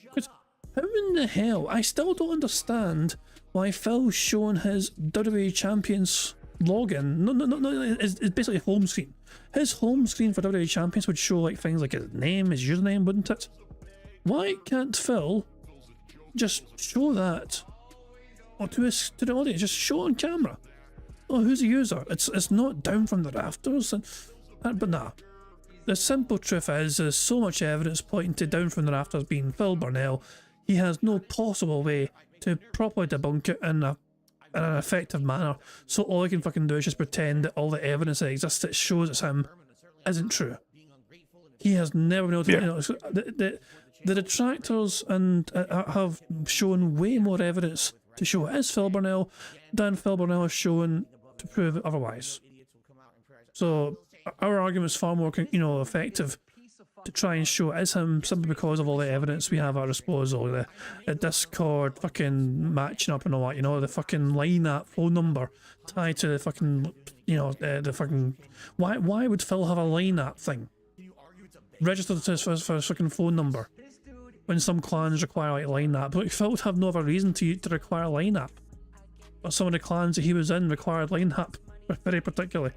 Because how in the hell, I still don't understand why Phil's showing his WWE Champions login. No, it's basically home screen. His home screen for WWE Champions would show like things like his name, his username, wouldn't it? Why can't Phil just show that? Or to the audience, just show it on camera. Oh, who's the user? It's not down from the rafters, but nah. The simple truth is, there's so much evidence pointing to down from the rafters being Phil Burnell. He has no possible way to properly debunk it in an effective manner. So all he can fucking do is just pretend that all the evidence that exists that shows it's him isn't true. He has never been able to. You know, the detractors and have shown way more evidence to show it is Phil Burnell than Phil Burnell has shown to prove it otherwise. So our argument is far more, effective to try and show it is him simply because of all the evidence we have at our disposal. The Discord fucking matching up and all that, the fucking line app phone number tied to the fucking, the fucking. Why would Phil have a line app thing registered for his fucking phone number when some clans require like line app? But Phil would have no other reason to require a line app. But some of the clans that he was in required line app very particularly.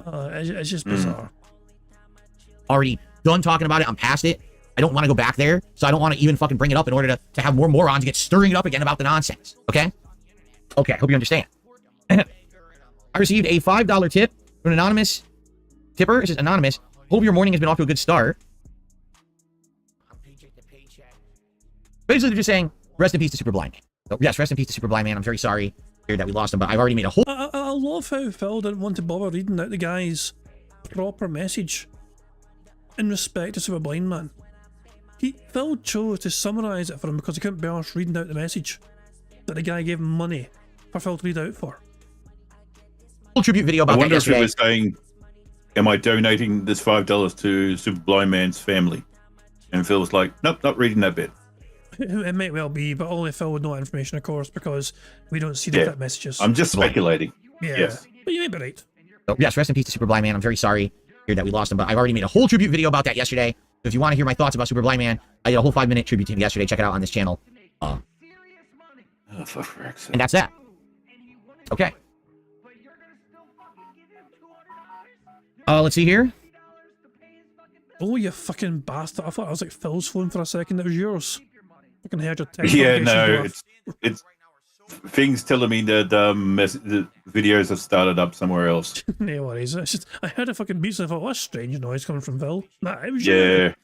It's just bizarre. Already done talking about it. I'm past it. I don't want to go back there, so I don't want to even fucking bring it up in order to have more morons get stirring it up again about the nonsense. Okay? Okay, hope you understand. I received a $5 tip from an anonymous tipper. It says, anonymous, hope your morning has been off to a good start. Basically, they're just saying, rest in peace to Super Blind Man. So, yes, rest in peace to Super Blind Man. I'm very sorry that we lost him, but I've already made a whole... I love how Phil didn't want to bother reading out the guy's proper message in respect to Super Blind Man. Phil chose to summarise it for him because he couldn't be arsed reading out the message that the guy gave him money for Phil to read out for. Whole tribute video about I wonder that if it yesterday. was saying, am I donating this $5 to Super Blind Man's family? And Phil was like, nope, not reading that bit. It might well be, but only Phil would know that information, of course, because we don't see the fit messages. I'm just speculating. Yeah, yes. But you may be right. So, yes, rest in peace to Super Blind Man. I'm very sorry that we lost him, but I've already made a whole tribute video about that yesterday. So if you want to hear my thoughts about Super Blind Man, I did a whole 5-minute tribute to him yesterday. Check it out on this channel. Oh, for frick's sake. And that's that. Okay. Let's see here. Oh, you fucking bastard. I thought I was like Phil's phone for a second. It was yours. I can hear your text. Yeah, no, it's things telling me that the videos have started up somewhere else. No worries. It's just, I heard a fucking beat, so I thought, what's strange noise coming from Phil? Nah, it was Yeah.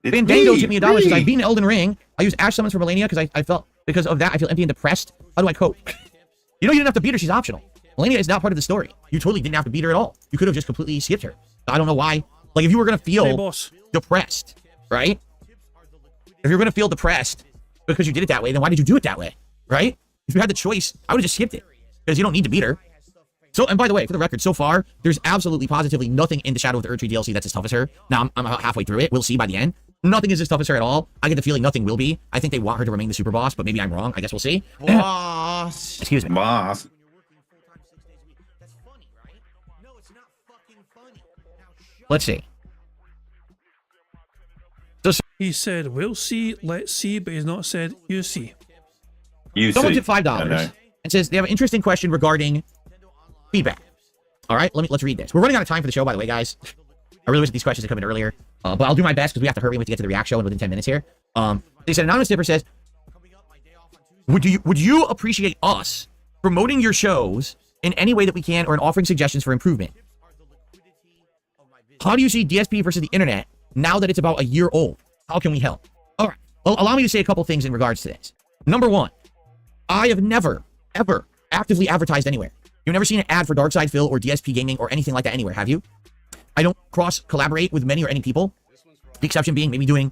Ben Bingo tipped me $1. Says, I've beaten Elden Ring. I used Ash Summons for Melania because I felt, because of that, I feel empty and depressed. How do I cope? You didn't have to beat her. She's optional. Melania is not part of the story. You totally didn't have to beat her at all. You could have just completely skipped her. I don't know why. Like, if you were going to feel depressed, right? If you're going to feel depressed because you did it that way, then why did you do it that way, right? If you had the choice, I would have just skipped it because you don't need to beat her. So, and by the way, for the record, so far, there's absolutely, positively nothing in the Shadow of the Erdtree DLC that's as tough as her. Now, I'm about halfway through it. We'll see by the end. Nothing is as tough as her at all. I get the feeling nothing will be. I think they want her to remain the super boss, but maybe I'm wrong. I guess we'll see. Boss. Excuse me. Boss. Let's see. He said, we'll see, let's see, but he's not said, you see. Someone tipped $5 and says they have an interesting question regarding feedback. All right, let's read this. We're running out of time for the show, by the way, guys. I really wish these questions had come in earlier, but I'll do my best because we have to hurry. We have to get to the react show within 10 minutes here. They said, anonymous tipper says, would you appreciate us promoting your shows in any way that we can or in offering suggestions for improvement? How do you see DSP versus the internet now that it's about a year old? How can we help? All right. Well, allow me to say a couple things in regards to this. Number one, I have never, ever actively advertised anywhere. You've never seen an ad for Darkside Phil or DSP Gaming or anything like that anywhere, have you? I don't cross-collaborate with many or any people. The exception being maybe doing,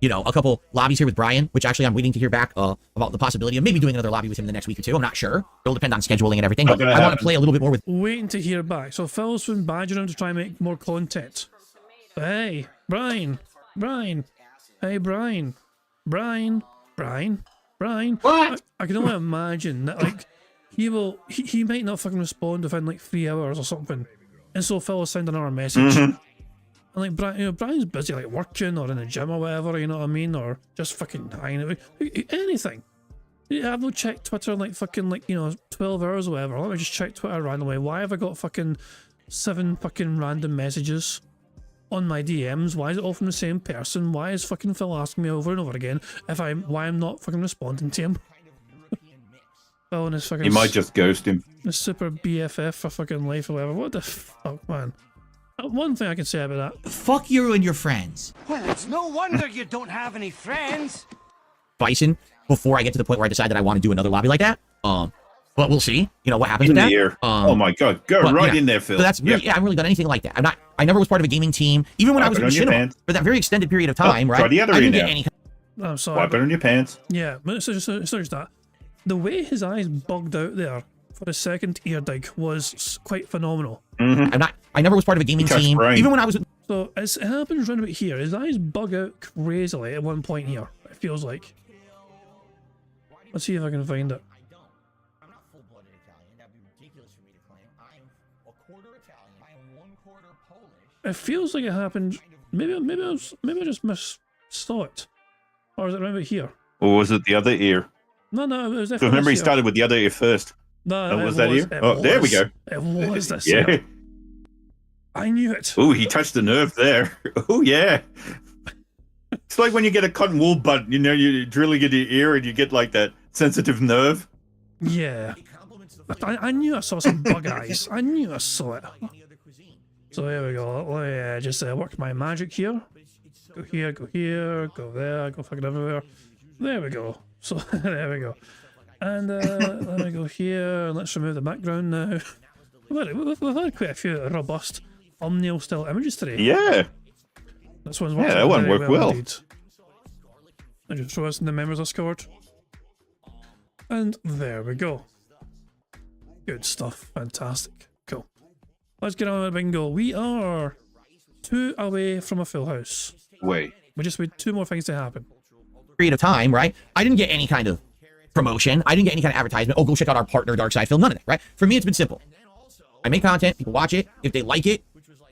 you know, a couple lobbies here with Brian, which actually I'm waiting to hear back about the possibility of maybe doing another lobby with him in the next week or two. I'm not sure. It'll depend on scheduling and everything. But I want to play a little bit more with... Waiting to hear back. So Phil's been badgering him to try and make more content. But hey, Brian. Hey, Brian. What? I can only imagine that, like, he might not fucking respond within like 3 hours or something. And so Phil will send another message. And like, Brian, you know, Brian's busy like working or in the gym or whatever, you know what I mean? Or just fucking hanging out. Anything. I've not checked Twitter in like fucking like, you know, 12 hours or whatever. Let me just check Twitter randomly. Why have I got fucking 7 fucking random messages on my DMs? Why is it all from the same person? Why is fucking Phil asking me over and over again why I'm not fucking responding to him? Phil and his fucking... He might just ghost him. The super BFF for fucking life or whatever. What the fuck, man? One thing I can say about that. Fuck you and your friends. Well, it's no wonder you don't have any friends. Bison before I get to the point where I decide that I want to do another lobby like that. But we'll see. You know what happens with that. Oh my god, go right in there, Phil. So that's really, I haven't really done anything like that. I never was part of a gaming team, even when I was in cinema for that very extended period of time, right? Try the other I didn't ear get now. any. I'm sorry. Wipe it on your pants. Yeah, but it's not just that. The way his eyes bugged out there for the second ear dig was quite phenomenal. I never was part of a gaming team, even when I was. So it happens right about here. His eyes bug out crazily at one point here. It feels like. Let's see if I can find it. I'm not full-blooded Italian. That'd be ridiculous for me to claim. I'm a quarter Italian. I am 1/4 Polish. It feels like it happened. Maybe I just saw it, or is it right about here? Or was it the other ear? No, it was definitely. So remember, he this started with the other ear first. No, was that ear? Oh, there we go. It was this Yeah. ear. I knew it. Oh, he touched the nerve there. Oh, yeah. It's like when you get a cotton wool bud, you know, you're drilling into your ear and you get like that sensitive nerve. Yeah. I knew I saw some bug eyes. I knew I saw it. So there we go. Let me just work my magic here. Go here, go there, go fucking everywhere. There we go. So there we go. And let me go here and let's remove the background now. We've had quite a few robust thumbnail style images today. Yeah. This one's yeah, that one worked well. Indeed. I just throw us in the members Discord. And there we go. Good stuff. Fantastic. Cool. Let's get on with bingo. We are 2 away from a full house. Wait. We just need 2 more things to happen. Period of time, right? I didn't get any kind of promotion. I didn't get any kind of advertisement. Oh, go check out our partner, Darkside Phil. None of that, right? For me, it's been simple. I make content, people watch it. If they like it,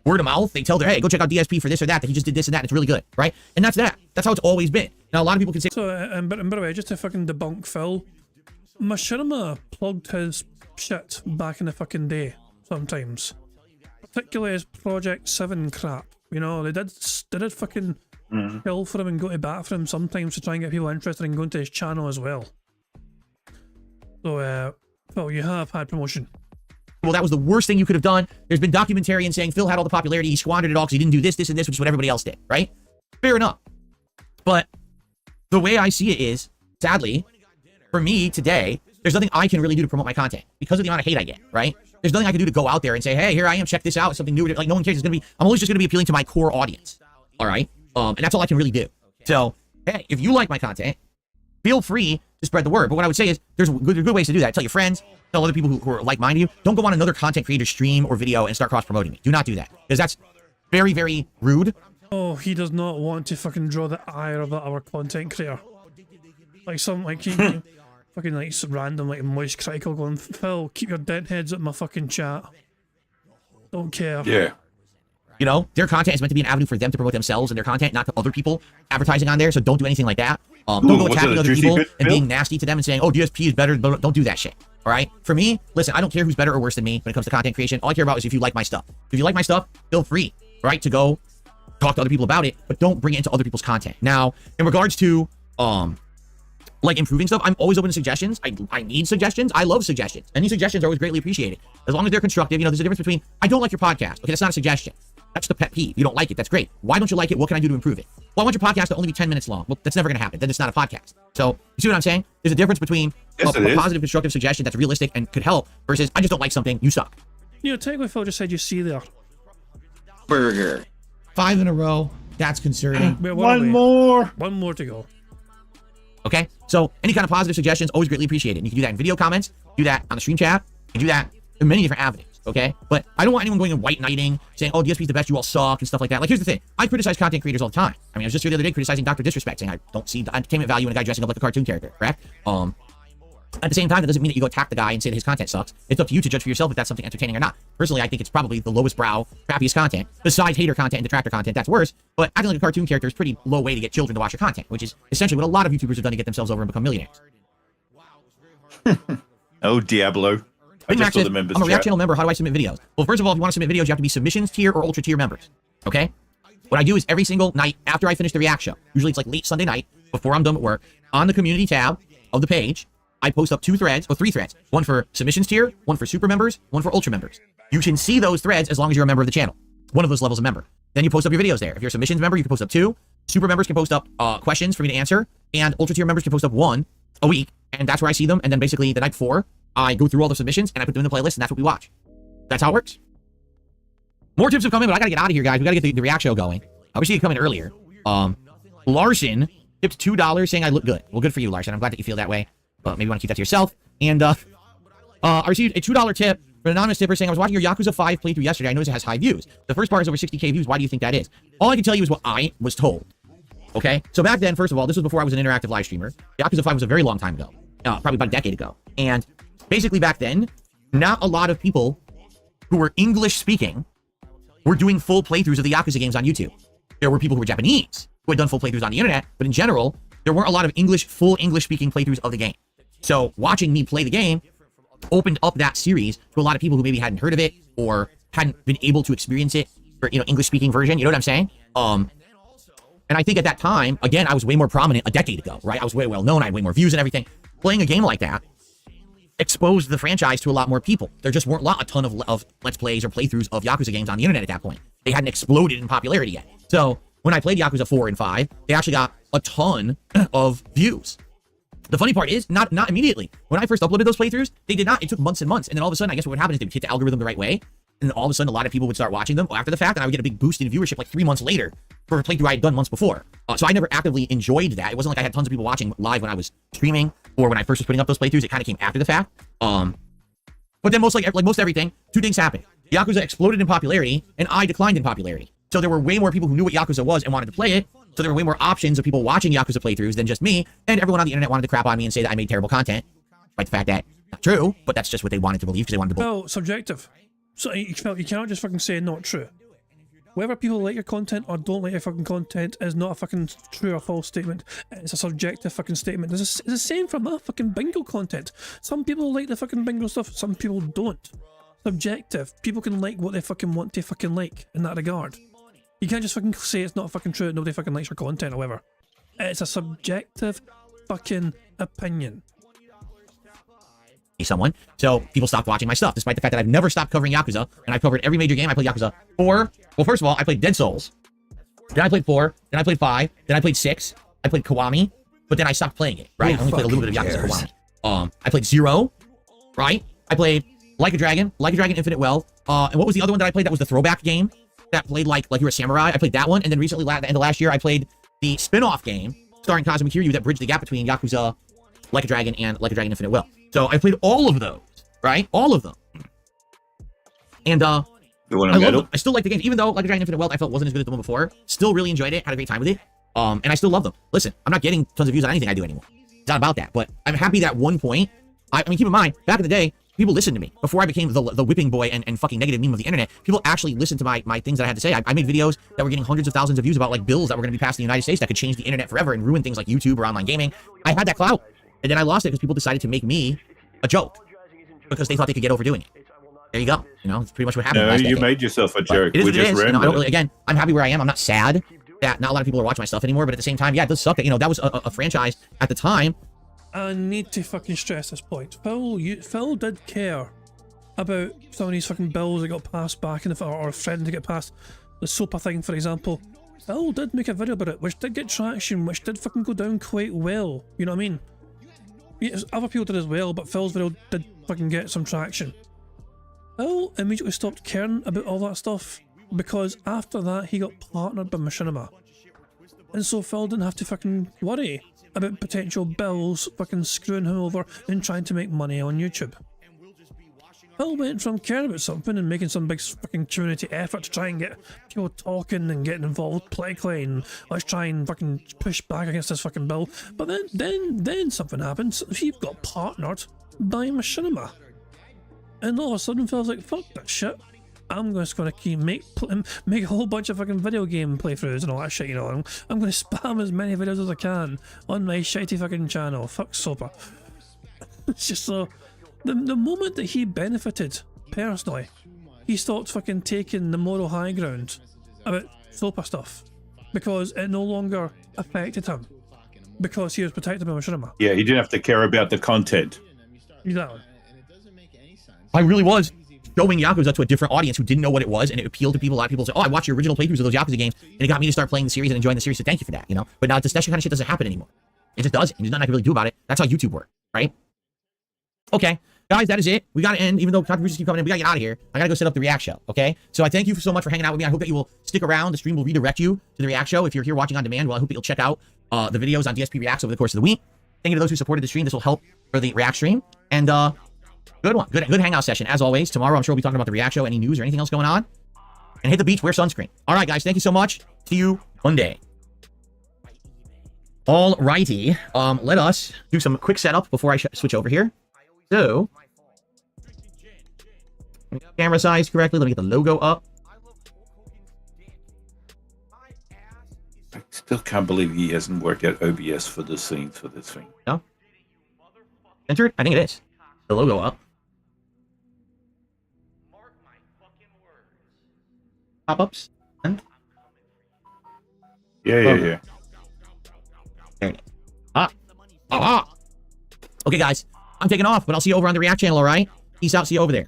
word of mouth, they tell their, hey, go check out DSP for this or that he just did this and that, and it's really good, right? And that's that. That's how it's always been. Now, a lot of people can say... So, and by the way, just to fucking debunk Phil, Machinima plugged his shit back in the fucking day, sometimes. Particularly his Project 7 crap. You know, they did fucking kill for him and go to bat for him sometimes to try and get people interested in going to his channel as well. So, Phil, you have had promotion. Well, that was the worst thing you could have done. There's been documentarians saying Phil had all the popularity, he squandered it all because he didn't do this, and this, which is what everybody else did, right? Fair enough. But the way I see it is, sadly, for me today, there's nothing I can really do to promote my content because of the amount of hate I get, right? There's nothing I can do to go out there and say, hey, here I am, check this out, something new. Like, no one cares. I'm always just going to be appealing to my core audience, all right? And that's all I can really do. So, hey, if you like my content, feel free to spread the word. But what I would say is there's good ways to do that. Tell your friends, tell other people who are like-minded you. Don't go on another content creator stream or video and start cross-promoting me. Do not do that because that's very, very rude. Oh, he does not want to fucking draw the ire of our content creator. Like some, like, fucking like some random, like, moist critical going, Phil, keep your dead heads at my fucking chat. Don't care. Yeah. You know, their content is meant to be an avenue for them to promote themselves and their content, not to other people advertising on there. So don't do anything like that. Don't go attacking other people and being nasty to them and saying, oh, DSP is better. Don't do that shit. All right? For me, listen, I don't care who's better or worse than me when it comes to content creation. All I care about is if you like my stuff. If you like my stuff, feel free, right, to go talk to other people about it, but don't bring it into other people's content. Now, in regards to, like, improving stuff, I'm always open to suggestions. I need suggestions. I love suggestions. Any suggestions are always greatly appreciated. As long as they're constructive. You know, there's a difference between, I don't like your podcast. Okay, that's not a suggestion. That's the pet peeve. You don't like it. That's great. Why don't you like it? What can I do to improve it? Well, I want your podcast to only be 10 minutes long. Well, that's never going to happen. Then it's not a podcast. So, you see what I'm saying? There's a difference between a positive, constructive suggestion that's realistic and could help versus I just don't like something. You suck. You know, technically, Phil just said you see there. Burger. 5 in a row. That's concerning. One more. One more to go. Okay? So, any kind of positive suggestions, always greatly appreciated. And you can do that in video comments, do that on the stream chat, you can do that in many different avenues. Okay? But I don't want anyone going and white knighting, saying, oh, DSP's the best, you all suck, and stuff like that. Like, here's the thing. I criticize content creators all the time. I mean, I was just here the other day criticizing Dr. Disrespect, saying I don't see the entertainment value in a guy dressing up like a cartoon character, correct? At the same time, that doesn't mean that you go attack the guy and say that his content sucks. It's up to you to judge for yourself if that's something entertaining or not. Personally, I think it's probably the lowest brow, crappiest content. Besides hater content and detractor content, that's worse. But acting like a cartoon character is a pretty low way to get children to watch your content, which is essentially what a lot of YouTubers have done to get themselves over and become millionaires. Oh, Diablo. Big Max says, I'm a React channel member. How do I submit videos? Well, first of all, if you want to submit videos, you have to be submissions tier or ultra tier members. Okay? What I do is every single night after I finish the React show, usually it's like late Sunday night before I'm done with work, on the community tab of the page, I post up 2 threads, or 3 threads. One for submissions tier, one for super members, one for ultra members. You can see those threads as long as you're a member of the channel. One of those levels of member. Then you post up your videos there. If you're a submissions member, you can post up 2. Super members can post up questions for me to answer. And ultra tier members can post up 1 a week. And that's where I see them. And then basically the night before, I go through all the submissions and I put them in the playlist, and that's what we watch. That's how it works. More tips have come in, but I gotta get out of here, guys. We gotta get the React show going. I wish you could come in earlier. Larson tipped $2 saying I look good. Well, good for you, Larson. I'm glad that you feel that way. But maybe you want to keep that to yourself. And I received a $2 tip from an anonymous tipper saying, I was watching your Yakuza 5 playthrough yesterday. I noticed it has high views. The first part is over 60K views. Why do you think that is? All I can tell you is what I was told. Okay? So back then, first of all, this was before I was an interactive live streamer. Yakuza 5 was a very long time ago. Probably about a decade ago. And basically back then, not a lot of people who were English speaking were doing full playthroughs of the Yakuza games on YouTube. There were people who were Japanese who had done full playthroughs on the internet, but in general, there weren't a lot of full English speaking playthroughs of the game. So watching me play the game opened up that series to a lot of people who maybe hadn't heard of it or hadn't been able to experience it for, English speaking version. You know what I'm saying? And I think at that time, again, I was way more prominent a decade ago, right? I was way well known. I had way more views and everything. Playing a game like that exposed the franchise to a lot more people. There just weren't a ton of Let's Plays or playthroughs of Yakuza games on the internet at that point. They hadn't exploded in popularity yet. So when I played Yakuza 4 and 5, they actually got a ton of views. The funny part is, not immediately. When I first uploaded those playthroughs, they did not. It took months and months. And then all of a sudden, I guess what would happen is they would hit the algorithm the right way. And then all of a sudden, a lot of people would start watching them after the fact. And I would get a big boost in viewership like 3 months later for a playthrough I had done months before. So I never actively enjoyed that. It wasn't like I had tons of people watching live when I was streaming or when I first was putting up those playthroughs. It kind of came after the fact. But then most everything, 2 things happened. Yakuza exploded in popularity and I declined in popularity. So there were way more people who knew what Yakuza was and wanted to play it. So there were way more options of people watching Yakuza playthroughs than just me. And everyone on the internet wanted to crap on me and say that I made terrible content. Despite the fact that not true, but that's just what they wanted to believe because they wanted to believe. Well, subjective. So you cannot just fucking say not true. Whether people like your content or don't like your fucking content is not a fucking true or false statement. It's a subjective fucking statement. It's the same for my fucking bingo content. Some people like the fucking bingo stuff, some people don't. Subjective. People can like what they fucking want to fucking like in that regard. You can't just fucking say it's not fucking true, nobody fucking likes your content or whatever. It's a subjective fucking opinion. Someone. So people stopped watching my stuff, despite the fact that I've never stopped covering Yakuza, and I've covered every major game. I played Yakuza 4. Well, first of all, I played Dead Souls. Then I played 4. Then I played 5. Then I played 6. I played Kiwami, but then I stopped playing it, right? I only played a little bit of Yakuza Kiwami. I played 0, right? I played Like a Dragon Infinite Wealth. And what was the other one that I played that was the throwback game that played like you're a samurai? I played that one, and then recently, at the end of last year, I played the spin-off game starring Kazuma Kiryu that bridged the gap between Yakuza, Like a Dragon, and Like a Dragon Infinite Wealth. So I played all of those, right? All of them. And I love them. I still like the games, even though Like a Dragon Infinite Wealth I felt wasn't as good as the one before. Still really enjoyed it, had a great time with it. And I still love them. Listen, I'm not getting tons of views on anything I do anymore. It's not about that, but I'm happy that one point, I mean, keep in mind, back in the day, people listened to me. Before I became the whipping boy and fucking negative meme of the internet, people actually listened to my things that I had to say. I made videos that were getting hundreds of thousands of views about like bills that were going to be passed in the United States that could change the internet forever and ruin things like YouTube or online gaming. I had that clout. And then I lost it because people decided to make me a joke because they thought they could get over doing it. There you go. You know, it's pretty much what happened. No, you made yourself a jerk. We just ran. I don't really, again, I'm happy where I am. I'm not sad that not a lot of people are watching my stuff anymore, but at the same time, yeah, it does suck that, that was a franchise at the time. I need to fucking stress this point. Phil did care about some of these fucking bills that got passed back in the or threatened to get passed the SOPA thing, for example. Phil did make a video about it, which did get traction, which did fucking go down quite well. You know what I mean? Yes, other people did as well, but Phil's video did fucking get some traction. Phil immediately stopped caring about all that stuff, because after that he got partnered by Machinima. And so Phil didn't have to fucking worry about potential bills fucking screwing him over and trying to make money on YouTube. Phil went from caring about something and making some big fucking community effort to try and get people talking and getting involved politically and let's try and fucking push back against this fucking bill. But then something happens. He got partnered by Machinima. And all of a sudden Phil's like, fuck that shit. I'm just going to keep make a whole bunch of fucking video game playthroughs and all that shit, you know. I'm going to spam as many videos as I can on my shitty fucking channel. Fuck SOPA. It's just so... The moment that he benefited, personally, he stopped fucking taking the moral high ground about SOPA stuff. Because it no longer affected him. Because he was protected by Machinima. Yeah, he didn't have to care about the content. Exactly. I really was showing Yakuza to a different audience who didn't know what it was, and it appealed to people. A lot of people say, oh, I watched your original playthroughs of those Yakuza games, and it got me to start playing the series and enjoying the series, so thank you for that, you know? But now this kind of shit doesn't happen anymore. It just doesn't. There's nothing I can really do about it. That's how YouTube works, right? Okay, guys, that is it. We got to end, even though contributions keep coming in. We got to get out of here. I got to go set up the React show, okay? So I thank you so much for hanging out with me. I hope that you will stick around. The stream will redirect you to the React show. If you're here watching on demand, well, I hope that you'll check out the videos on DSP Reacts over the course of the week. Thank you to those who supported the stream. This will help for the React stream. And, good one. Good hangout session, as always. Tomorrow, I'm sure we'll be talking about the React show, any news or anything else going on. And hit the beach, wear sunscreen. All right, guys, thank you so much. See you Monday. All righty. Let us do some quick setup before I switch over here. So, camera size correctly. Let me get the logo up. I still can't believe he hasn't worked out OBS for the scenes for this thing. No? Entered? I think it is. The logo up. Pop-ups. And Yeah. There it is. Okay, guys. I'm taking off, but I'll see you over on the React channel, all right? Peace out. See you over there.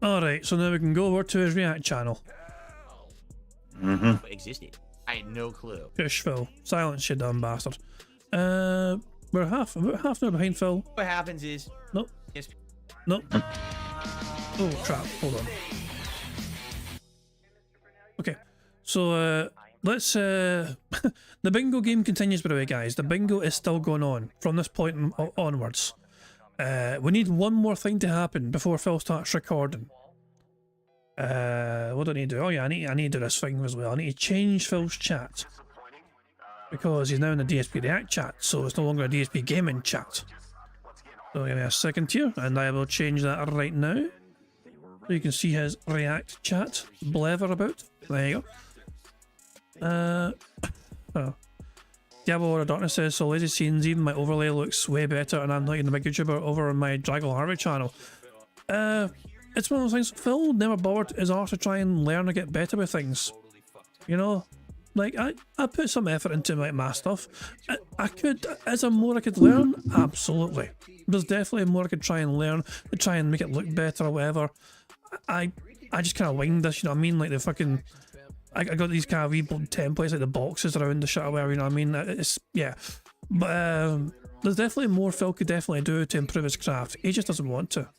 Alright, so now we can go over to his React channel. Mm-hmm. Existed. I had no clue. Push Phil. Silence, you dumb bastard. We're about half an hour behind Phil. What happens is... Nope. Yes. Nope. Oh, crap. Hold on. Okay. So, let's... the bingo game continues, by the way, guys. The bingo is still going on from this point onwards. We need one more thing to happen before Phil starts recording. What do I need to do? Oh yeah, I need to do this thing as well. I need to change Phil's chat. Because he's now in the DSP React chat, so it's no longer a DSP Gaming chat. So give me a second here, and I will change that right now. So you can see his React chat blather about. There you go. Oh. Diablo Order Darkness says, so lazy scenes, even my overlay looks way better, and I'm not even a big YouTuber over on my Draggle Harvey channel. It's one of those things, Phil never bothered his arse to try and learn to get better with things. You know? Like, I put some effort into my stuff. I could, is there more I could learn? Absolutely. There's definitely more I could try and learn, to try and make it look better or whatever. I just kind of winged this, you know what I mean? Like the fucking... I got these kind of wee templates, like the boxes around the shit or whatever, you know what I mean? It's, yeah. But there's definitely more Phil could definitely do to improve his craft. He just doesn't want to.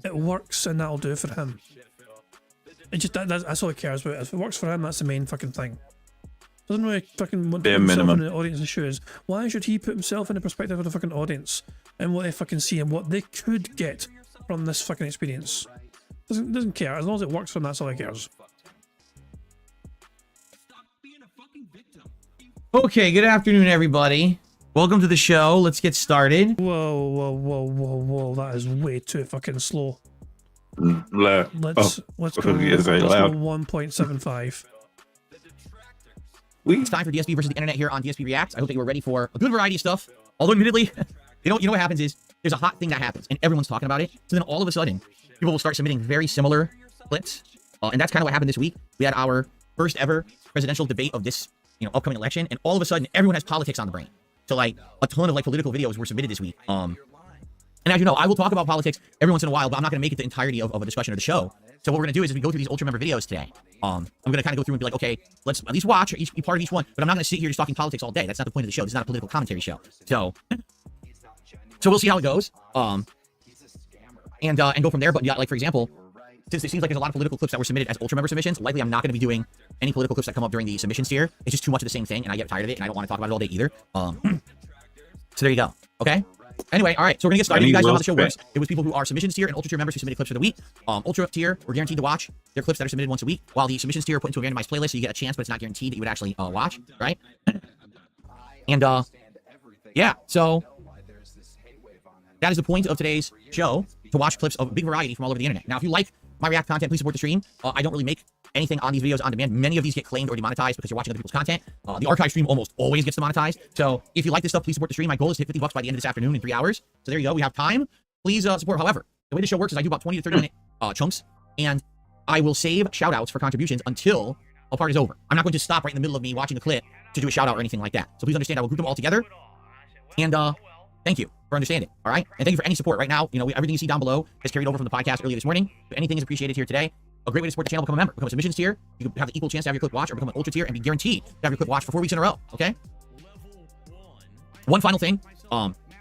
It works and that'll do for him. It just, that's all he cares about. If it works for him, that's the main fucking thing. Doesn't really fucking want to put himself in the audience's shoes. Why should he put himself in the perspective of the fucking audience and what they fucking see and what they could get from this fucking experience? Doesn't care. As long as it works for him, that's all he cares. Okay, good afternoon, everybody. Welcome to the show. Let's get started. Whoa. That is way too fucking slow. Let's go 1.75. It's time for DSP versus the internet here on DSP Reacts. I hope that you were ready for a good variety of stuff. Although, admittedly, you know what happens is there's a hot thing that happens and everyone's talking about it. So then all of a sudden, people will start submitting very similar clips. And that's kind of what happened this week. We had our first ever presidential debate of this, upcoming election. And all of a sudden, everyone has politics on the brain. So like a ton of like political videos were submitted this week. And And as you know, I will talk about politics every once in a while, but I'm not going to make it the entirety of a discussion of the show. So what we're going to do is we go through these Ultra member videos today. I'm going to kind of go through and be like, okay, let's at least watch each part of each one, but I'm not going to sit here just talking politics all day. That's not the point of the show. This is not a political commentary show. So we'll see how it goes. And go from there. But yeah, like for example, since it seems like there's a lot of political clips that were submitted as Ultra member submissions, likely I'm not going to be doing any political clips that come up during the submissions tier. It's just too much of the same thing, and I get tired of it, and I don't want to talk about it all day either. So there you go. Okay. Anyway, all right. So we're gonna get started. You guys know how the show works. It was people who are submissions tier and Ultra tier members who submitted clips for the week. Ultra tier, we're guaranteed to watch their clips that are submitted once a week, while the submissions tier are put into a randomized playlist, so you get a chance, but it's not guaranteed that you would actually watch, right? And yeah. So that is the point of today's show, to watch clips of a big variety from all over the internet. Now, if you like my React content, please support the stream. I don't really make anything on these videos on demand. Many of these get claimed or demonetized because you're watching other people's content. The archive stream almost always gets demonetized. So if you like this stuff, please support the stream. My goal is to hit $50 by the end of this afternoon in 3 hours. So there you go. We have time. Please support. However, the way the show works is I do about 20 to 30 minute chunks, and I will save shout outs for contributions until a part is over. I'm not going to stop right in the middle of me watching the clip to do a shout out or anything like that. So please understand, I will group them all together. And thank you for understanding. All right. And thank you for any support right now. You know, everything you see down below is carried over from the podcast earlier this morning. If anything is appreciated here today, a great way to support the channel, become a member. Become a submissions tier. You can have the equal chance to have your clip watched, or become an Ultra tier and be guaranteed to have your clip watched for 4 weeks in a row. Okay. One final thing.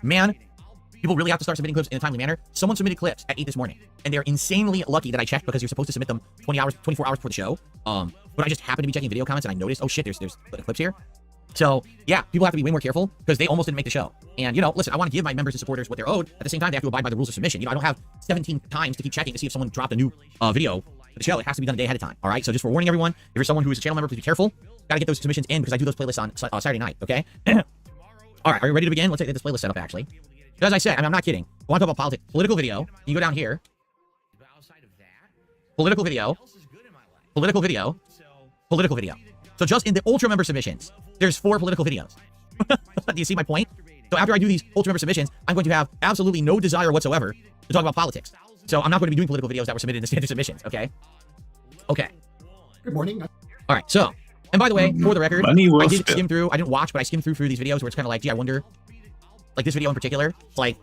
Man, people really have to start submitting clips in a timely manner. Someone submitted clips at 8 this morning, and they're insanely lucky that I checked, because you're supposed to submit them 24 hours before the show. But I just happened to be checking video comments and I noticed, oh shit, there's clips here. So yeah, people have to be way more careful because they almost didn't make the show. And you know, listen, I want to give my members and supporters what they're owed. At the same time, they have to abide by the rules of submission. You know, I don't have 17 times to keep checking to see if someone dropped a new video for the show. It has to be done a day ahead of time. All right. So just for warning everyone, if you're someone who is a channel member, please be careful. Got to get those submissions in because I do those playlists on Saturday night. Okay. All right. Are you ready to begin? Let's get this playlist set up. Actually, as I said, I'm not kidding. I want to talk about politics. Political video. You go down here. Political video. Political video. Political video. So just in the Ultra member submissions, there's 4 political videos. Do you see my point? So after I do these Ultra member submissions, I'm going to have absolutely no desire whatsoever to talk about politics. So I'm not going to be doing political videos that were submitted in the standard submissions, okay? Okay. Good morning. All right, so, and by the way, for the record, I did skim through, I didn't watch, but I skimmed through these videos where it's kind of like, gee, I wonder, like this video in particular, it's like,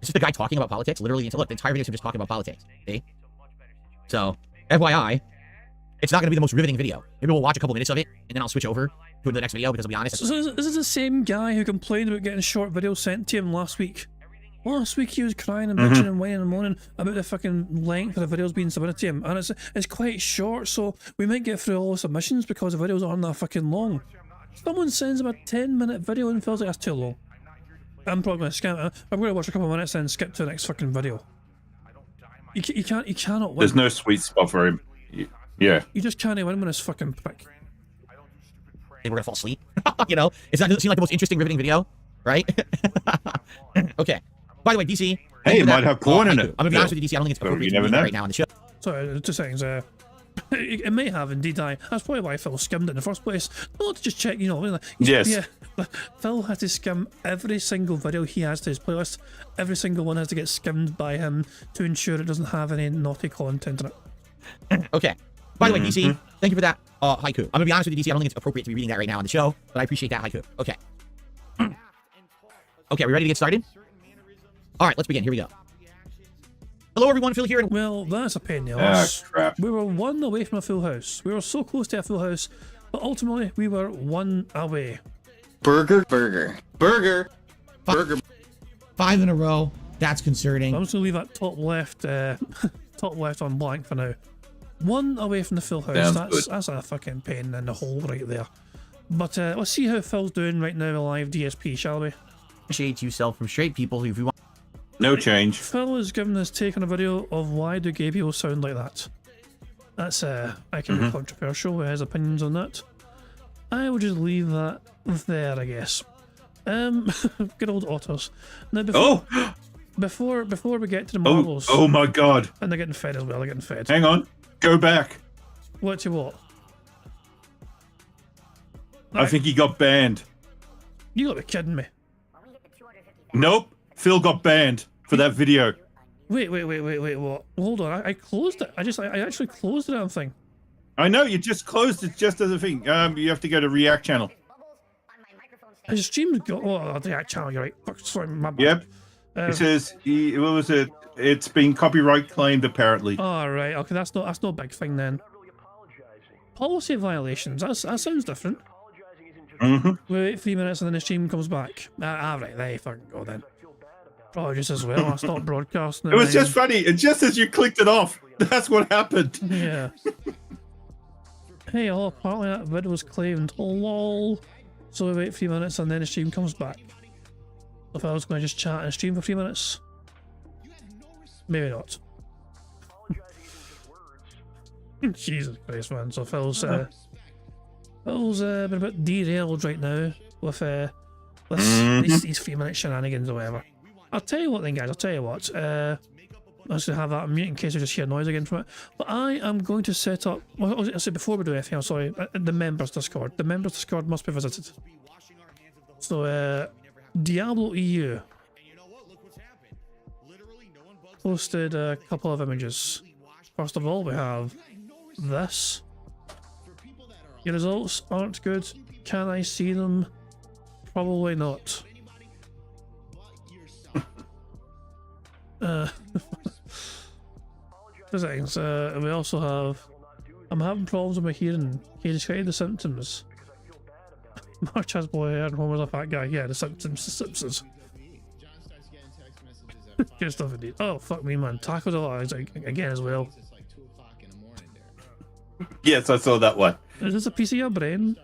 it's just a guy talking about politics, literally, look, the entire video is him just talking about politics, see? So, FYI, it's not going to be the most riveting video. Maybe we'll watch a couple minutes of it, and then I'll switch over to the next video, because I'll be honest. So is this the same guy who complained about getting short videos sent to him last week? Last week he was crying and bitching and whining and moaning about the fucking length of the videos being submitted to him, and it's quite short, so we might get through all the submissions because the videos aren't that fucking long. Someone sends him a 10-minute video and feels like that's too long. I'm probably going to skip it. I'm going to watch a couple of minutes and skip to the next fucking video. You cannot win. There's no sweet spot for him. Yeah. You just can't win with this fucking prick. And we're gonna fall asleep. You know, doesn't seem like the most interesting, riveting video, right? Okay. By the way, DC. Hey, it might have porn in it. I'm gonna be honest with you, DC. I don't think it's appropriate to do right now on the show. Sorry, 2 seconds. It may have indeed. That's probably why Phil skimmed it in the first place. Not to just check, you know. Yes. Yeah. Phil had to skim every single video he has to his playlist. Every single one has to get skimmed by him to ensure it doesn't have any naughty content in it. Okay. By the way, DC, thank you for that haiku. I'm gonna be honest with you, DC. I don't think it's appropriate to be reading that right now on the show, but I appreciate that haiku. Okay. Okay, are we ready to get started? All right, let's begin. Here we go. Hello, everyone. Phil here. Well, that's a pain in the ass. Crap. We were 1 away from a full house. We were so close to a full house, but ultimately we were 1 away. Burger. 5 in a row. That's concerning. I'm just gonna leave that top left on blank for now. 1 away from the full house. That's a fucking pain in the hole right there. But let's see how Phil's doing right now live DSP, shall we? Differentiate yourself from straight people if you want. No change. Phil has given his take on a video of why do gay people sound like that. That's I can be controversial with his opinions on that. I will just leave that there, I guess. Good old otters. Now before we get to the marbles. Oh my god. And they're getting fed as well. They're getting fed. Hang on. Go back. What to what? I think he got banned. You gotta be kidding me. Nope. Phil got banned for that video. Wait, what? Hold on, I closed it. I actually closed the damn thing. I know, you just closed it just as a thing. You have to go to React channel. His stream's got... Oh, the React channel, you're right. Fuck, sorry, my bad. Yep. It says, what was it? It's been copyright claimed, apparently. Oh, right. Okay, that's no big thing then. Policy violations. That sounds different. Wait 3 minutes and then the stream comes back. Right, there you fucking go then. Probably just as well. I stopped broadcasting. It was just funny, and just as you clicked it off, that's what happened. Yeah. Hey, apparently that vid was claimed. Lol. So we wait 3 minutes and then the stream comes back. If I was going to just chat and stream for 3 minutes, maybe not. Jesus Christ, man. So Phil's been a bit derailed right now with these 3 minute shenanigans or whatever. I'll tell you what then, guys. I'll tell you what. I was going to have that on mute in case I just hear noise again from it. But I am going to set up... Well, I'll say before we do anything, I'm sorry. The members Discord. The members Discord must be visited. So, Diablo EU posted a couple of images. First of all, we have this. Your results aren't good. Can I see them? Probably not. Two seconds. We also have... I'm having problems with my hearing. Can you describe the symptoms? March has boy hair and Homer's a fat guy. Yeah, the symptoms. Good stuff indeed. Oh, fuck me, man. Tacos a lot again as well. Yes, I saw that one. Is this a piece of your brain?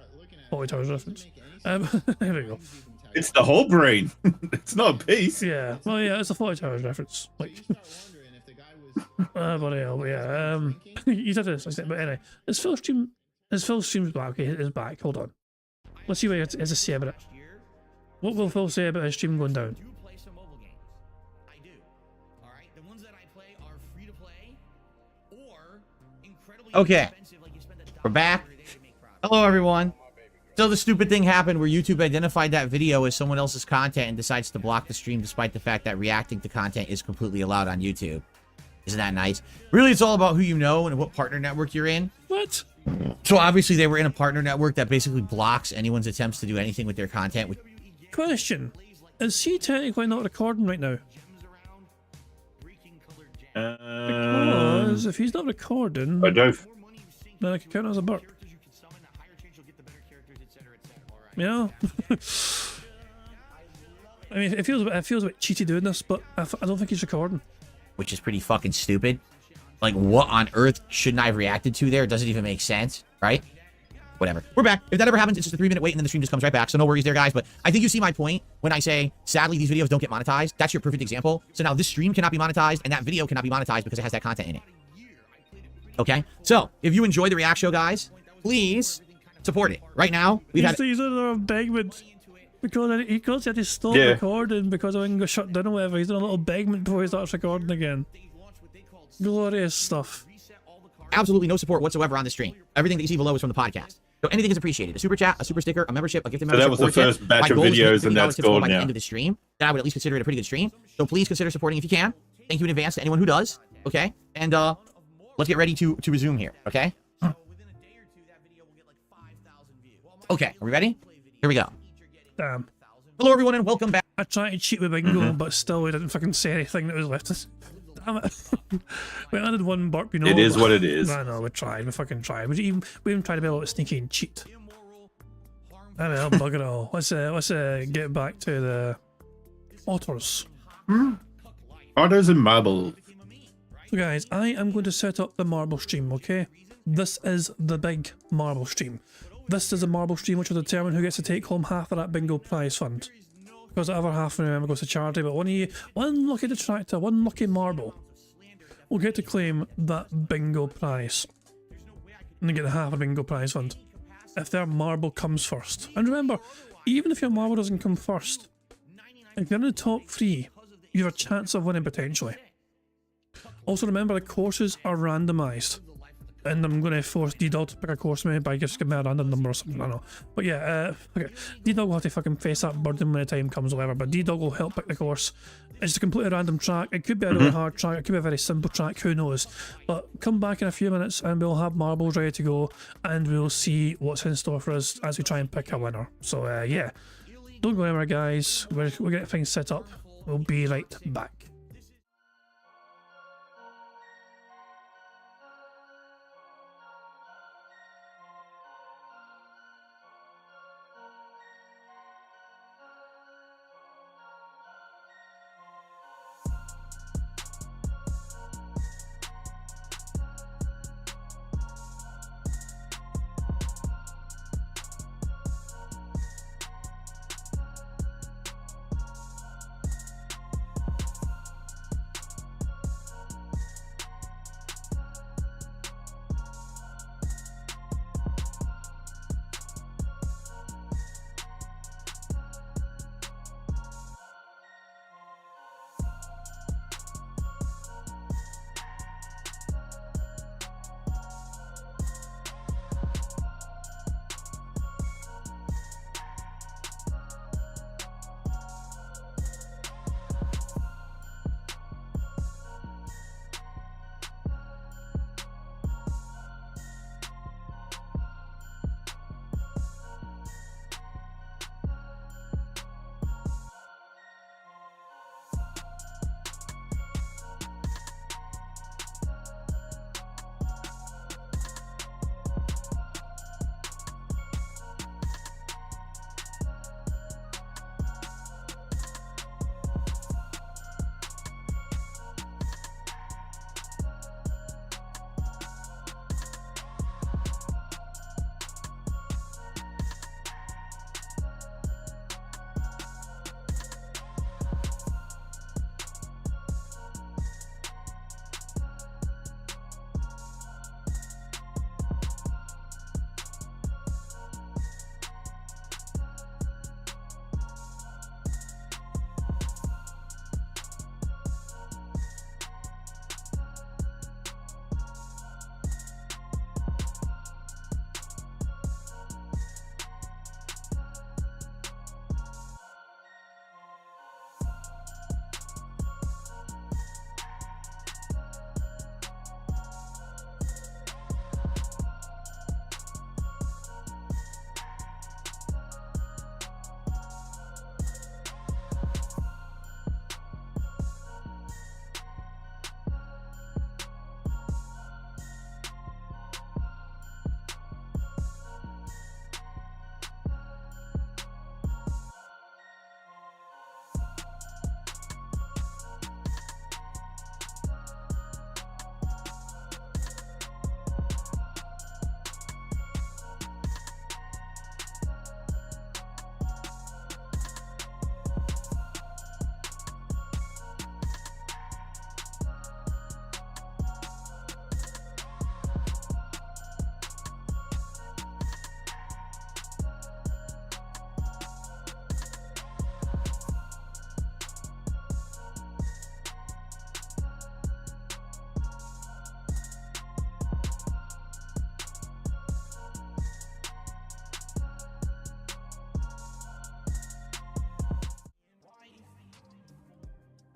Holy Towers reference. Here we go. It's the whole brain. It's not a piece. Yeah. Well, yeah, it's a 40 Towers reference. Like, bloody hell. But yeah. You said this. I said, but anyway, is Phil's stream's back? Okay, it's back. Hold on. Let's see what he has to say about it. What will Phil say about his stream going down? Okay, we're back. Hello, everyone. So the stupid thing happened where YouTube identified that video as someone else's content and decides to block the stream despite the fact that reacting to content is completely allowed on YouTube. Isn't that nice? Really, it's all about who you know and what partner network you're in. What? So obviously they were in a partner network that basically blocks anyone's attempts to do anything with their content. Question. Is he technically not recording right now? Because if he's not recording, I don't. Then I can count it as a burp. You know? I mean, it feels a bit cheaty doing this, but I don't think he's recording. Which is pretty fucking stupid. Like, what on earth shouldn't I have reacted to there? It doesn't even make sense, right? Whatever. We're back. If that ever happens, it's just a 3-minute wait and then the stream just comes right back. So no worries there, guys. But I think you see my point when I say, sadly, these videos don't get monetized. That's your perfect example. So now this stream cannot be monetized and that video cannot be monetized because it has that content in it. Okay? So if you enjoy the react show, guys, please support it. Right now, we've had... He's on a embeggment because he had to stop recording because I got shut down or whatever. He's on a little embeggment before he starts recording again. Glorious stuff. Absolutely no support whatsoever on the stream. Everything that you see below is from the podcast. So anything is appreciated. A super chat, a super sticker, a membership, a gifted membership. So that was the first batch of videos, and that's gone by now. the end of the stream, then I would at least consider it a pretty good stream. So please consider supporting if you can. Thank you in advance to anyone who does. Okay, and let's get ready to resume here. Okay. Okay, are we ready? Here we go. Damn. Hello everyone and welcome back. I tried to cheat with Bingo, but still we didn't fucking say anything that was left us. Damn it. We added one burp, you know. It is what it is. I know, we tried. We fucking tried. We even tried to be a little sneaky and cheat. I mean, I'll bug it all. Let's get back to the otters. Otters and marble. So guys, I am going to set up the marble stream, okay? This is the big marble stream. This is a marble stream which will determine who gets to take home half of that bingo prize fund. Because the other half, remember, goes to charity, but one lucky detractor, one lucky marble, will get to claim that bingo prize. And they get the half of the bingo prize fund. If their marble comes first. And remember, even if your marble doesn't come first, if you're in the top 3, you have a chance of winning potentially. Also remember, the courses are randomised. And I'm going to force D-Dog to pick a course maybe by just giving me a random number or something, I don't know. But yeah, okay. D-Dog will have to fucking face that burden when the time comes or whatever, but D-Dog will help pick the course. It's a completely random track. It could be a really hard track, it could be a very simple track, who knows. But come back in a few minutes and we'll have marbles ready to go and we'll see what's in store for us as we try and pick a winner. So yeah, don't go anywhere guys, we're getting things set up We'll be right back.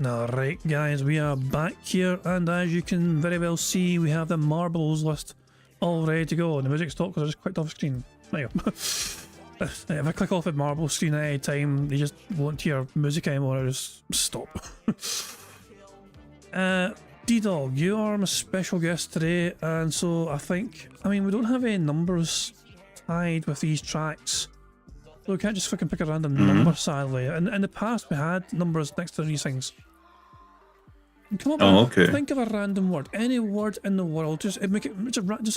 Alright guys, we are back here, and as you can very well see, we have the marbles list all ready to go. And the music stopped because I just clicked off screen. There you go. If I click off the marble screen at any time, you just won't hear music anymore, I just stop. D-Dog, you are my special guest today, and so I mean we don't have any numbers tied with these tracks. So we can't just fucking pick a random number, sadly. And in the past we had numbers next to these things. Come up with, think of a random word, any word in the world, just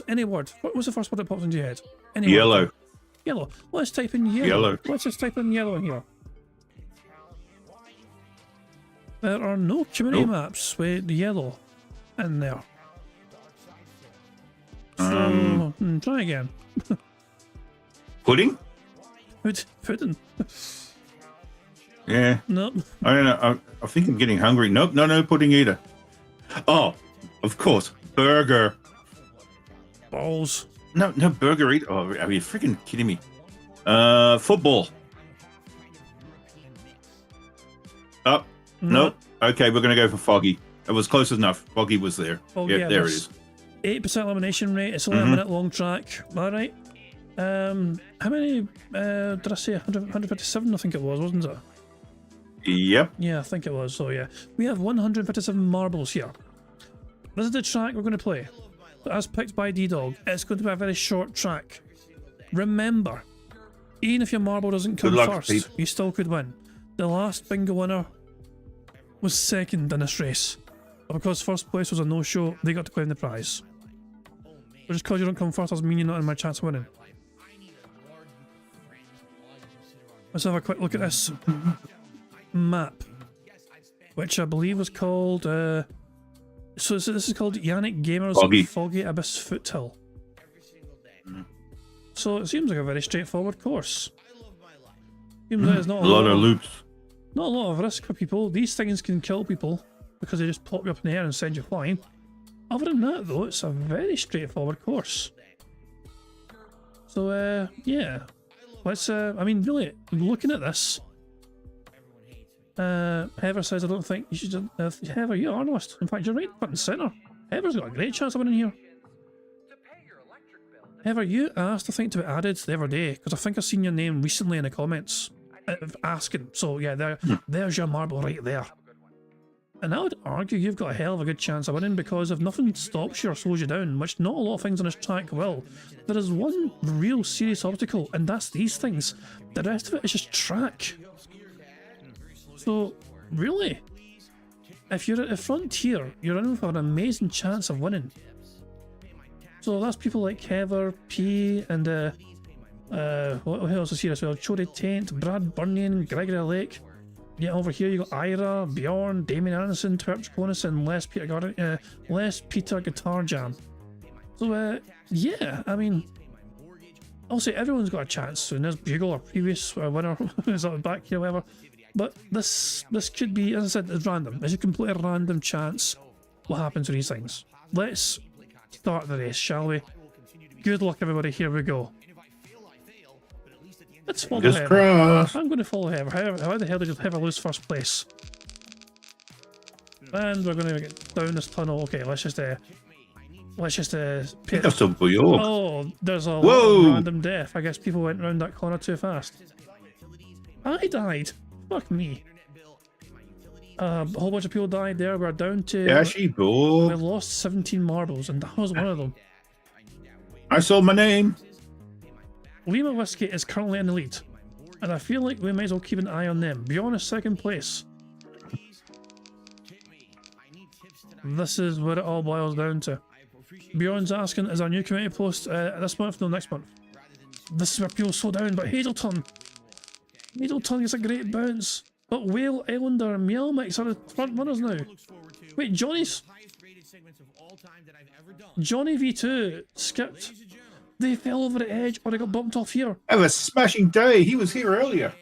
any word. What's the first word that pops into your head? Any yellow. Word. Yellow. Let's type in yellow. Let's just type in yellow in here. There are no community maps with yellow in there. So, try again. Pudding? Pudding. Yeah. Nope. I don't know. I think I'm getting hungry. Nope. No pudding either. Oh, of course. Burger. Balls. No burger either. Oh, are you freaking kidding me? Football. Oh, nope. Okay, we're going to go for foggy. It was close enough. Foggy was there. Oh, yep, yeah, there it is. 8% elimination rate. It's only a minute long track. All right. How many did I say? 157, I think it was, wasn't it? Yep. Yeah, I think it was. So yeah, we have 157 marbles here. This is the track we're going to play. As picked by D-Dog, it's going to be a very short track. Remember, even if your marble doesn't come first, you still could win. The last bingo winner was second in this race. But because first place was a no-show, they got to claim the prize. But just because you don't come first doesn't mean you're not in my chance of winning. Let's have a quick look at this map, which I believe was called, so this is called Yannick Gamer's Foggy Abyss Foothill. So it seems like a very straightforward course. Seems like there's not a lot of loops. Not a lot of risk for people. These things can kill people because they just pop you up in the air and send you flying. Other than that though, it's a very straightforward course. So yeah. Let's I mean really, looking at this, Heather says I don't think you should Heather, you're honest. In fact, you're right front and centre. Heather's got a great chance of winning here. Heather, you asked I think to be added the other day, because I think I've seen your name recently in the comments asking. So yeah, there's your marble right there. And I would argue you've got a hell of a good chance of winning, because if nothing stops you or slows you down, which not a lot of things on this track will, there is one real serious obstacle, and that's these things. The rest of it is just track. So, really, if you're at the frontier, you're in for an amazing chance of winning. So that's people like Heather, P, and what else is here as well? Chody Taint, Brad Burnian, Gregory Lake. Yeah, over here you got Ira, Bjorn, Damien Anderson, Twerps Conus, and Les Peter Guitar Jam. So yeah, I mean, I'll say everyone's got a chance. And there's Bugle, our previous winner, is back here, whatever. But this could be, as I said, it's random. It's a completely random chance what happens with these things. Let's start the race, shall we? Good luck, everybody. Here we go. Let's follow Heather. I'm going to follow Heather. How the hell did Heather lose first place? And we're going to get down this tunnel. Okay, let's just pit. Oh, there's a random death. I guess people went around that corner too fast. I died. Fuck me. A whole bunch of people died there. We're down to... we lost 17 marbles, and that was one of them. I saw my name. Lima Whiskey is currently in the lead, and I feel like we might as well keep an eye on them. Bjorn is second place. This is what it all boils down to. Bjorn's asking, is our new community post this month? No, next month. This is where people slow down, but Hazelton gets a great bounce. But Whale Islander and Meow Mix are the front runners now. Wait, Johnny V2 skipped. They fell over the edge or they got bumped off here. Have a smashing day. He was here earlier.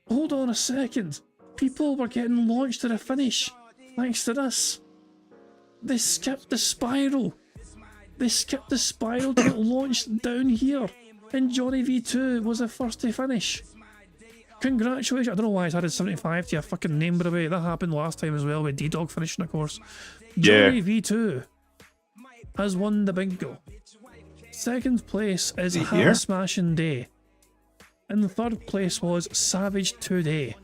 Hold on a second. People were getting launched to the finish thanks to this. They skipped the spiral. They skipped the spiral to get launched down here. And Johnny V2 was the first to finish. Congratulations. I don't know why it's added 75 to your fucking name, by the way. That happened last time as well with D-Dog finishing, of course. Johnny V2 has won the bingo. Second place is Ham Smashing Day. And the third place was Savage Today.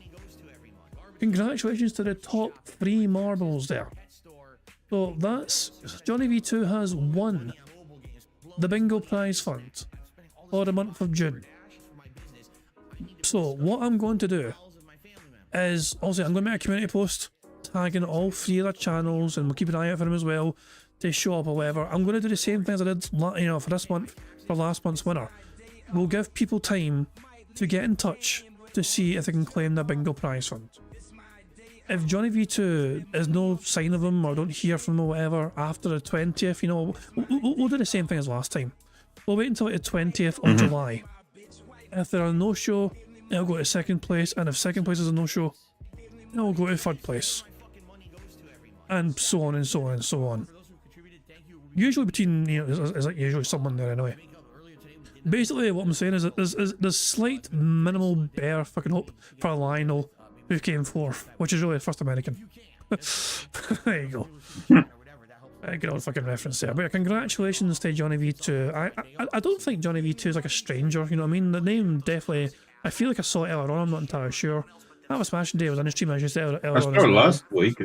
Congratulations to the top 3 marbles there. So that's... Johnny V2 has won the bingo prize fund for the month of June. So what I'm going to do is, also I'm going to make a community post tagging all 3 of their channels, and we'll keep an eye out for them as well to show up or whatever. I'm going to do the same thing as I did, for this month, for last month's winner. We'll give people time to get in touch to see if they can claim their bingo prize fund. If Johnny V2 is no sign of him or don't hear from him or whatever after the 20th, we'll do the same thing as last time. We'll wait until the 20th of July. If there are no show, it'll go to second place, and if second place is a no show, it'll go to third place. And so on and so on and so on. Usually between, there's like usually someone there anyway. Basically what I'm saying is that there's slight minimal bare fucking hope for Lionel, who came fourth, which is really the first American. There you go. Good old fucking reference there. But yeah, congratulations to Johnny V2. I don't think Johnny V2 is like a stranger, you know what I mean? The name definitely, I feel like I saw it earlier on, I'm not entirely sure. Have a smashing day. I was on the stream, as you said earlier I on. started last week.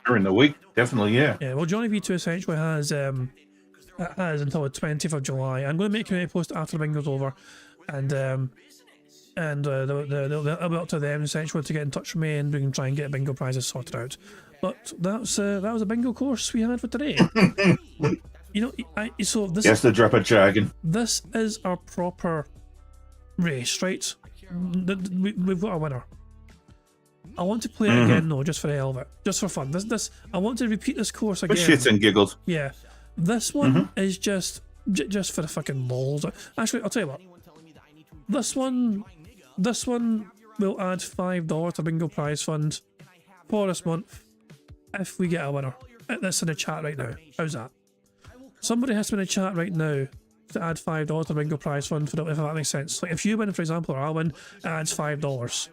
During the week, definitely, yeah. Yeah, well, Johnny V2 essentially has until the 20th of July. I'm going to make a community post after the bingo's over, and they'll be up to them essentially to get in touch with me, and we can try and get bingo prizes sorted out. But that was a bingo course we had for today. You know, so this. Yes, the drop a dragon. This is our proper race, right? We've got a winner. I want to play it again though, just for the hell of it, just for fun. I want to repeat this course again. For shits and giggles. Yeah, this one is just for the fucking balls. Actually, I'll tell you what. This one will add $5 to bingo prize fund for this month if we get a winner. That's in the chat right now. How's that? Somebody has to be in the chat right now to add $5 to bingo prize fund for if that makes sense. Like if you win, for example, or I win, it adds $5.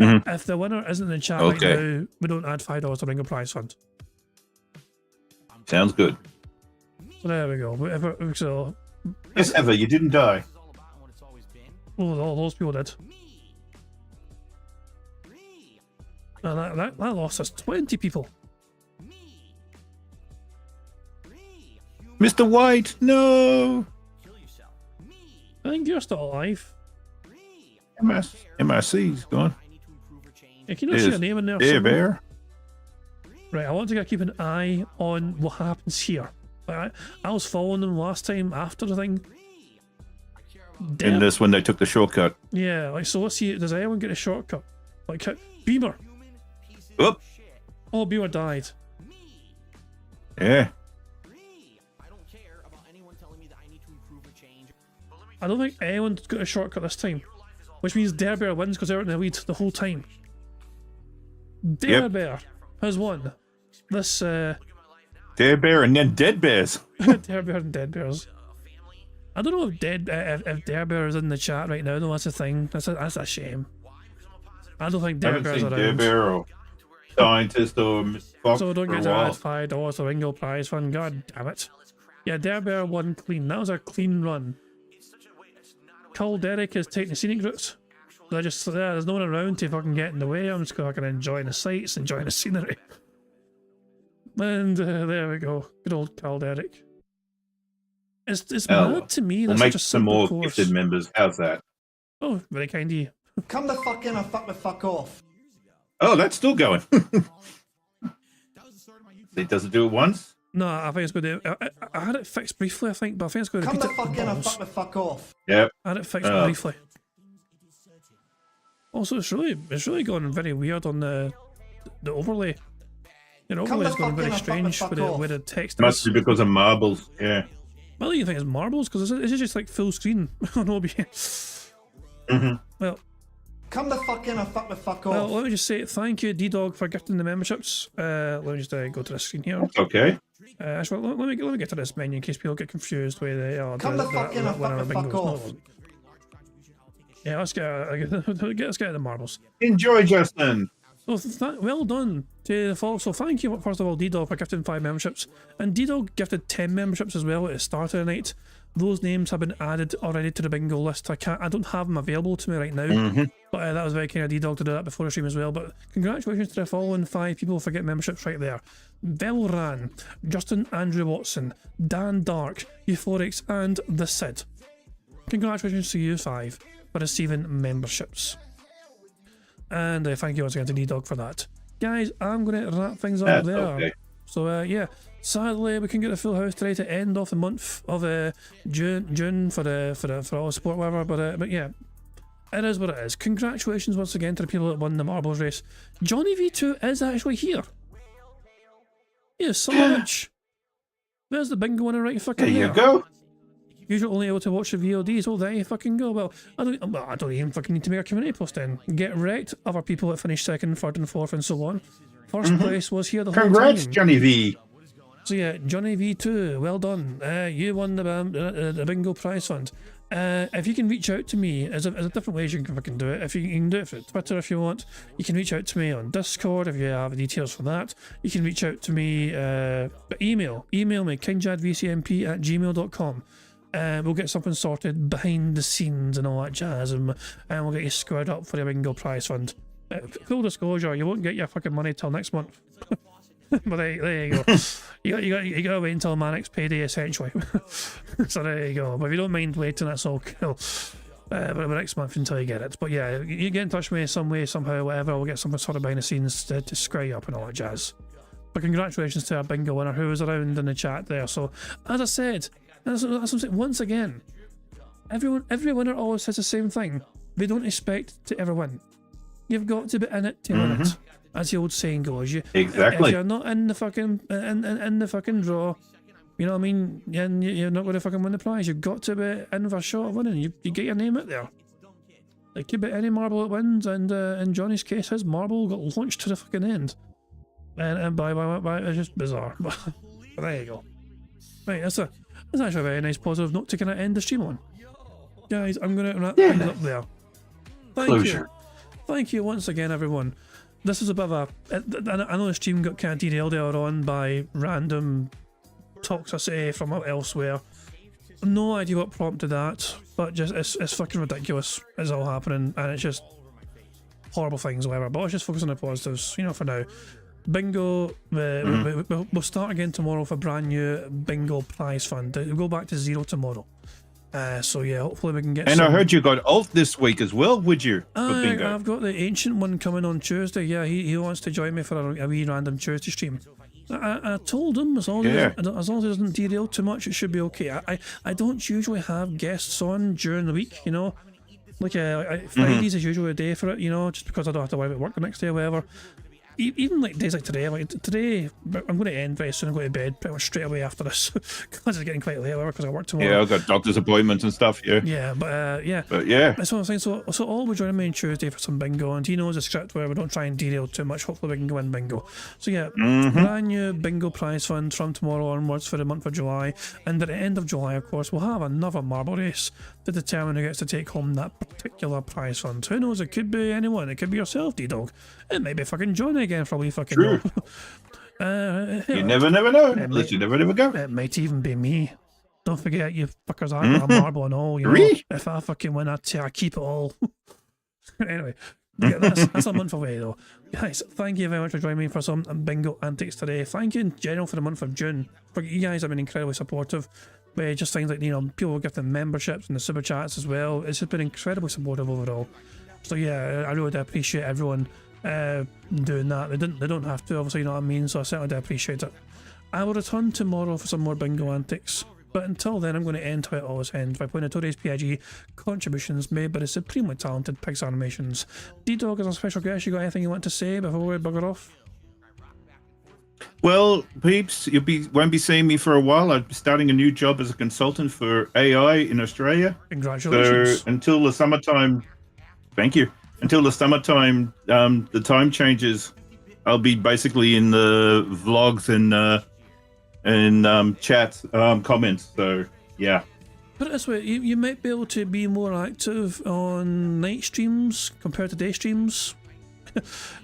If the winner isn't in the chat right now, we don't add $5 to bingo prize fund. Sounds good. So there we go. So yes, Ever, you didn't die. Oh, all those people did. And that lost us 20 people. Mr. White, no. I think you're still alive. MRC's gone. Yeah, can you see a name in there? Dear Bear. Right, I want to keep an eye on what happens here. Like, I was following them last time after the thing. In this when they took the shortcut. Yeah, like so let's see, does anyone get a shortcut? Like Beamer. Oop. Oh, Beamer died. Yeah. I don't think anyone's got a shortcut this time. Which means Dare Bear wins because they're in the lead the whole time. Dare Bear has won. This Dare Bear and then Dead Bears. Dare Bear and Dead Bears. I don't know if Dare Bear is in the chat right now though, that's a thing. That's a shame. I don't think Dare Bear's around. Dare Bear or Scientist or Fox. So don't get to add $5 to bingo prize fund, god damn it. Yeah, Dare Bear won clean. That was a clean run. Cull Derek is taking the scenic route. There's no one around to fucking get in the way. I'm just fucking enjoying the sights, enjoying the scenery. And there we go. Good old Cull Derek. It's mad to me. We'll make some more gifted members. How's that? Oh, very kind of you. Come the fuck in or fuck the fuck off. Oh, that's still going. It doesn't do it once? No, I think it's going to. I had it fixed briefly, I think, but I think it's going to come repeat the it. fuck in or fuck the fuck off. Yep. I had it fixed briefly. Also, it's really gone very weird on the overlay. The overlay's gone very strange where the text must be because of marbles, yeah. Well, you think it's marbles because it's just like full screen on OBS. Well, come the fuck in or fuck the fuck off. Well, let me just say thank you, D-Dog, for gifting the memberships. Let me just go to the screen here. Okay. Actually, let me get to this menu in case people get confused with come the fuck in or fuck the fuck off. Yeah, let's get the marbles. Enjoy, Justin. So well done to the folks. So thank you first of all, D-Dog, for gifting 5 memberships, and D-Dog gifted 10 memberships as well at the start of the night. Those names have been added already to the bingo list. I don't have them available to me right now, but that was very kind of D-Dog to do that before the stream as well. But congratulations to the following 5 people for getting memberships right there: Velran, Justin Andrew Watson, Dan Dark, Euphorix, and The Sid. Congratulations to you 5 for receiving memberships. And thank you once again to D-Dog for that. Guys, I'm going to wrap things up there. Okay. So yeah, sadly we can get a full house today to end off the month of June for all the support, whatever. But yeah, it is what it is. Congratulations once again to the people that won the marbles race. Johnny V2 is actually here. Yes, so much. There's the bingo winner right fucking there. There you go. Usually only able to watch the VODs. Oh, there you fucking go. Well, I don't even fucking need to make a community post then. Get wrecked. Other people that finished 2nd, 3rd, and 4th, and so on. First place was here the whole time. Congrats, Johnny V. So yeah, Johnny V2, well done. You won the bingo prize fund. If you can reach out to me, there's different ways you can fucking do it. If you can do it through Twitter if you want. You can reach out to me on Discord if you have the details for that. You can reach out to me, email me, kingjadvcmp@gmail.com. We'll get something sorted behind the scenes and all that jazz, and we'll get you squared up for your bingo prize fund. Full disclosure, you won't get your fucking money till next month. But there you go. You gotta wait until my next payday, essentially. So there you go. But if you don't mind waiting, that's all cool. But next month until you get it. But yeah, you get in touch with me some way, somehow, whatever. We'll get some sort of behind the scenes to screw you up and all that jazz. But congratulations to our bingo winner who was around in the chat there. So as I said, that's what I'm saying. Once again, every winner always says the same thing. They don't expect to ever win. You've got to be in it to win it. As the old saying goes, Exactly. If you're not in the fucking in the fucking draw, you know what I mean, you're not going to fucking win the prize. You've got to be in for a shot of winning. You get your name out there. It could be any marble that wins, and in Johnny's case, his marble got launched to the fucking end. And by it's just bizarre. But there you go. Right, that's actually a very nice positive note to kind of end the stream on. Guys, I'm going to wrap things up there. Thank you once again, everyone. This is a bit of a... I know the stream got kind of derailed earlier on by random toxicity from elsewhere. No idea what prompted that, but just it's fucking ridiculous. It's all happening, and it's just horrible things, whatever. But let's just focus on the positives, for now. Bingo, we'll start again tomorrow with a brand new bingo prize fund. We'll go back to 0 tomorrow. So yeah, hopefully we can get. And I heard you got Alt this week as well, would you? For bingo? I've got the ancient one coming on Tuesday. Yeah, he wants to join me for a wee random Tuesday stream. I told him as long as it doesn't derail too much, it should be okay. I don't usually have guests on during the week, Like Fridays is usually a day for it, just because I don't have to worry about work the next day or whatever. Even like days like today, I'm going to end very soon and go to bed pretty much straight away after this because it's getting quite late because I work tomorrow. Yeah, I've got doctor's appointments and stuff, Yeah, but yeah. That's what I'm saying. So all will join me on Tuesday for some bingo, and he knows the script where we don't try and derail too much. Hopefully we can go in bingo. So yeah, brand new bingo prize fund from tomorrow onwards for the month of July, and at the end of July, of course, we'll have another marble race to determine who gets to take home that particular prize fund. Who knows? It could be anyone. It could be yourself, D-Dog. It may be fucking Johnny again for a wee fucking True. You never know. Unless you never go. It might even be me. Don't forget, you fuckers, I got a marble and all. If I fucking win, I keep it all. Anyway, yeah, that's a month away though. Guys, thank you very much for joining me for some bingo antics today. Thank you in general for the month of June. You guys have been incredibly supportive. Just things like people gifting memberships and the super chats as well. It's just been incredibly supportive overall. So yeah, I really do appreciate everyone doing that. They don't have to, obviously, you know what I mean, so I certainly do appreciate it. I will return tomorrow for some more bingo antics, but until then I'm going to end how it always ends by playing Notorious PIG contributions made by the supremely talented Pigs Animations. D-Dog, as a special guest, you got anything you want to say before we bugger off? Well, peeps, won't be seeing me for a while. I'll be starting a new job as a consultant for AI in Australia. Congratulations. So until the summertime, thank you. Until the summertime, the time changes. I'll be basically in the vlogs and chat comments. So yeah. Put it this way, you might be able to be more active on night streams compared to day streams.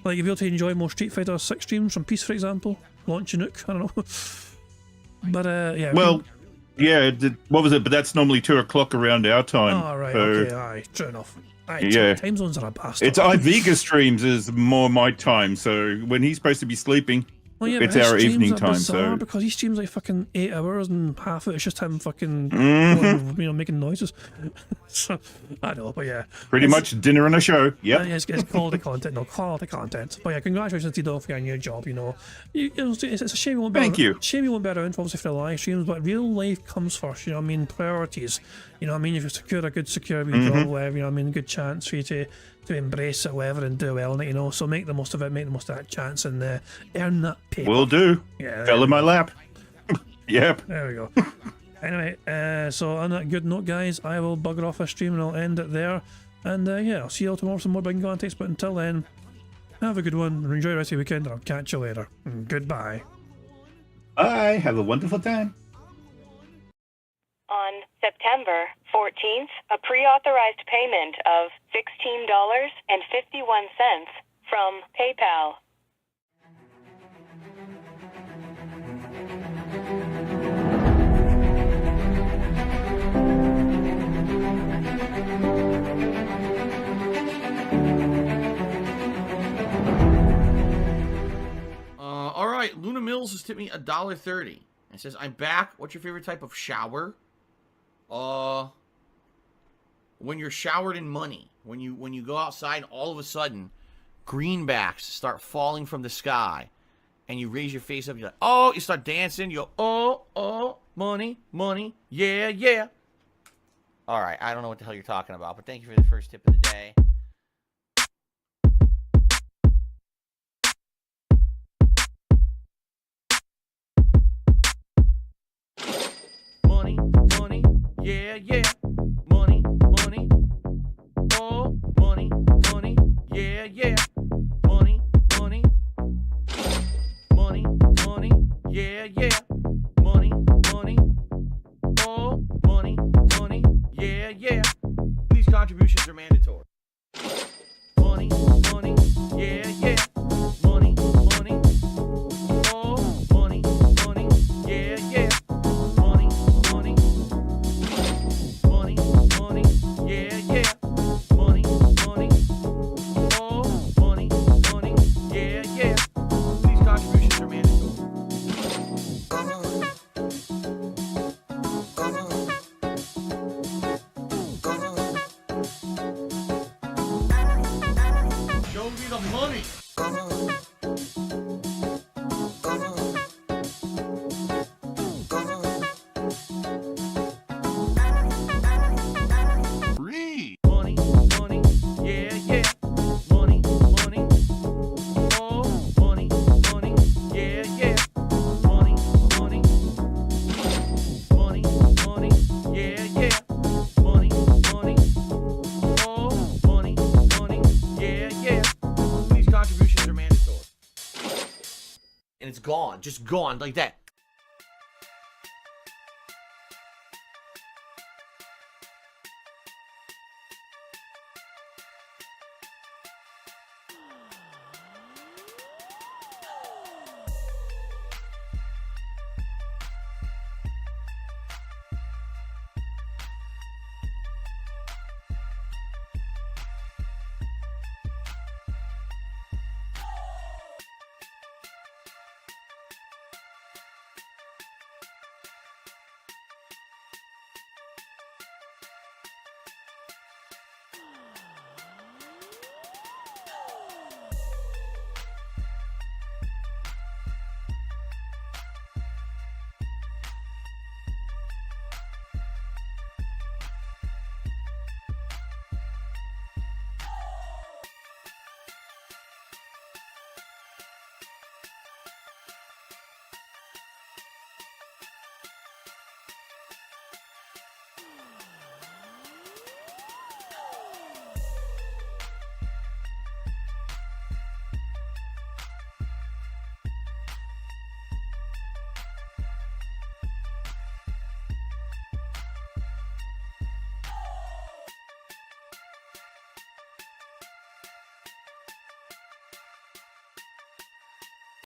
Like you'll be able to enjoy more Street Fighter 6 streams from Peace, for example. Launch a nuke, I don't know. But yeah. Well, yeah. What was it? But that's normally 2 o'clock around our time. Oh right, so, okay, aye, true enough. Aye, yeah. Time zones are a bastard. It's Iviga streams is more my time. So when he's supposed to be sleeping, well, yeah, it's our evening time. So because he streams like fucking 8 hours and half of it's just him fucking making noises. So I know, but yeah, pretty much dinner and a show. Yeah, it's quality content. No, quality content. But yeah, congratulations to Dog for your new job. It's a shame you won't be. Thank you. Shame you won't be around obviously for the live streams, but real life comes first. You know what I mean? Priorities. You know what I mean? If you secure a good secure job, whatever, you know what I mean? Good chance for you to embrace it, whatever, and do well in it, So make the most of it, make the most of that chance, and earn that paper. Will do. Yeah. Fell in my lap. Yep. There we go. Anyway, so on that good note, guys, I will bugger off a stream and I'll end it there. And yeah, I'll see you all tomorrow for some more bingo antics. But until then, have a good one and enjoy the rest of your weekend. I'll catch you later. Goodbye. Bye. Have a wonderful time. On September 14th, a pre-authorized payment of $16.51 from PayPal. Rebels has tipped me $1.30. It says, I'm back. What's your favorite type of shower? When you're showered in money. When you go outside and all of a sudden greenbacks start falling from the sky and you raise your face up, you're like, oh, you start dancing, you go, oh, money, money, yeah, yeah. All right, I don't know what the hell you're talking about, but thank you for the first tip of the day. Money, money, yeah, yeah. Money, money, oh, money, money, yeah, yeah. Money, money, money, money, yeah, yeah. Money, money, oh, money, money, yeah, yeah. These contributions are mandatory. Money, money, yeah, yeah. Money, money, oh, money, money, yeah, yeah. Money, money, money, money, yeah, yeah. Money, money, oh, money, money, yeah, yeah. These contributions are mandatory. Show me the money. Free. Money, money, yeah, yeah. Money, money, oh, money, money, yeah, yeah. Money, money, money, money, yeah, yeah. Money, money, oh, money, money, yeah, yeah. These contributions are mandatory. And it's gone, just gone like that.